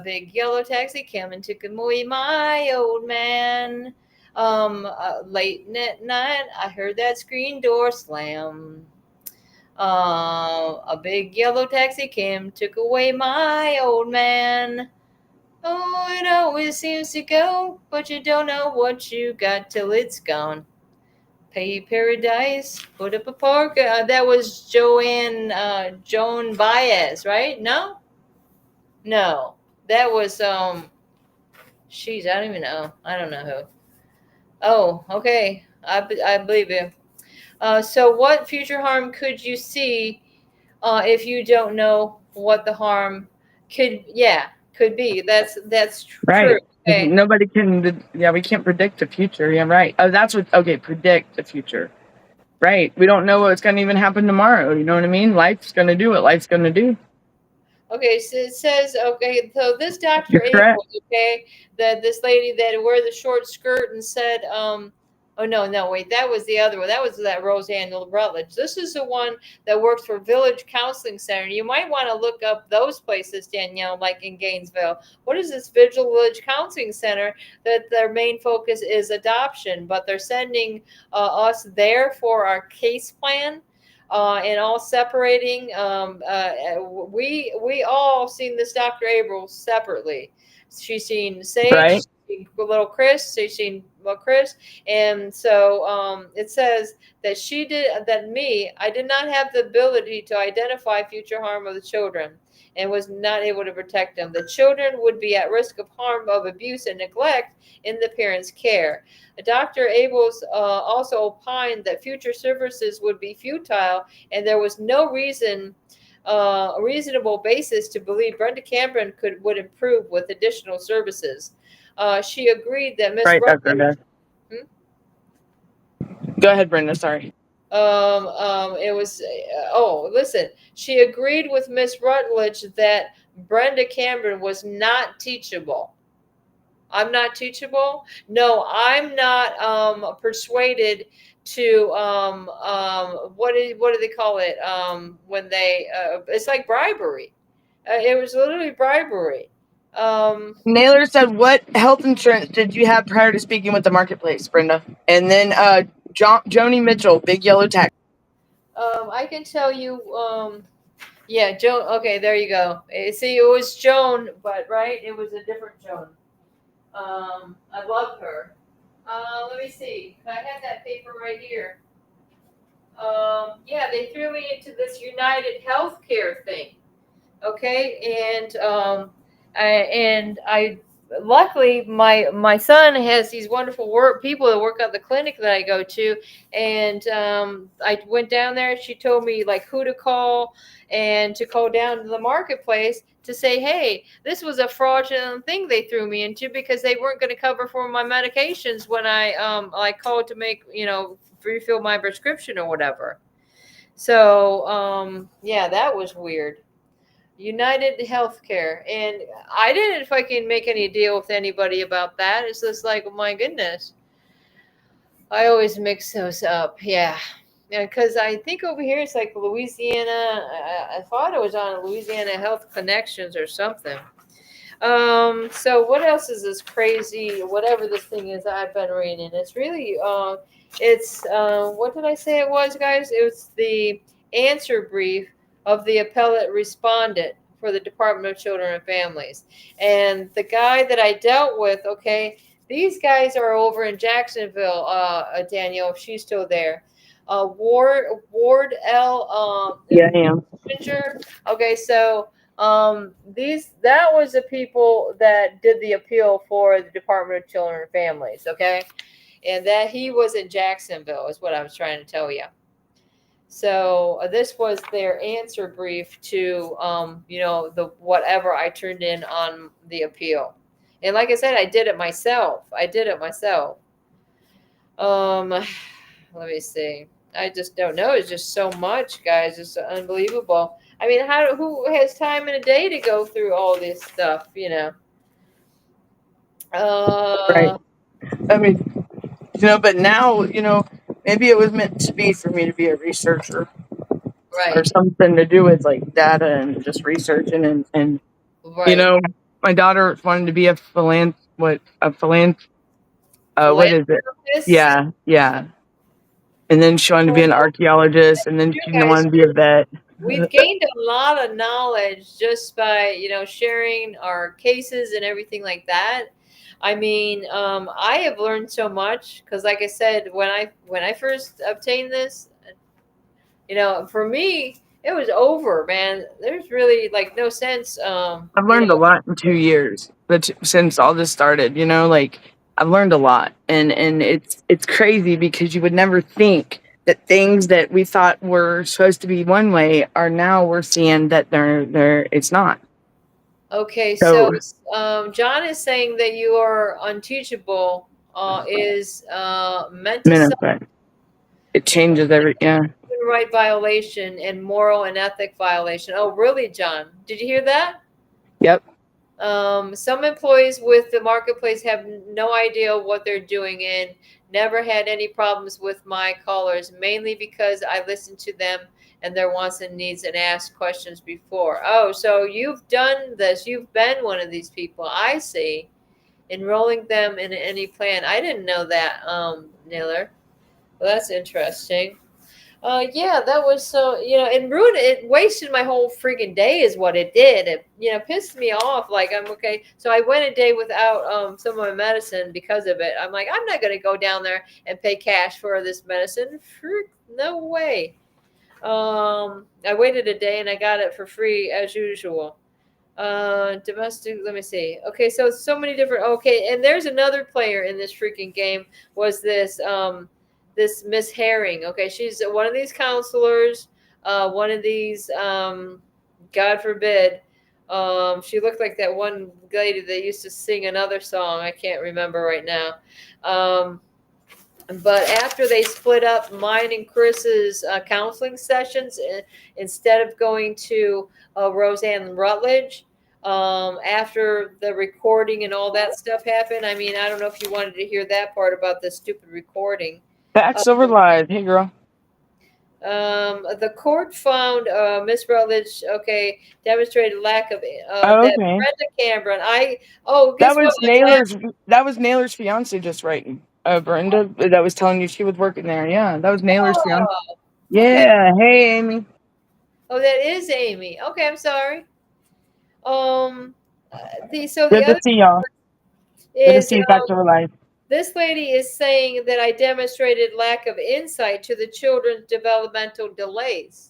big yellow taxi came and took away my old man. Late at night, I heard that screen door slam. A big yellow taxi came, took away my old man. Oh, it always seems to go, but you don't know what you got till it's gone. Pay Paradise, put up a park. That was Joan Baez, right? No, that was she's. I don't even know. I don't know who. Oh, okay. I believe you. So, what future harm could you see if you don't know what the harm could be? That's true. Right. Okay. Nobody can, yeah, we can't predict the future. Yeah, right. Oh, predict the future. Right. We don't know what's going to even happen tomorrow. You know what I mean? Life's going to do what life's going to do. Okay, so it says, okay, so this Dr. You're correct. April, okay, that this lady that wore the short skirt and said, oh no, wait, that was the other one. That was that Roseanne Rutledge. This is the one that works for Village Counseling Center. You might want to look up those places, Danielle, like in Gainesville. What is this Village Counseling Center that their main focus is adoption, but they're sending us there for our case plan. And all separating. We all seen this Dr. April separately. She's seen Sage, Right. she's little Chris, Chris, and so it says that I did not have the ability to identify future harm of the children and was not able to protect them. The children would be at risk of harm of abuse and neglect in the parents' care. Dr. Abels also opined that future services would be futile, and there was no reasonable basis to believe Brenda Cameron would improve with additional services. She agreed that Miss Right, Dr. Rutledge. Go ahead, Brenda. Sorry. It was. Listen. She agreed with Miss Rutledge that Brenda Cameron was not teachable. I'm not teachable. No, I'm not persuaded to what do they call it when they it's like bribery. It was literally bribery. Naylor said, "What health insurance did you have prior to speaking with the marketplace, Brenda?" And then Joni Mitchell, Big Yellow Taxi. I can tell you. Yeah, Joan. Okay, there you go. See, it was Joan, but right, it was a different Joan. I love her. Let me see. I have that paper right here. Yeah, they threw me into this United Healthcare thing. Okay, and I luckily my son has these wonderful people that work at the clinic that I go to, and I went down there. She told me like who to call and to call down to the marketplace to say, hey, this was a fraudulent thing they threw me into because they weren't going to cover for my medications when I called to make refill my prescription or whatever. So yeah, that was weird. United Healthcare, and I didn't fucking make any deal with anybody about that. It's just like, oh my goodness, I always mix those up. Yeah, because I think over here it's like Louisiana. I thought it was on Louisiana Health Connections or something. So what else is this crazy? Whatever this thing is, I've been reading. It's really it's what did I say it was, guys? It was the answer brief of the appellate respondent for the Department of Children and Families. And the guy that I dealt with, okay, these guys are over in Jacksonville, Daniel, if she's still there. Ward L. Yeah, I am. Okay, so that was the people that did the appeal for the Department of Children and Families, okay? And that he was in Jacksonville is what I was trying to tell you. So this was their answer brief to, the whatever I turned in on the appeal. And like I said, I did it myself. Let me see. I just don't know. It's just so much, guys. It's unbelievable. I mean, who has time in a day to go through all this stuff, Right. I mean, but now, maybe it was meant to be for me to be a researcher. Right. Or something to do with like data and just researching and right. My daughter wanted to be a what is it? Yeah. And then she wanted to be an archaeologist, and then she wanted to be a vet. We've gained a lot of knowledge just by, sharing our cases and everything like that. I mean, I have learned so much because, like I said, when I first obtained this, for me, it was over, man. There's really like no sense. I've learned a lot in 2 years, but since all this started, I've learned a lot, and it's crazy because you would never think that things that we thought were supposed to be one way are now we're seeing that it's not. Okay, so John is saying that you are unteachable. Is mental it changes human right violation and moral and ethic violation. Oh, really, John? Did you hear that? Yep. Some employees with the marketplace have no idea what they're doing and never had any problems with my callers, mainly because I listened to them and their wants and needs and asked questions before. Oh, so you've done this. You've been one of these people. I see. Enrolling them in any plan. I didn't know that, Naylor. Well, that's interesting. Yeah, that was so, it ruined it, wasted my whole freaking day is what it did. It, pissed me off. Like, I'm okay. So I went a day without some of my medicine because of it. I'm like, I'm not going to go down there and pay cash for this medicine. No way. I waited a day and I got it for free as usual. Domestic, let me see. Okay, so many different, okay, and there's another player in this freaking game, was this Miss Herring. Okay, she's one of these counselors, one of these, God forbid, she looked like that one lady that used to sing another song. I can't remember right now. But after they split up mine and Chris's counseling sessions, instead of going to Roseanne Rutledge, after the recording and all that stuff happened, I mean, I don't know if you wanted to hear that part about the stupid recording. Back Silver Live. Hey, girl. The court found Miss Rutledge, okay, demonstrated lack of Oh, that okay. Brenda Cameron. That Guess what? was Naylor's. That was Naylor's fiance just writing. Brenda, that was telling you she was working there. Yeah, that was Naylor's fiance. Oh, okay. Yeah. Hey, Amy. Oh, that is Amy. Okay, I'm sorry. Um, the Good to other see y'all. Good to is see you, Back Silver Live. this lady is saying that I demonstrated lack of insight to the children's developmental delays.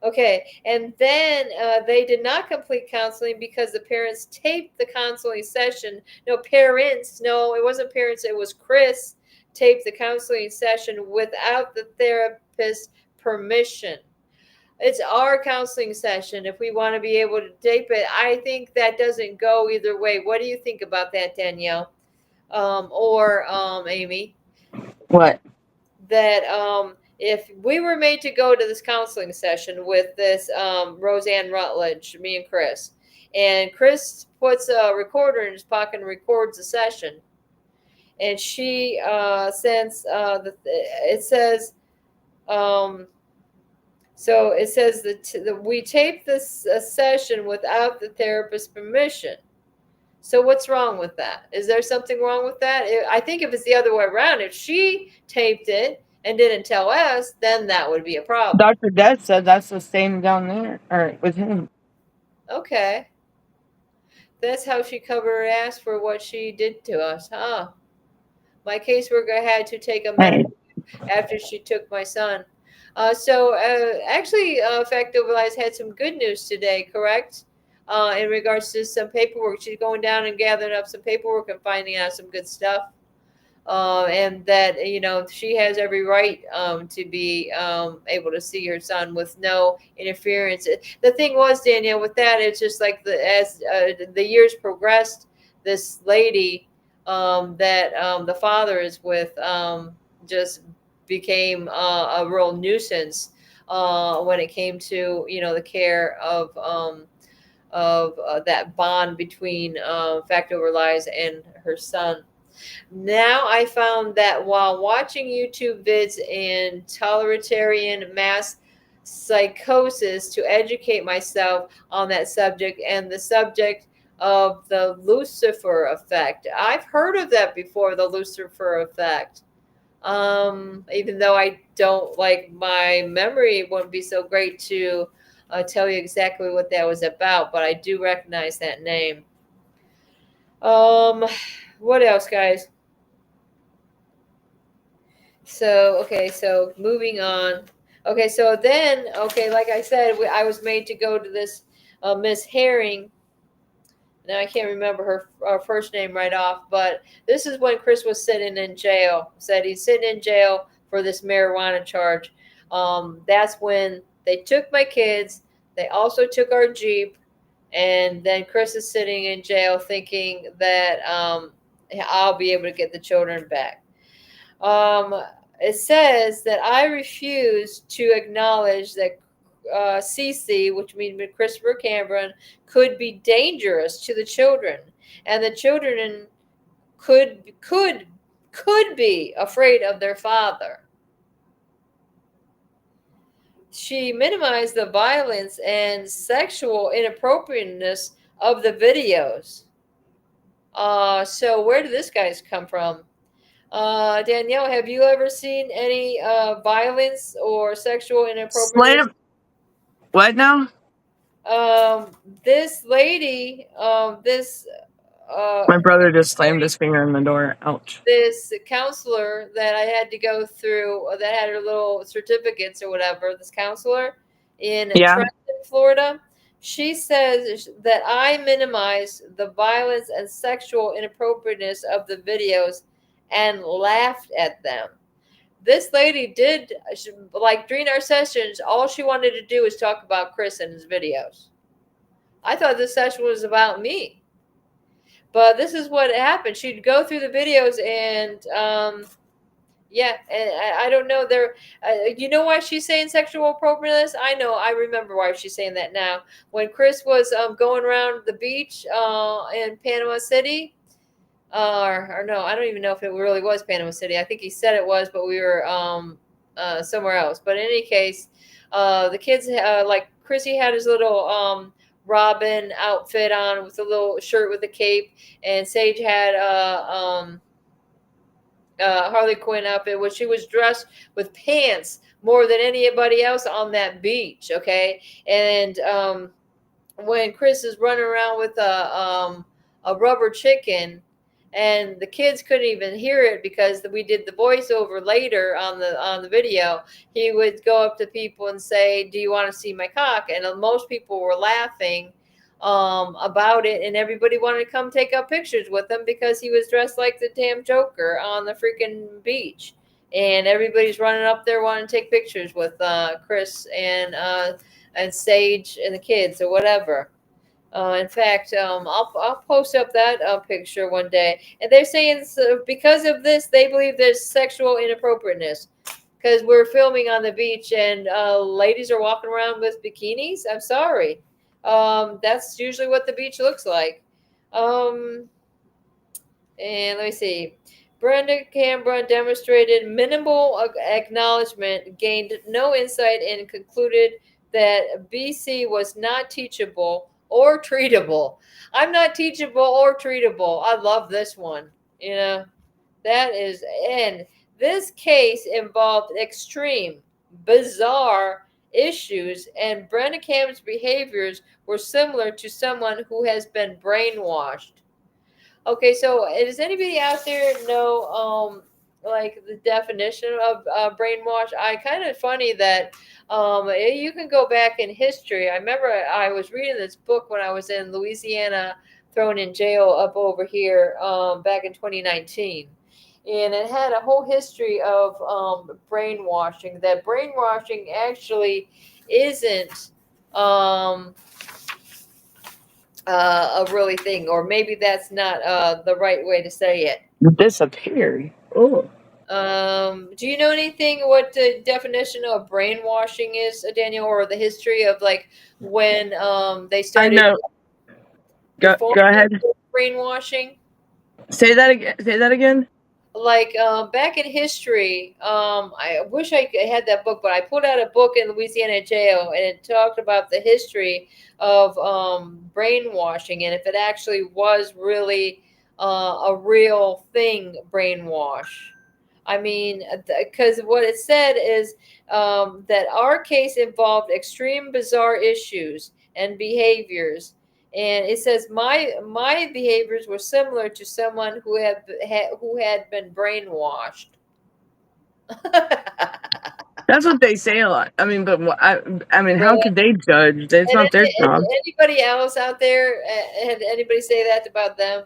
Okay, and then they did not complete counseling because the parents taped the counseling session. No, it wasn't parents, it was Chris taped the counseling session without the therapist's permission. It's our counseling session. If we want to be able to tape it, I think that doesn't go either way. What do you think about that, Danielle? Or Amy? What? That if we were made to go to this counseling session with this Roseanne Rutledge, me and Chris puts a recorder in his pocket and records the session, and she since it says so it says that we taped this session without the therapist's permission. So what's wrong with that? Is there something wrong with that? I think if it's the other way around, if she taped it and didn't tell us, then that would be a problem. Dr. Death said that's the same down there, or with him. Okay. That's how she covered her ass for what she did to us, huh? My caseworker had to take a medical after she took my son. Actually, Fact Over Lies had some good news today, correct? In regards to some paperwork. She's going down and gathering up some paperwork and finding out some good stuff. And that, she has every right to be able to see her son with no interference. The thing was, Danielle, with that, it's just like as the years progressed, this lady that the father is with just became a real nuisance when it came to the care of that bond between Fact Over Lies and her son. Now I found that while watching YouTube vids in totalitarian mass psychosis to educate myself on that subject and the subject of the Lucifer effect. I've heard of that before, the Lucifer effect. Even though I don't, like, my memory wouldn't be so great to tell you exactly what that was about, but I do recognize that name. What else, guys? So moving on. Okay, so then, like I said, I was made to go to this Miss Herring. Now I can't remember her first name right off, but this is when Chris was sitting in jail. Said he's sitting in jail for this marijuana charge. That's when they took my kids. They also took our Jeep, and then Chris is sitting in jail thinking that I'll be able to get the children back. It says that I refuse to acknowledge that CC, which means Christopher Cameron, could be dangerous to the children, and the children could be afraid of their father. She minimized the violence and sexual inappropriateness of the videos. So where did this guy's come from? Danielle, have you ever seen any violence or sexual inappropriateness? Slam. What now? This lady, My brother just slammed his finger in the door. Ouch. this counselor that I had to go through that had her little certificates or whatever, this counselor in Yeah. Trenton, Florida, she says that I minimize the violence and sexual inappropriateness of the videos and laughed at them. This lady did, like during our sessions, all she wanted to do was talk about Chris and his videos. I thought this session was about me. But this is what happened. She'd go through the videos and yeah, and I don't know. You know why she's saying sexual appropriateness? I know. I remember why she's saying that now. When Chris was going around the beach in Panama City, or no, I don't even know if it really was Panama City. I think he said it was, but we were somewhere else. But in any case, the kids like Chrissy had his little Robin outfit on with a little shirt with a cape, and Sage had Harley Quinn outfit, which she was dressed with pants more than anybody else on that beach. Okay, and when Chris is running around with a rubber chicken, and the kids couldn't even hear it because we did the voiceover later on the video. He would go up to people and say, "Do you want to see my cock?" And most people were laughing about it, and everybody wanted to come take up pictures with him because he was dressed like the damn Joker on the freaking beach. And everybody's running up there wanting to take pictures with Chris and Sage and the kids or whatever. In fact, I'll post up that picture one day. And they're saying because of this, they believe there's sexual inappropriateness because we're filming on the beach and ladies are walking around with bikinis. I'm sorry. That's usually what the beach looks like. And let me see. Brenda Canberra demonstrated minimal acknowledgement, gained no insight, and concluded that BC was not teachable or treatable. I'm not teachable or treatable. I love this one. You know, that is, and this case involved extreme, bizarre issues, and Brenda Cam's behaviors were similar to someone who has been brainwashed. Okay, so does anybody out there know like the definition of brainwash? I kind of funny that you can go back in history. I remember I was reading this book when I was in Louisiana, thrown in jail up over here back in 2019. And it had a whole history of brainwashing. That brainwashing actually isn't a really thing, or maybe that's not the right way to say it. Disappeared. Oh. Do you know anything what the definition of brainwashing is, Daniel, or the history of like when they started? I know. Go ahead. Brainwashing. Say that again. Say that again. Like back in history, I wish I had that book, but I put out a book in Louisiana jail, and it talked about the history of brainwashing and if it actually was really a real thing, brainwash. I mean, because what it said is that our case involved extreme, bizarre issues and behaviors. And it says my behaviors were similar to someone who had been brainwashed. That's what they say a lot. I mean, but I mean, how could they judge? It's not their job. Anybody else out there? Had anybody say that about them?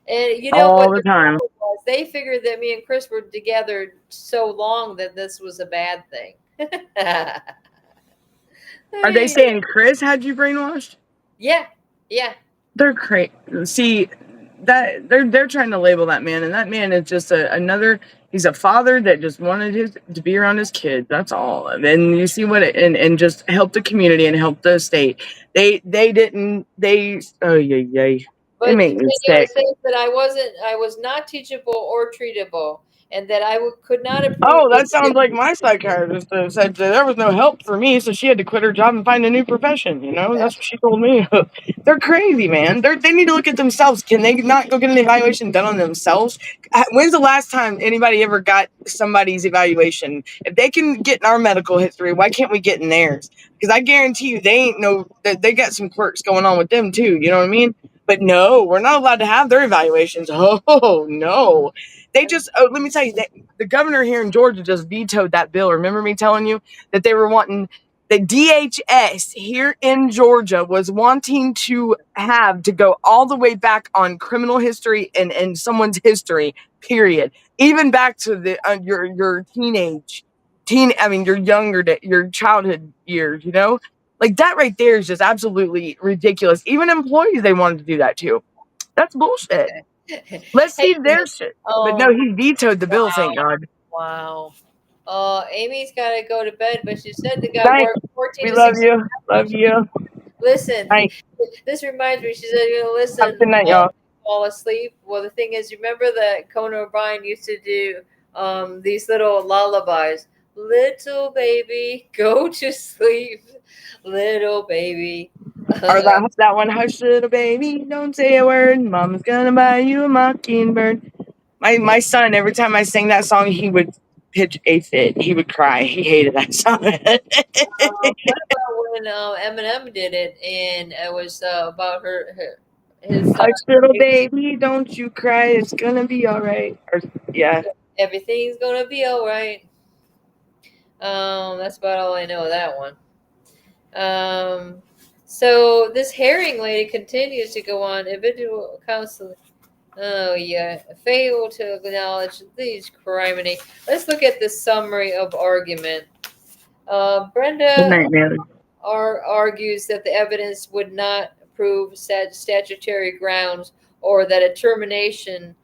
And you know all what the time. Was, they figured that me and Chris were together so long that this was a bad thing. Are they saying Chris had you brainwashed? Yeah, yeah. They're crazy. See, that they're trying to label that man, and that man is just another. He's a father that just wanted to be around his kids. That's all. And you see what and just help the community and help the state. They didn't. Oh yeah. But it says that I was not teachable or treatable. and that could not approve. Oh, that sounds like my psychiatrist said that there was no help for me, so she had to quit her job and find a new profession. That's what she told me. They're crazy, man. They need to look at themselves. Can they not go get an evaluation done on themselves? When's the last time anybody ever got somebody's evaluation? If they can get in our medical history, why can't we get in theirs? Because I guarantee you, they got some quirks going on with them too. You know what I mean? But no, we're not allowed to have their evaluations. Oh no. Let me tell you, the governor here in Georgia just vetoed that bill. Remember me telling you that they were wanting, the DHS here in Georgia was wanting to go all the way back on criminal history and someone's history, period. Even back to your your childhood years, like that right there is just absolutely ridiculous. Even employees, they wanted to do that too. That's bullshit. Let's see their shit. But no, he vetoed the bill, thank God. Wow. Amy's got to go to bed, but she said they got Night. work 14 We to love 16 you. Love you. Listen, Night. this reminds me. She said, listen, Have a good night, y'all. fall asleep. Well, the thing is, remember that Conan O'Brien used to do these little lullabies. Little baby, go to sleep. Little baby. Or that one, hush little baby, don't say a word. Mama's gonna buy you a mockingbird. My son, every time I sang that song, he would pitch a fit. He would cry. He hated that song. What about when Eminem did it, and it was about his Hush little baby, don't you cry. It's gonna be all right. Yeah. Everything's gonna be all right. That's about all I know of that one. So this Herring lady continues to go on. Individual counseling. Oh yeah, fail to acknowledge these criminy. Let's look at the summary of argument. Brenda argues that the evidence would not prove statutory grounds or that a termination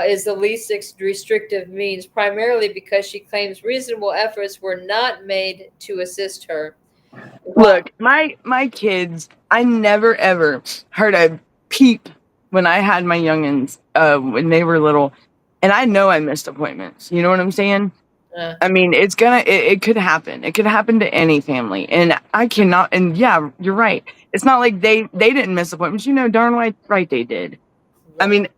is the least restrictive means, primarily because she claims reasonable efforts were not made to assist her. Look, my kids, I never ever heard a peep when I had my youngins when they were little, and I know I missed appointments. You know what I'm saying? I mean, it could happen. It could happen to any family, and I cannot. And yeah, you're right. It's not like they didn't miss appointments. Darn right they did. I mean,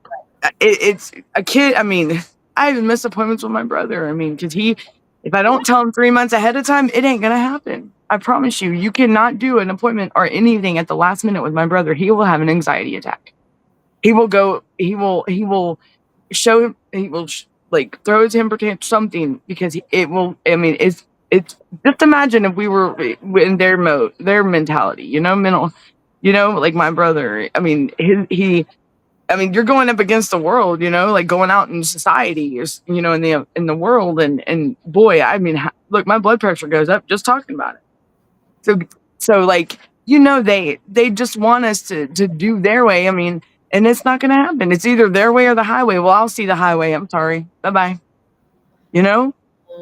it's a kid. I mean, I even miss appointments with my brother. I mean, because if I don't tell him 3 months ahead of time, it ain't gonna happen. I promise you. You cannot do an appointment or anything at the last minute with my brother. He will have an anxiety attack. He will go. He will show. He will like throw his temper tantrum, something, because it will. I mean, it's just imagine if we were in their mentality. Mental. Like my brother. I mean, I mean, you're going up against the world, like going out in society, in the world, and boy, I mean, look, my blood pressure goes up just talking about it. So like, they just want us to do their way. I mean, and it's not going to happen. It's either their way or the highway. Well, I'll see the highway. I'm sorry. Bye-bye. They don't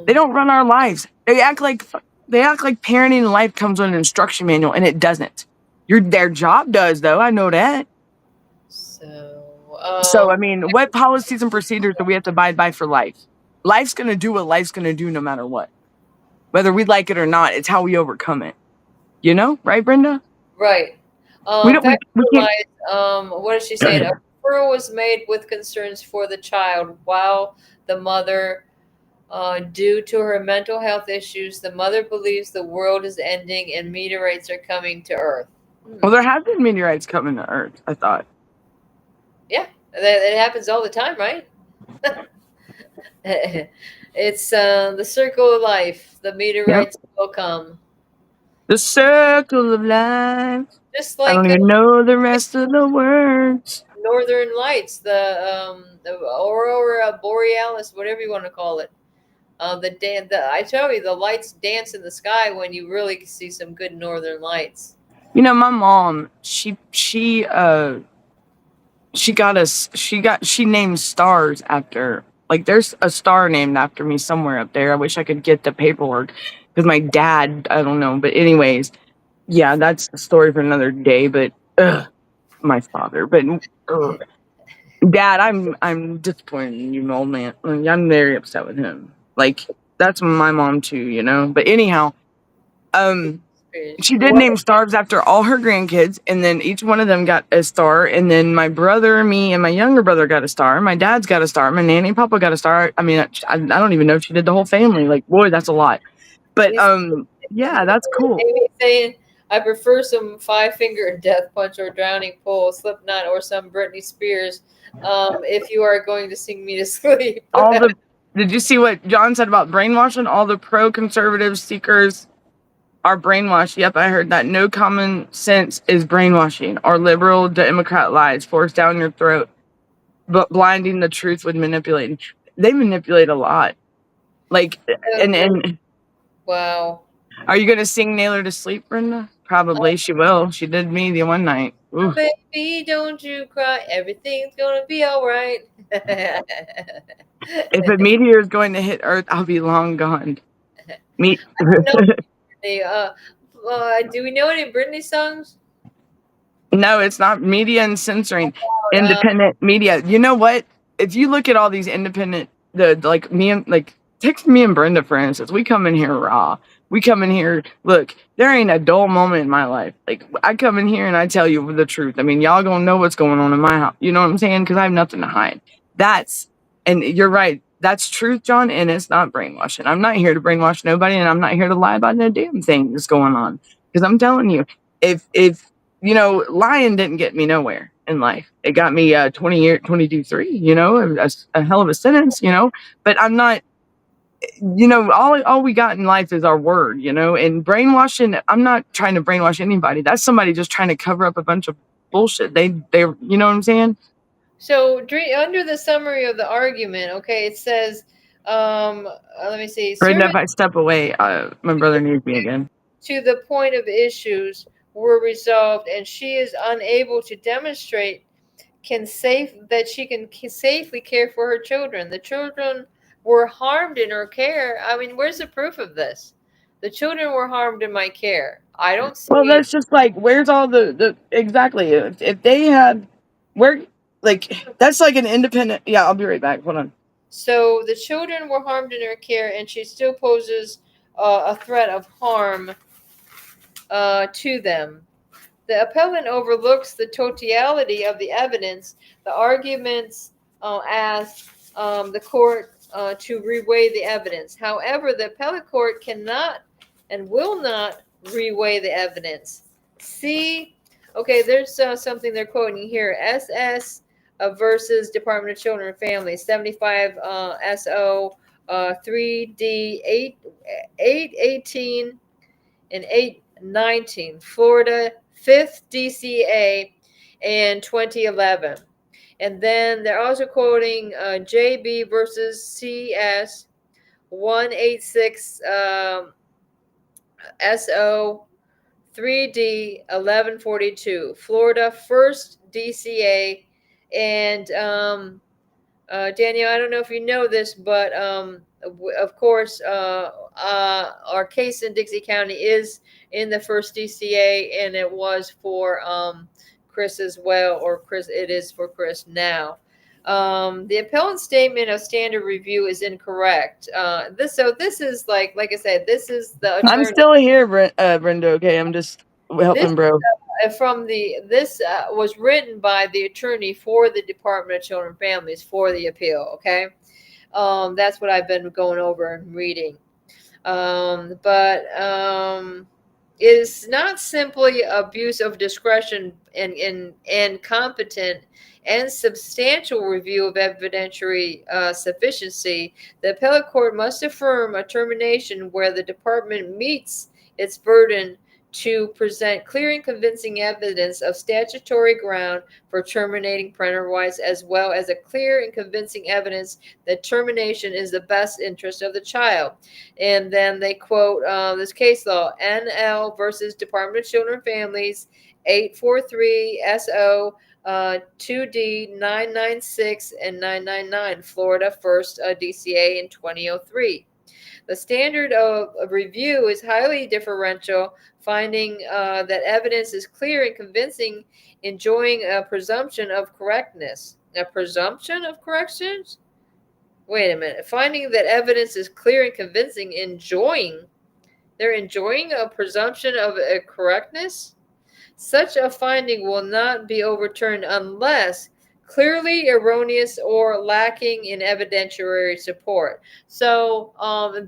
run our lives. They act like parenting in life comes with an instruction manual, and it doesn't. Their job does, though. I know that. So, I mean, what policies and procedures do we have to abide by for life? Life's going to do what life's going to do no matter what. Whether we like it or not, it's how we overcome it. Right, Brenda? Right. We can't. What did she say? A referral was made with concerns for the child while the mother, due to her mental health issues, the mother believes the world is ending and meteorites are coming to Earth. Well, there have been meteorites coming to Earth, I thought. Yeah, it happens all the time, right? It's the circle of life. The meteorites will come. The circle of life. Just like I don't even know the rest of the words. Northern Lights, the Aurora Borealis, whatever you want to call it. I tell you, the lights dance in the sky when you really see some good northern lights. My mom, she named stars after, like, there's a star named after me somewhere up there. I wish I could get the paperwork because my dad, I don't know. But anyways, yeah, that's a story for another day. But my father, but Dad, I'm disappointed in you, old man. I'm very upset with him. Like, that's my mom too, you know. But anyhow, she did name stars after all her grandkids, and then each one of them got a star. And then my brother, me, and my younger brother got a star. My dad's got a star. My nanny and papa got a star. I mean, I don't even know if she did the whole family. Like, boy, that's a lot. But yeah, that's cool. Amy saying, I prefer some five-finger death punch or drowning pool, Slipknot, or some Britney Spears. If you are going to sing me to sleep. Did you see what John said about brainwashing? All the pro-conservative seekers are brainwashed. Yep, I heard that. No common sense is brainwashing, or liberal Democrat lies forced down your throat, but blinding the truth with manipulating. They manipulate a lot. Like, and Wow. Are you gonna sing Naylor to sleep, Brenda? Probably. She will. She did me the one night. Ooh. Baby, don't you cry. Everything's gonna be all right. If a meteor is going to hit Earth, I'll be long gone. Me. Do we know any Britney songs? No, it's not media and censoring. Independent media. You know what? If you look at all these independent, text me and Brenda, for instance, we come in here raw. We come in here, look, there ain't a dull moment in my life. Like, I come in here and I tell you the truth. I mean, y'all gonna know what's going on in my house. You know what I'm saying? Because I have nothing to hide. And you're right. That's truth, John, and it's not brainwashing. I'm not here to brainwash nobody, and I'm not here to lie about no damn thing that's going on. Because I'm telling you, if you know, lying didn't get me nowhere in life. It got me 22-3, you know, a hell of a sentence, you know, but I'm not, you know, all we got in life is our word, you know, and brainwashing. I'm not trying to brainwash anybody. That's somebody just trying to cover up a bunch of bullshit. They, you know what I'm saying? So under the summary of the argument, okay, it says, let me see. Brenda, if I step away, my brother needs me again. To the point of issues were resolved, and she is unable to demonstrate that she can safely care for her children. The children were harmed in her care. I mean, where's the proof of this? The children were harmed in my care. I don't see. Well, that's just like, where's all the exactly? If they had, where, like, that's like an independent. Yeah, I'll be right back. Hold on. So the children were harmed in her care, and she still poses a threat of harm to them. The appellant overlooks the totality of the evidence. The arguments ask the court to reweigh the evidence. However, the appellate court cannot and will not reweigh the evidence. See, okay, there's something they're quoting here. SS versus Department of Children and Families, 75 SO 3D 818 and 819, Florida 5th DCA in 2011. And then they're also quoting JB versus CS 186 SO 3D 1142, Florida 1st DCA. And Daniel, I don't know if you know this, but of course, our case in Dixie County is in the 1st DCA, and it was for Chris as well, or Chris, it is for Chris now. The appellant's statement of standard review is incorrect. This is like I said, this is the attorney. I'm still here, Brenda. Okay, I'm just helping, bro. This was written by the attorney for the Department of Children and Families for the appeal. Okay, that's what I've been going over and reading. But it is not simply abuse of discretion and competent and substantial review of evidentiary sufficiency. The appellate court must affirm a termination where the department meets its burden to present clear and convincing evidence of statutory ground for terminating parental rights, as well as a clear and convincing evidence that termination is the best interest of the child. And then they quote this case law, NL versus Department of Children and Families, 843 SO 2D 996 and 999, Florida 1st DCA in 2003. The standard of review is highly differential, finding that evidence is clear and convincing, enjoying a presumption of correctness. a presumption of corrections. Wait a minute. Finding that evidence is clear and convincing, they're enjoying a presumption of correctness. Such a finding will not be overturned unless clearly erroneous or lacking in evidentiary support. So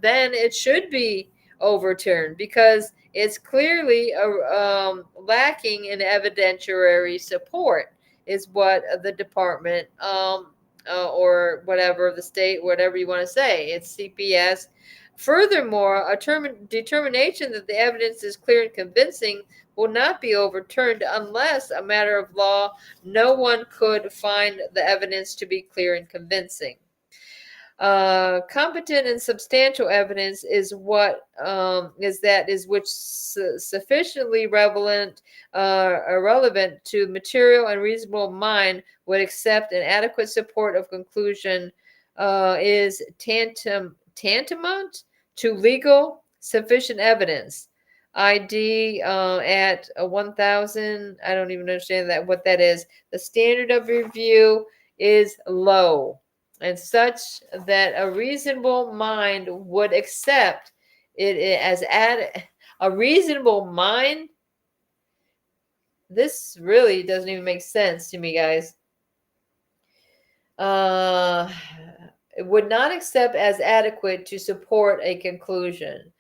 then it should be overturned because it's clearly lacking in evidentiary support, is what the department or whatever, the state, whatever you want to say, it's CPS. Furthermore, a determination that the evidence is clear and convincing will not be overturned unless, a matter of law, no one could find the evidence to be clear and convincing. Competent and substantial evidence is what which sufficiently relevant to material and reasonable mind would accept an adequate support of conclusion is tantamount to legal sufficient evidence. ID at 1,000. I don't even understand what that is. The standard of review is low, and such that a reasonable mind would accept it as a reasonable mind. This really doesn't even make sense to me, guys. It would not accept as adequate to support a conclusion.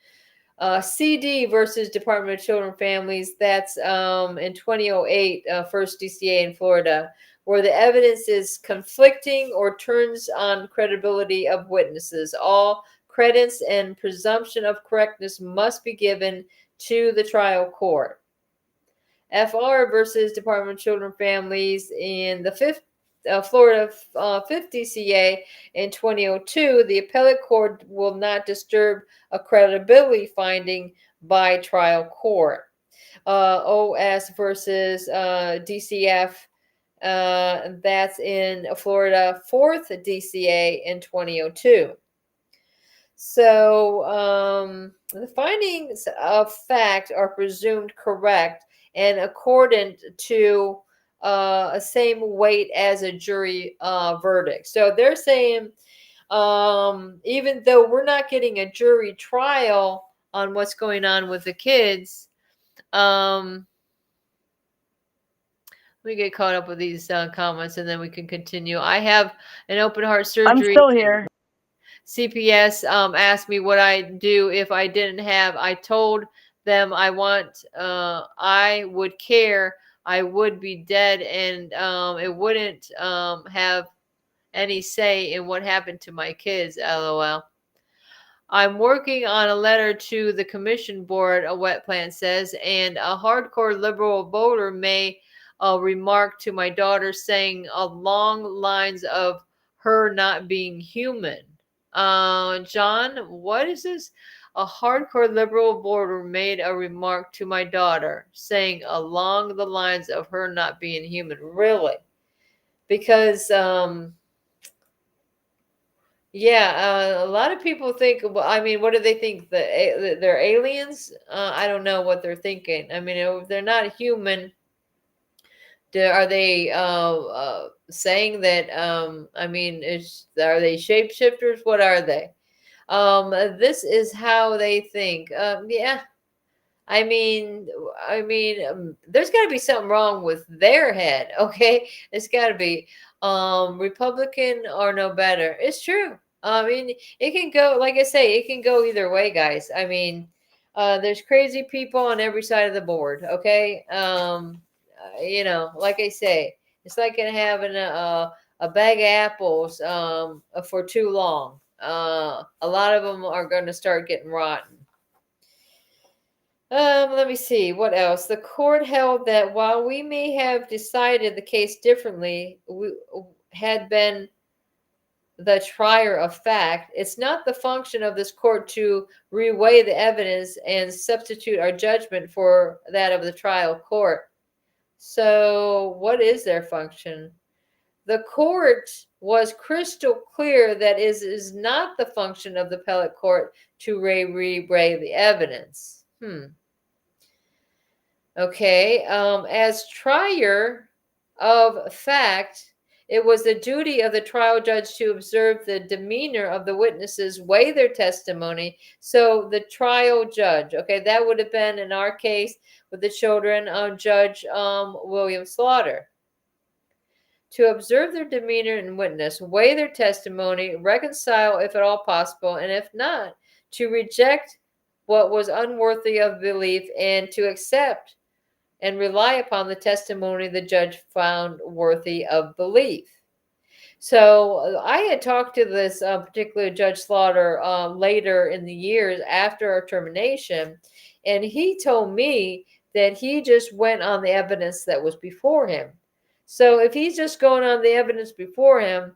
CD versus Department of Children and Families, that's in 2008, first DCA in Florida, where the evidence is conflicting or turns on credibility of witnesses. All credence and presumption of correctness must be given to the trial court. FR versus Department of Children and Families in the Florida 5th DCA in 2002, the appellate court will not disturb a credibility finding by trial court. OS versus DCF, that's in Florida 4th DCA in 2002. So the findings of fact are presumed correct and accordant to a same weight as a jury verdict. So they're saying even though we're not getting a jury trial on what's going on with the kids, let me get caught up with these comments and then we can continue. I have an open heart surgery. I'm still here. CPS asked me what I'd do if I didn't have. I told them I would care. I would be dead, and it wouldn't have any say in what happened to my kids. LOL. I'm working on a letter to the commission board, a wet plant says, and a hardcore liberal voter may remark to my daughter saying along lines of her not being human. John, what is this? A hardcore liberal voter made a remark to my daughter saying along the lines of her not being human. Really? Because, a lot of people think, well, I mean, what do they think? They're aliens? I don't know what they're thinking. I mean, if they're not human, are they saying that, are they shapeshifters? What are they? This is how they think. There's got to be something wrong with their head. Okay, it's got to be. Republican or no better. It's true. It can go, like I say, it can go either way, guys. There's crazy people on every side of the board. Okay. Like I say, it's like having a bag of apples for too long. A lot of them are going to start getting rotten. Let me see. What else? The court held that while we may have decided the case differently, we had been the trier of fact. It's not the function of this court to reweigh the evidence and substitute our judgment for that of the trial court. So what is their function? The court was crystal clear that it is not the function of the appellate court to reweigh the evidence. Okay. As trier of fact, it was the duty of the trial judge to observe the demeanor of the witnesses, weigh their testimony. So the trial judge, okay, that would have been in our case with the children, Judge William Slaughter. To observe their demeanor and witness, weigh their testimony, reconcile if at all possible, and if not, to reject what was unworthy of belief and to accept and rely upon the testimony the judge found worthy of belief. So I had talked to this particular Judge Slaughter later in the years after our termination, and he told me that he just went on the evidence that was before him. So if he's just going on the evidence before him,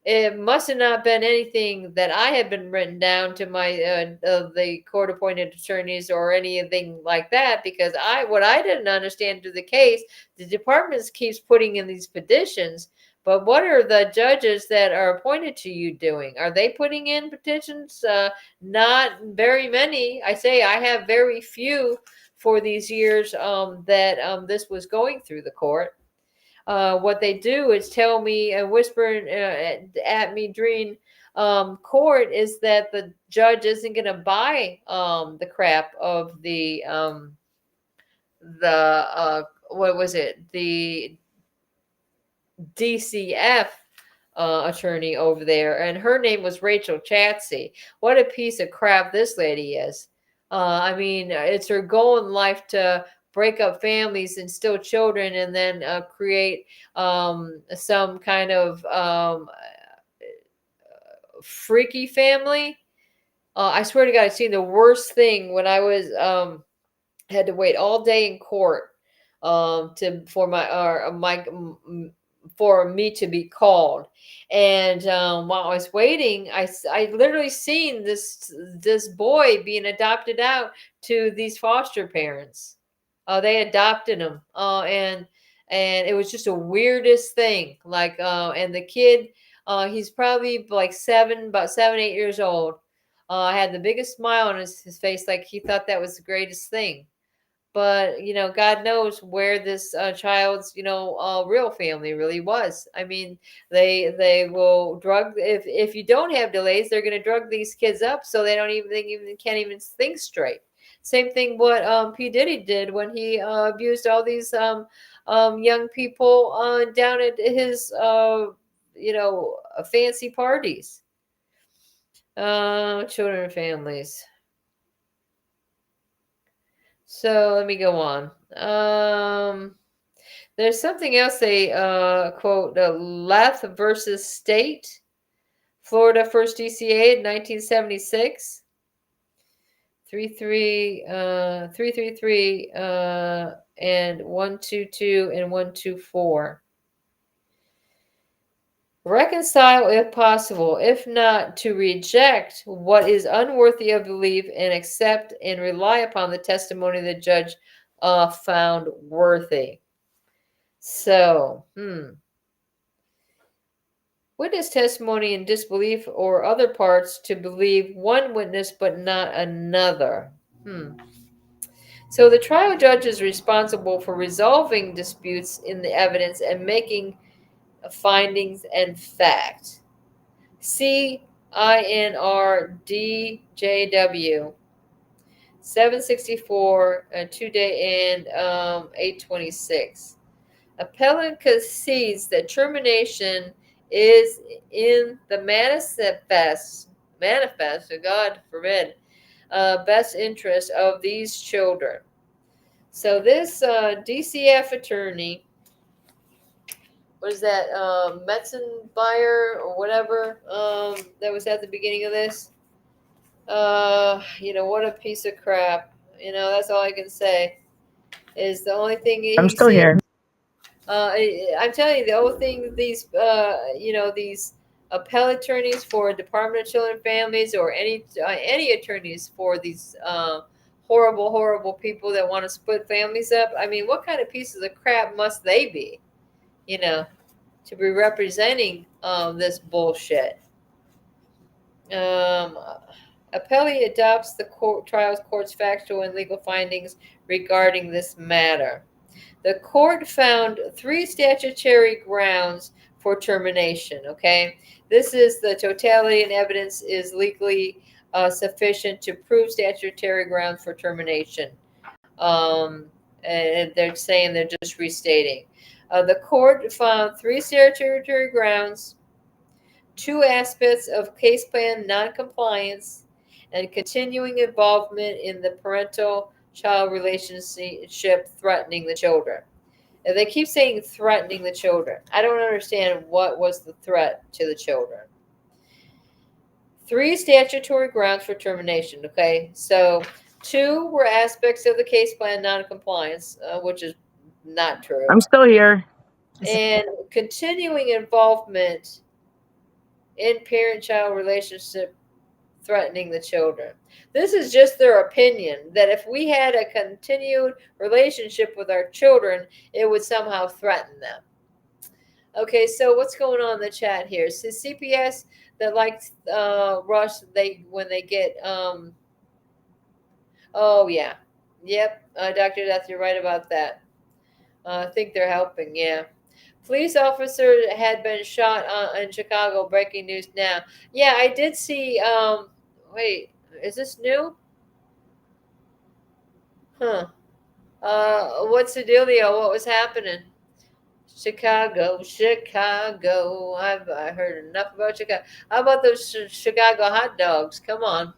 it must have not been anything that I had been written down to my the court-appointed attorneys or anything like that, because what I didn't understand to the case, the department keeps putting in these petitions, but what are the judges that are appointed to you doing? Are they putting in petitions? Not very many. I say I have very few for these years that this was going through the court. What they do is tell me and whisper at me during court is that the judge isn't going to buy the crap of the what was it, the DCF attorney over there, and her name was Rachel Chatsey. What a piece of crap this lady is. I mean, it's her goal in life to break up families, instill children, and then create some kind of freaky family. I swear to God, I've seen the worst thing when I was had to wait all day in court for me to be called. And while I was waiting, I literally seen this boy being adopted out to these foster parents. They adopted him, and it was just the weirdest thing. Like, and the kid, he's probably like about 7, 8 years old. Had the biggest smile on his face, like he thought that was the greatest thing. But God knows where this child's real family really was. I mean, they will drug, if you don't have delays, they're going to drug these kids up so they can't even think straight. Same thing what P. Diddy did when he abused all these young people down at his fancy parties. Children and families. So let me go on. There's something else they quote, Lath versus State, Florida First DCA in 1976. 333 and 122 and 124. Reconcile if possible, if not, to reject what is unworthy of belief and accept and rely upon the testimony the judge found worthy. So, witness testimony in disbelief or other parts to believe one witness but not another. So the trial judge is responsible for resolving disputes in the evidence and making findings and fact. CINRDJW 764 2-day and 826. Appellant concedes that termination is in the manifest, God forbid, best interest of these children. So this DCF attorney, what is that, Metzenbayer or whatever, that was at the beginning of this. What a piece of crap. That's all I can say. Is the only thing I'm still here. I'm telling you, the only thing these these appellate attorneys for Department of Children and Families or any attorneys for these horrible people that want to split families up. I mean, what kind of pieces of crap must they be? To be representing this bullshit. Appellee adopts the court's factual and legal findings regarding this matter. The court found 3 statutory grounds for termination. Okay, this is the totality and evidence is legally sufficient to prove statutory grounds for termination. And they're saying they're just restating. The court found 3 statutory grounds, 2 aspects of case plan noncompliance, and continuing involvement in the parental-child relationship threatening the children. And they keep saying threatening the children. I don't understand what was the threat to the children. 3 statutory grounds for termination. Okay, so 2 were aspects of the case plan noncompliance, which is not true. I'm still here. And continuing involvement in parent-child relationship threatening the children. This is just their opinion that if we had a continued relationship with our children, it would somehow threaten them. Okay, so what's going on in the chat here? So CPS that likes rush, when they get oh yeah, yep, Dr. Death, you're right about that. I think they're helping. Yeah. Police officer had been shot in Chicago. Breaking news now. Yeah, I did see. Wait, is this new? Huh. What's the dealio? What was happening? Chicago. I heard enough about Chicago. How about those Chicago hot dogs? Come on.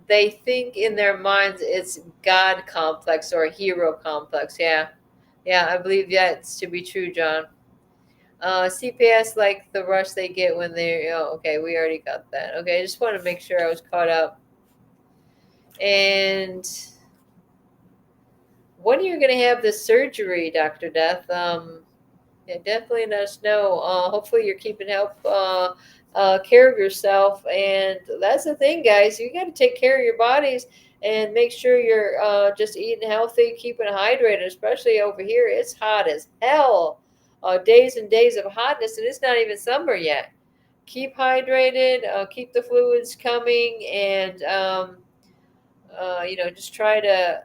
They think in their minds it's God complex or a hero complex. Yeah, I believe that's to be true, John. CPS like the rush they get when they. Oh, okay, we already got that. Okay, I just want to make sure I was caught up. And when are you going to have the surgery, Dr. Death? Yeah, definitely let us know. Hopefully you're keeping care of yourself. And that's the thing, guys. You got to take care of your bodies and make sure you're just eating healthy, keeping hydrated, especially over here. It's hot as hell. Days and days of hotness, and it's not even summer yet. Keep hydrated, keep the fluids coming, and just try to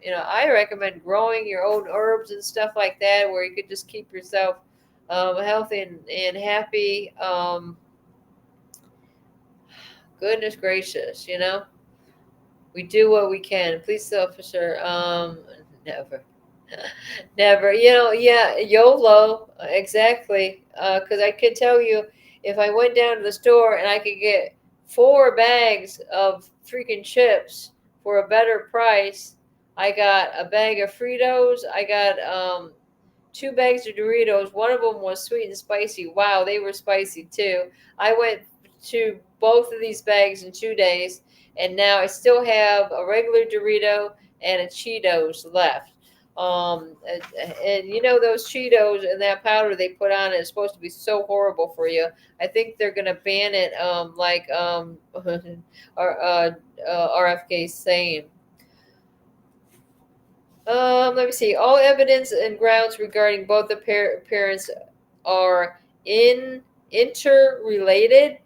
I recommend growing your own herbs and stuff like that, where you could just keep yourself healthy and happy. Goodness gracious, we do what we can. Police officer, never, yeah, YOLO, exactly. Because I could tell you, if I went down to the store and I could get 4 bags of freaking chips for a better price. I got a bag of Fritos. I got 2 bags of Doritos. One of them was sweet and spicy. Wow, they were spicy too. I went to both of these bags in 2 days, and now I still have a regular Dorito and a Cheetos left. And those Cheetos and that powder they put on it is supposed to be so horrible for you. I think they're gonna ban it, RFK's saying. Let me see. All evidence and grounds regarding both the parents are interrelated.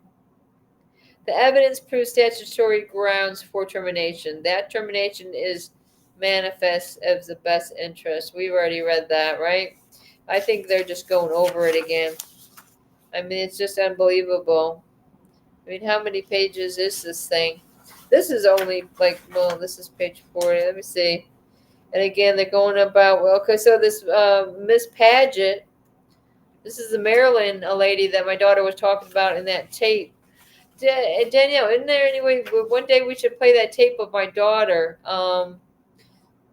The evidence proves statutory grounds for termination. That termination is manifest as the best interest. We've already read that, right? I think they're just going over it again. I mean, it's just unbelievable. I mean, how many pages is this thing? This is only this is page 40. Let me see. And again, they're going about, okay, so this Miss Paget, this is the Maryland lady that my daughter was talking about in that tape. Danielle, isn't there any way, one day we should play that tape of my daughter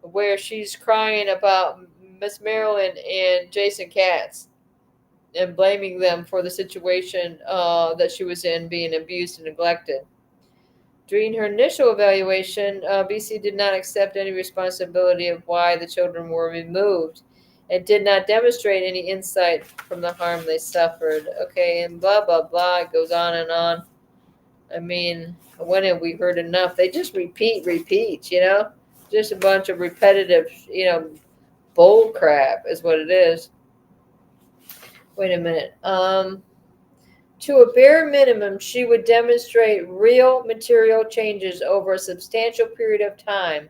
where she's crying about Miss Maryland and Jason Katz and blaming them for the situation that she was in, being abused and neglected. During her initial evaluation, BC did not accept any responsibility of why the children were removed and did not demonstrate any insight from the harm they suffered. Okay, and blah, blah, blah. It goes on and on. I mean, when have we heard enough? They just repeat, just a bunch of repetitive, bull crap is what it is. Wait a minute. To a bare minimum, she would demonstrate real material changes over a substantial period of time.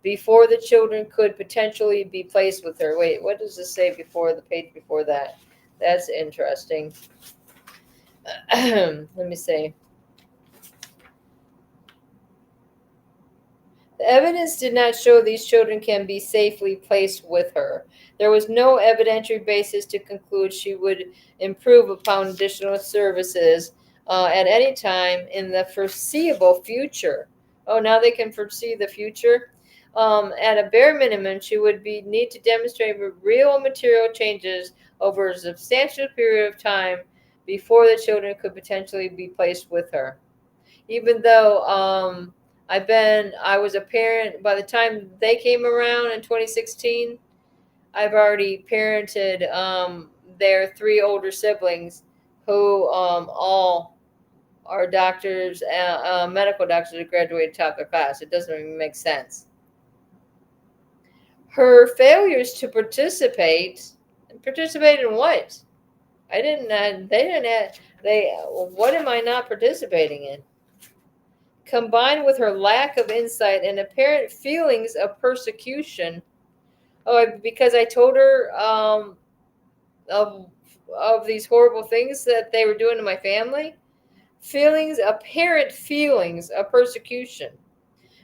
before the children could potentially be placed with her. Wait, what does this say before the page before that? That's interesting. Let me see. The evidence did not show these children can be safely placed with her. There was no evidentiary basis to conclude she would improve upon additional services at any time in the foreseeable future. Oh, now they can foresee the future? At a bare minimum, she would need to demonstrate real material changes over a substantial period of time before the children could potentially be placed with her. Even though I was a parent by the time they came around in 2016. I've already parented their 3 older siblings who all are doctors, medical doctors who graduated top of their class. It doesn't even make sense. Her failures to participate in what? What am I not participating in? Combined with her lack of insight and apparent feelings of persecution. Oh, because I told her of these horrible things that they were doing to my family. Apparent feelings of persecution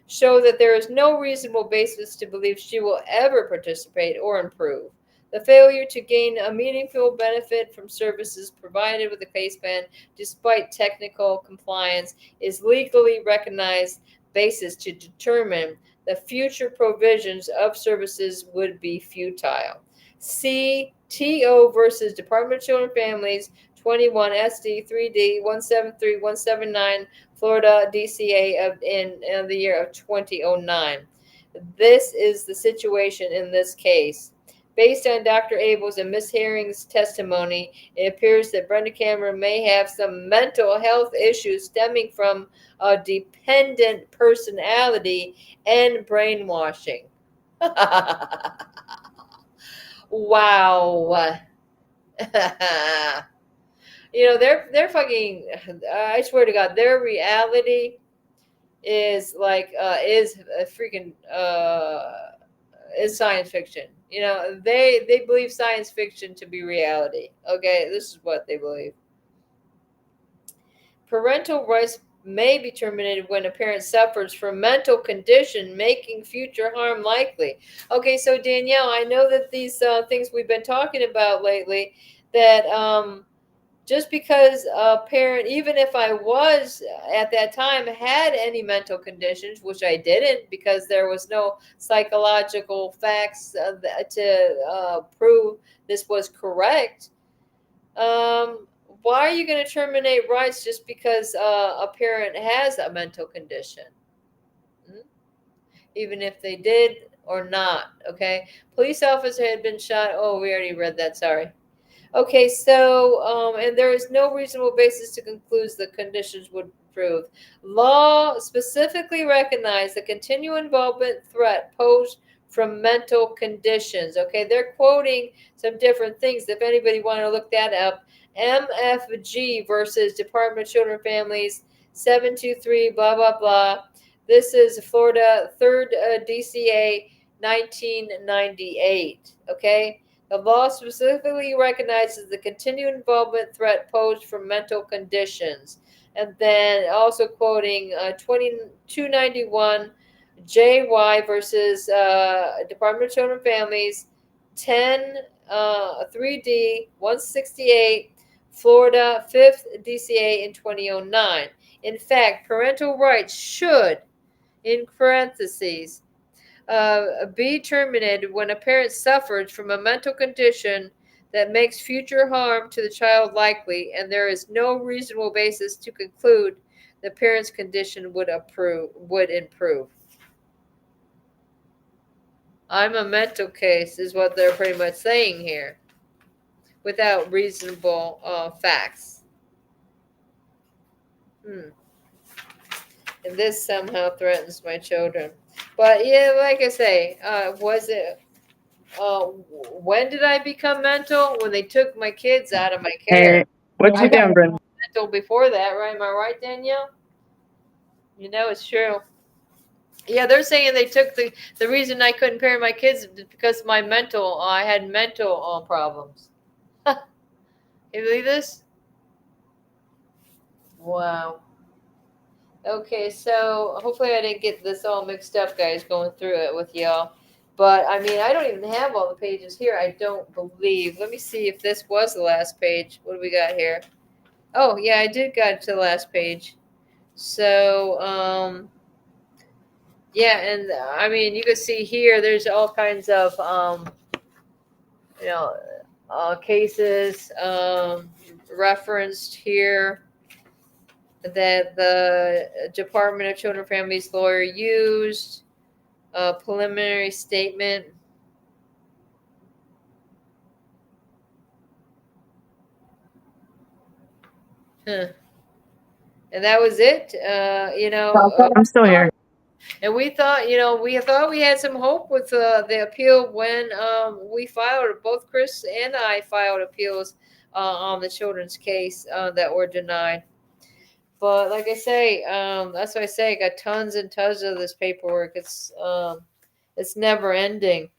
show that there is no reasonable basis to believe she will ever participate or improve. The failure to gain a meaningful benefit from services provided with the case plan, despite technical compliance, is legally recognized basis to determine the future provisions of services would be futile. See TO versus Department of Children and Families 21 SD 3D 173179 Florida DCA in the year of 2009. This is the situation in this case. Based on Dr. Abel's and Ms. Herring's testimony, it appears that Brenda Cameron may have some mental health issues stemming from a dependent personality and brainwashing. Wow. They're fucking, I swear to God, their reality is like, is a freaking, is science fiction. They believe science fiction to be reality. Okay, this is what they believe. Parental rights may be terminated when a parent suffers from mental condition making future harm likely. Okay, so Danielle, I know that these things we've been talking about lately, that just because a parent, even if I was at that time had any mental conditions, which I didn't because there was no psychological facts to prove this was correct, why are you going to terminate rights just because a parent has a mental condition? Even if they did or not, okay? Police officer had been shot. Oh, we already read that, sorry. Okay, so, and there is no reasonable basis to conclude the conditions would improve. Law specifically recognized the continued involvement threat posed from mental conditions. Okay, they're quoting some different things. If anybody want to look that up, MFG versus Department of Children and Families, 723, blah, blah, blah. This is Florida 3rd DCA, 1998, okay? The law specifically recognizes the continued involvement threat posed from mental conditions. And then also quoting 2291 JY versus Department of Children and Families 10 3D 168 Florida 5th DCA in 2009. In fact, parental rights should, in parentheses, be terminated when a parent suffers from a mental condition that makes future harm to the child likely, and there is no reasonable basis to conclude the parent's condition would improve. I'm a mental case is what they're pretty much saying here, without reasonable facts. And this somehow threatens my children. But yeah, like I say, when did I become mental? When they took my kids out of my care. Hey, what you doing, Brenda? Mental before that, right? Am I right, Danielle? It's true. Yeah, they're saying they took the reason I couldn't parent my kids because I had mental problems. You believe this? Wow. Okay, so hopefully I didn't get this all mixed up, guys, going through it with y'all. But I mean, I don't even have all the pages here. I don't believe. Let me see if this was the last page. What do we got here? Oh, yeah, I did got to the last page. So, yeah, and I mean, you can see here. There's all kinds of, you know, cases referenced here that the Department of Children and Families lawyer used. A preliminary statement. Huh. And that was it. I'm still here. And we thought, we had some hope with the appeal when we filed. Both Chris and I filed appeals on the children's case that were denied. But like I say, that's why I say I got tons and tons of this paperwork. It's never ending.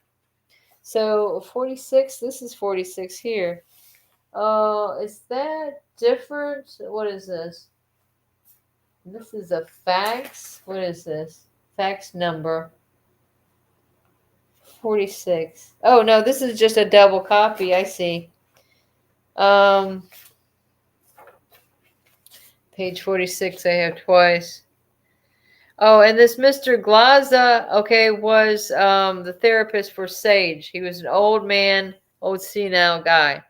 So 46. This is 46 here. Is that different? What is this? This is a fax. What is this? Fax number 46. Oh no, this is just a double copy. I see. Page 46 I have twice. Oh, and this Mr. Glaza, okay, was the therapist for Sage. He was an old man, old senile guy.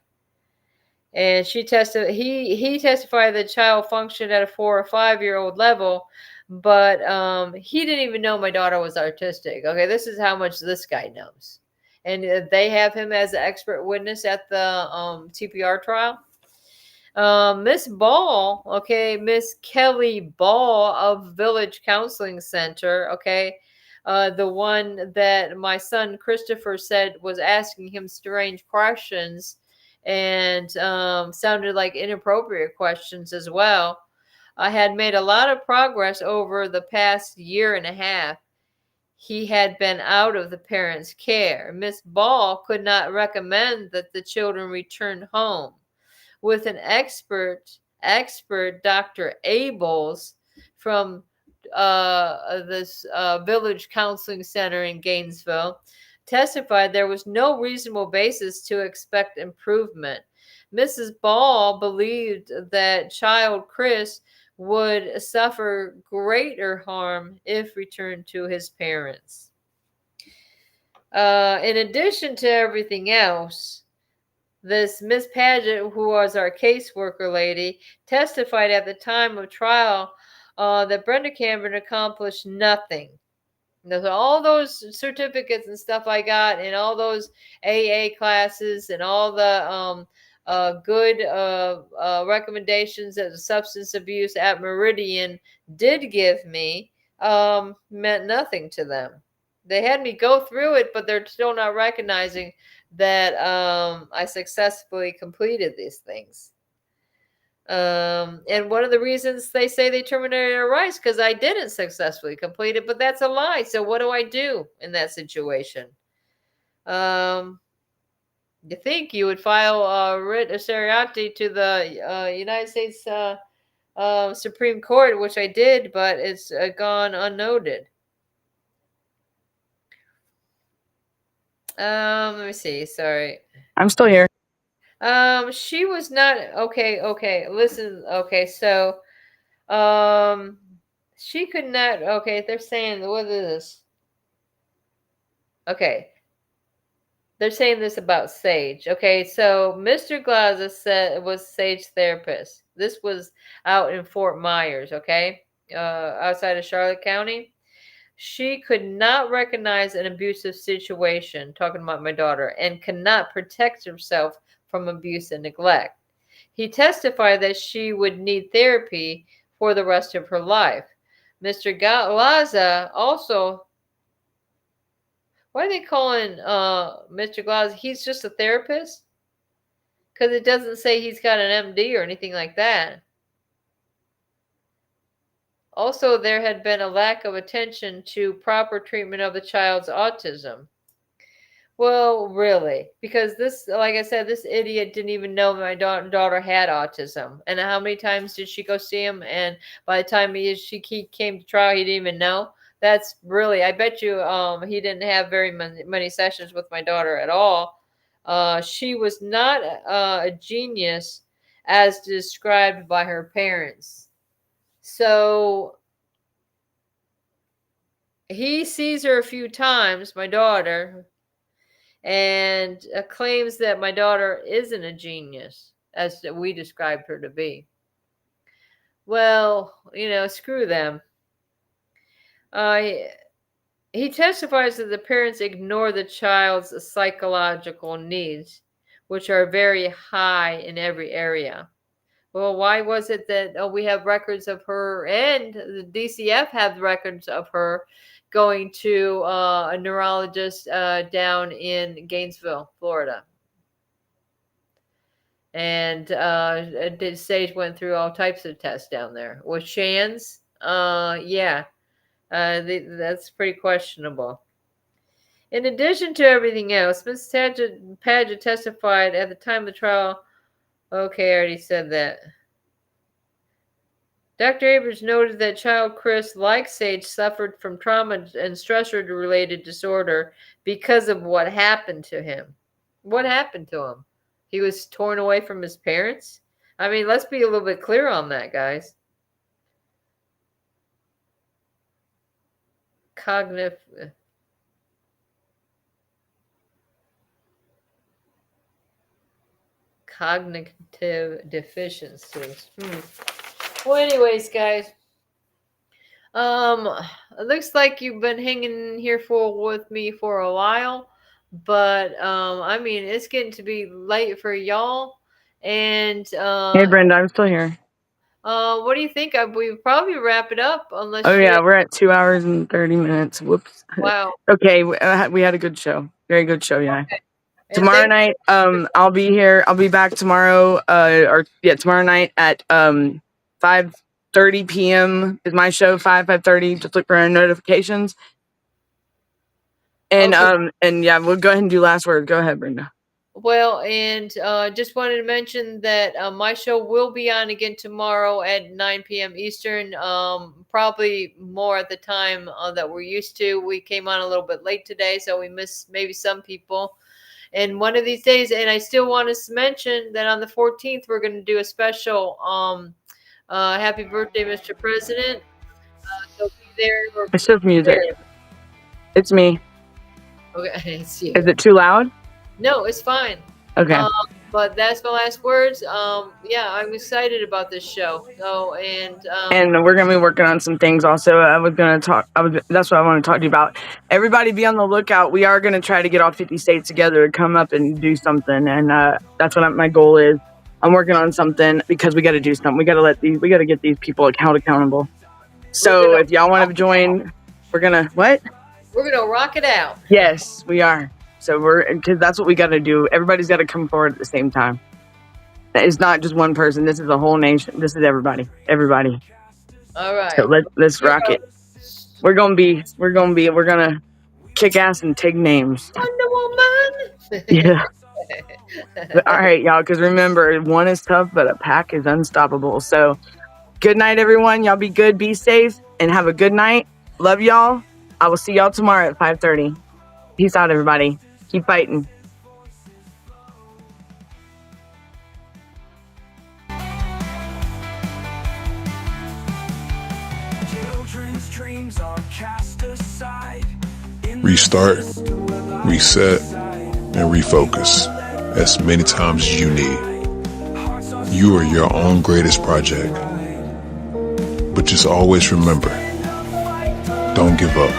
And he testified that the child functioned at a 4 or 5-year-old level, but he didn't even know my daughter was autistic. Okay, this is how much this guy knows. And they have him as an expert witness at the TPR trial. Miss Ball, okay, Miss Kelly Ball of Village Counseling Center, okay, the one that my son Christopher said was asking him strange questions and sounded like inappropriate questions as well. I had made a lot of progress over the past year and a half. He had been out of the parents' care. Miss Ball could not recommend that the children return home. With an expert, Dr. Abels from this Village Counseling Center in Gainesville, testified there was no reasonable basis to expect improvement. Mrs. Ball believed that child Chris would suffer greater harm if returned to his parents. In addition to everything else, this Miss Paget, who was our caseworker lady, testified at the time of trial that Brenda Cameron accomplished nothing. All those certificates and stuff I got, and all those AA classes, and all the good recommendations that the substance abuse at Meridian did give me, meant nothing to them. They had me go through it, but they're still not recognizing that I successfully completed these things. And one of the reasons they say they terminated our rights because I didn't successfully complete it, but that's a lie. So what do I do in that situation? You think you would file a writ of certiorari to the United States Supreme Court, which I did, but it's gone unnoted. Let me see. Sorry. I'm still here. She was not okay. Listen, okay, so she could not, okay, they're saying, what is this? Okay. They're saying this about Sage. Okay, so Mr. Glaza said was Sage therapist. This was out in Fort Myers, okay? Outside of Charlotte County. She could not recognize an abusive situation, talking about my daughter, and cannot protect herself from abuse and neglect. He testified that she would need therapy for the rest of her life. Mr. Glaza also, why are they calling Mr. Glaza? He's just a therapist? Because it doesn't say he's got an MD or anything like that. Also, there had been a lack of attention to proper treatment of the child's autism. Well, really, because this, like I said, this idiot didn't even know my daughter had autism. And how many times did she go see him? And by the time he came to trial, he didn't even know. That's really, I bet you, he didn't have very many sessions with my daughter at all. She was not a genius as described by her parents. So he sees her a few times, my daughter, and claims that my daughter isn't a genius, as we described her to be. Well, screw them. He testifies that the parents ignore the child's psychological needs, which are very high in every area. Well, why was it that we have records of her, and the DCF have records of her going to a neurologist down in Gainesville, Florida? And Sage went through all types of tests down there. Was Shands? Yeah. That's pretty questionable. In addition to everything else, Ms. Padgett testified at the time of the trial. Okay, I already said that. Dr. Abrams noted that child Chris, like Sage, suffered from trauma and stressor-related disorder because of what happened to him. What happened to him? He was torn away from his parents? I mean, let's be a little bit clear on that, guys. Cognitive deficiencies. Well, anyways, guys, it looks like you've been hanging here with me for a while, but I mean, it's getting to be late for y'all. And hey, Brenda, I'm still here. What do you think? We probably wrap it up unless. Oh yeah, we're at 2 hours and 30 minutes. Whoops. Wow. Okay, we had a good show. Very good show, yeah. Okay. Tomorrow night, I'll be here. I'll be back tomorrow. Tomorrow night at 5:30 p.m. is my show. 5:30. Just look for our notifications. And okay. And yeah, we'll go ahead and do last word. Go ahead, Brenda. Well, and just wanted to mention that my show will be on again tomorrow at 9 p.m. Eastern, probably more at the time that we're used to. We came on a little bit late today, so we missed maybe some people. And one of these days, and I still want to mention that on the 14th, we're going to do a special Happy Birthday, Mr. President. So be there. It's just music. It's me. Okay, it's you. Is it too loud? No, it's fine. Okay. But that's my last words. Yeah, I'm excited about this show. So, and we're gonna be working on some things also. That's what I want to talk to you about. Everybody be on the lookout. We are gonna try to get all 50 states together to come up and do something, and that's what my goal is. I'm working on something because we got to do something. We got to get these people accountable. So if y'all want to join, we're gonna what? We're gonna rock it out. Yes, we are. So because that's what we got to do. Everybody's got to come forward at the same time. It's not just one person. This is a whole nation. This is everybody. All right. So let's rock it. We're gonna kick ass and take names. Wonder Woman. Yeah. All right, y'all. Because remember, one is tough, but a pack is unstoppable. So, good night, everyone. Y'all be good, be safe, and have a good night. Love y'all. I will see y'all tomorrow at 5:30. Peace out, everybody. Keep fighting. Restart, reset, and refocus as many times as you need. You are your own greatest project. But just always remember, don't give up.